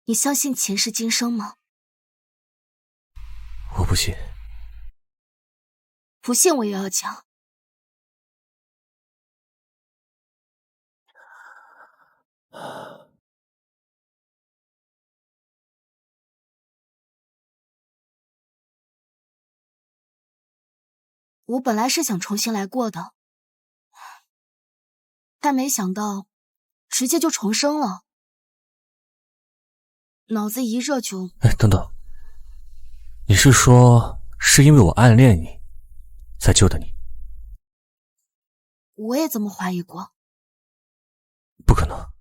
你相信前世今生吗？我不信。不信我也要讲。我本来是想重新来过的，但没想到直接就重生了，脑子一热就……哎，等等，你是说是因为我暗恋你，才救的你？我也这么怀疑过。不可能，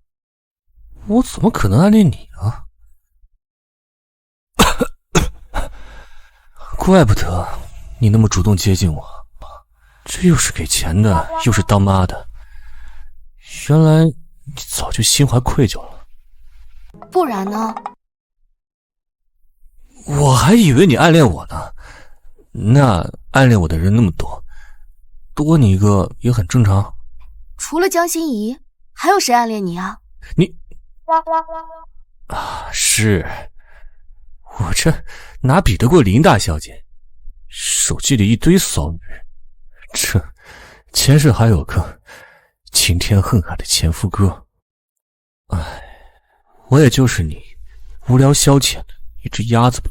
我怎么可能暗恋你啊？怪不得你那么主动接近我。这又是给钱的，又是当妈的，原来你早就心怀愧疚了。不然呢？我还以为你暗恋我呢。那暗恋我的人那么多，多你一个也很正常。除了江心怡，还有谁暗恋你啊？你啊，是，我这哪比得过林大小姐？手机里一堆骚女，这前世还有个惊天恨海的前夫哥。哎，我也就是你无聊消遣的一只鸭子吧。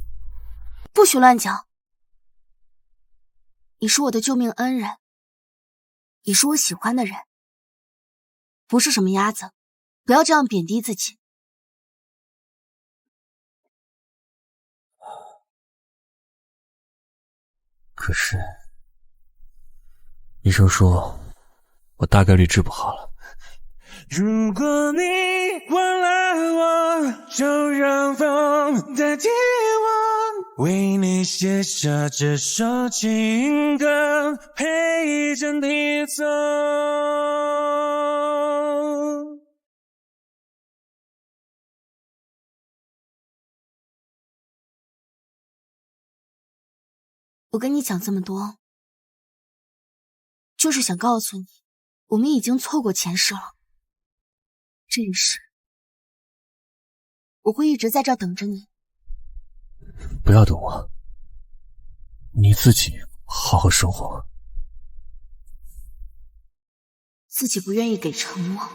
不许乱讲！你是我的救命恩人，也是我喜欢的人，不是什么鸭子，不要这样贬低自己。可是，医生说我大概率治不好了。如果你忘了我，就让风代替我，为你写下这首情歌，陪着你走。我跟你讲这么多，就是想告诉你，我们已经错过前世了。这一世，我会一直在这儿等着你。不要等我，你自己好好生活。自己不愿意给承诺，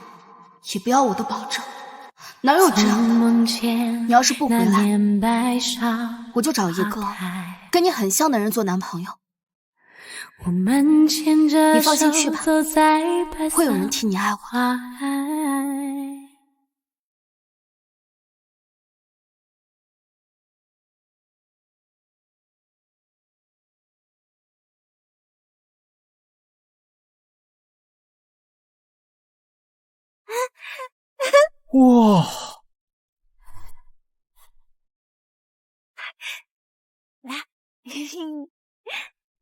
也不要我的保证，哪有这样的？你要是不回来，我就找一个跟你很像的人做男朋友。你放心去吧，会有人替你爱我。哇！来，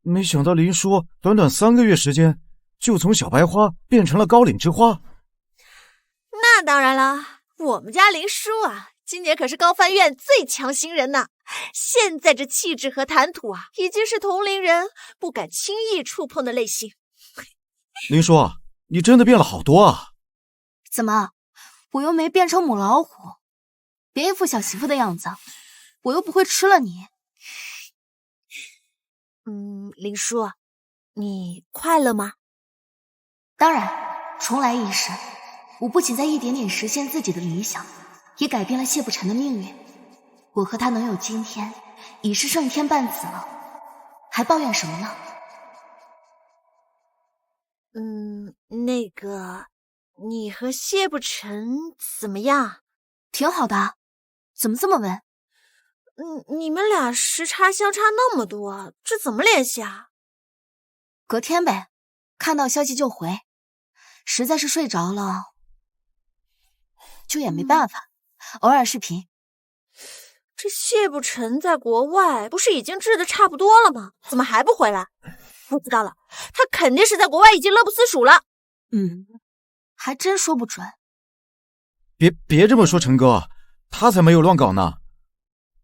没想到林叔短短3个月时间，就从小白花变成了高岭之花。那当然了，我们家林叔啊，今年可是高翻院最强新人呢。现在这气质和谈吐啊，已经是同龄人不敢轻易触碰的类型。林叔，你真的变了好多啊！怎么，我又没变成母老虎？别一副小媳妇的样子，我又不会吃了你。林叔，你快乐吗？当然，重来一世，我不仅在一点点实现自己的理想，也改变了谢不成的命运。我和他能有今天，已是胜天半子了，还抱怨什么呢？那个，你和谢不成怎么样？挺好的，怎么这么问？你们俩时差相差那么多，这怎么联系啊？隔天呗，看到消息就回，实在是睡着了，就也没办法，偶尔视频。这谢不成在国外不是已经治得差不多了吗？怎么还不回来？不知道了，他肯定是在国外已经乐不思蜀了。还真说不准。别这么说，陈哥，他才没有乱搞呢。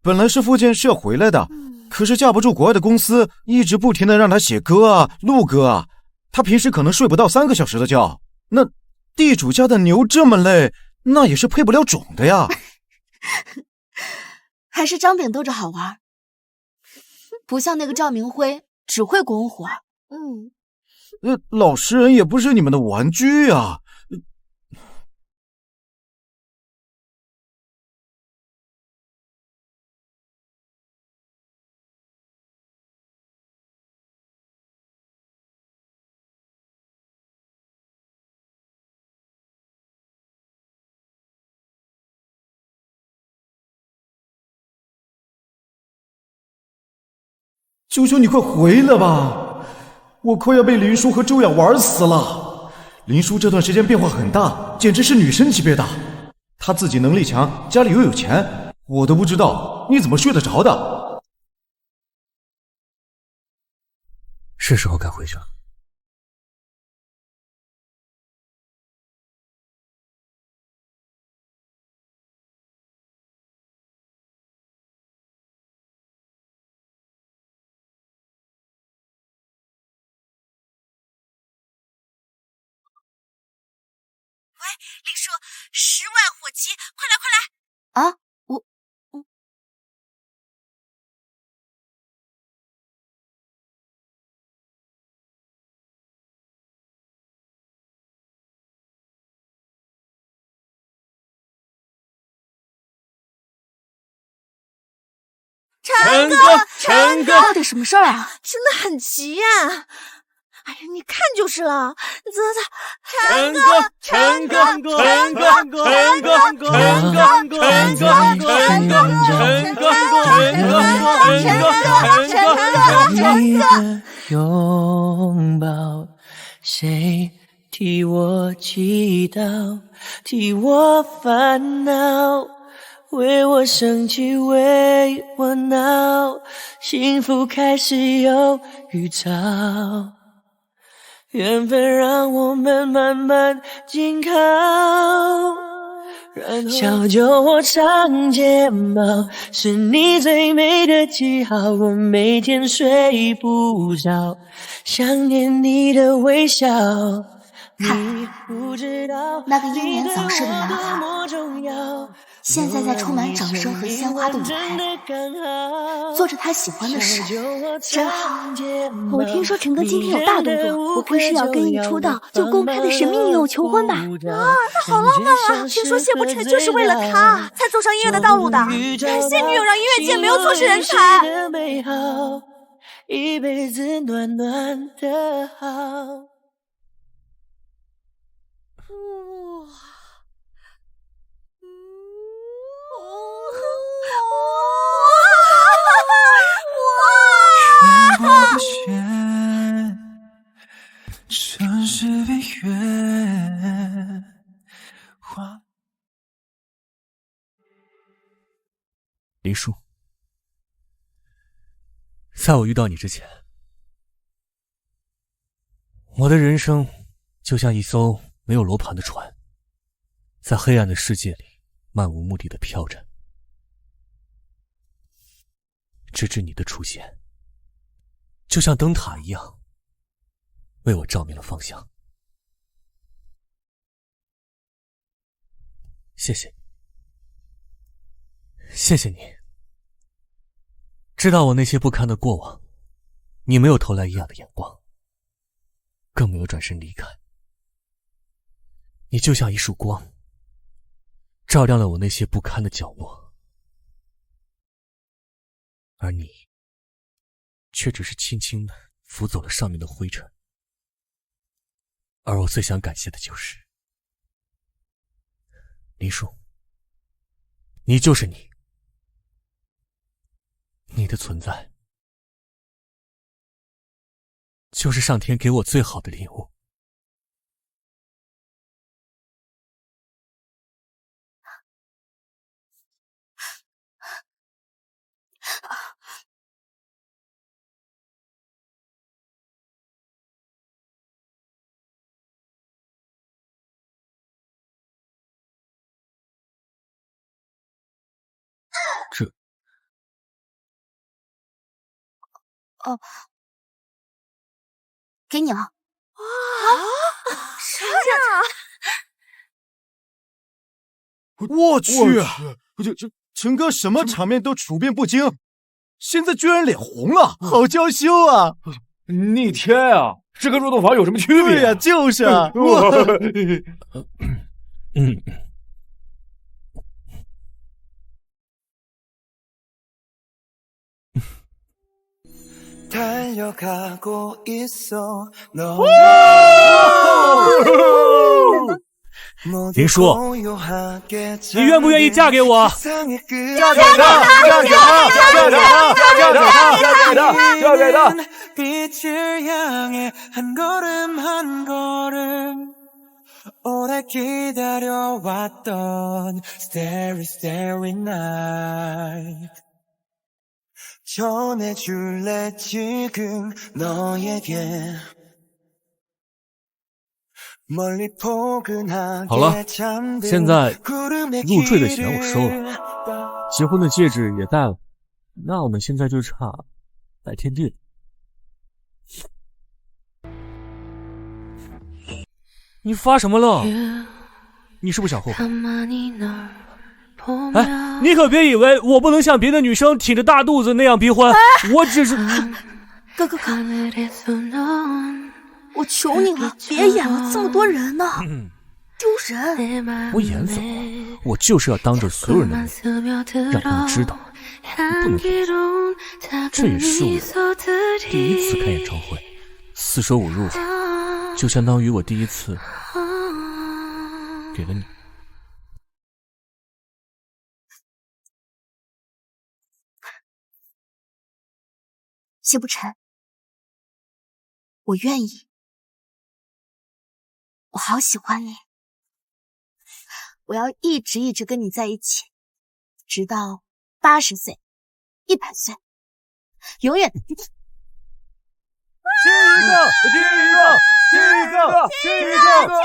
本来是傅健是要回来的，可是架不住国外的公司一直不停的让他写歌啊、录歌啊，他平时可能睡不到3个小时的觉。那地主家的牛这么累，那也是配不了种的呀。还是张炳斗着好玩，不像那个赵明辉只会拱火。老实人也不是你们的玩具啊。求求你快回来吧，我快要被林叔和周雅玩死了。林叔这段时间变化很大，简直是女神级别的。他自己能力强，家里又有钱，我都不知道你怎么睡得着的。是时候该回去了。林叔，10万火急，快来！啊，陈哥，陈哥，到底什么事儿啊？真的很急呀！哎呀，你看就是了，陈哥，陈哥，陈哥，陈哥，陈哥，陈哥，陈哥，陈哥，陈哥，陈哥，陈哥，陈哥，拥抱，谁替我祈祷，替我烦恼，为我生气，为我闹，幸福开始有预兆。缘分让我们慢慢紧靠，小酒窝长睫毛是你最美的记号，我每天睡不着，想念你的微笑。看，那个英年早逝的男孩，现在在充满掌声和鲜花的舞台，做着他喜欢的事，真好。我听说陈哥今天有大动作，不会是要跟一出道就公开的神秘女友求婚吧？啊，那好浪漫啊！听说谢伯辰就是为了他才走上音乐的道路的，感谢女友让音乐界没有错失人才。一辈子暖暖的好。不雪，城市被月花。林殊，在我遇到你之前，我的人生就像一艘没有罗盘的船，在黑暗的世界里漫无目的的飘着，直至你的出现，就像灯塔一样，为我照明了方向。谢谢，谢谢你，知道我那些不堪的过往，你没有投来异样的眼光，更没有转身离开。你就像一束光，照亮了我那些不堪的角落，而你却只是轻轻地拂走了上面的灰尘。而我最想感谢的就是林殊，你就是你，你的存在就是上天给我最好的礼物。哦，给你了。啊，是我去，这陈哥什么场面都处变不惊，现在居然脸红了，好娇羞啊！逆天啊，这跟入洞法有什么区别？对呀，就是啊。林殊，你愿不愿意嫁给我？嫁给他！嫁给他！嫁给他！嫁给他！嫁给他！빛을 향해 한 걸음 한 걸음 오래 기다려왔던 Starry Starry Night 전해줄래 지금 너에게 멀리 포근하게 好了，现在入赘的钱我收了，结婚的戒指也戴了，那我们现在就差拜天地了。你发什么了？你是不是想后悔？哎，你可别以为我不能像别的女生挺着大肚子那样逼婚，我只是……哥，我求你了，别演了，这么多人呢，丢人！我演怎么了？我就是要当着所有人的面，让他们知道不能别，这也是我第一次开演唱会，4舍5入，就相当于我第一次给了你。谢不晨，我愿意，我好喜欢你，我要一直跟你在一起，直到80岁、100岁，永远的。亲一个，亲一个，亲一个，亲一个！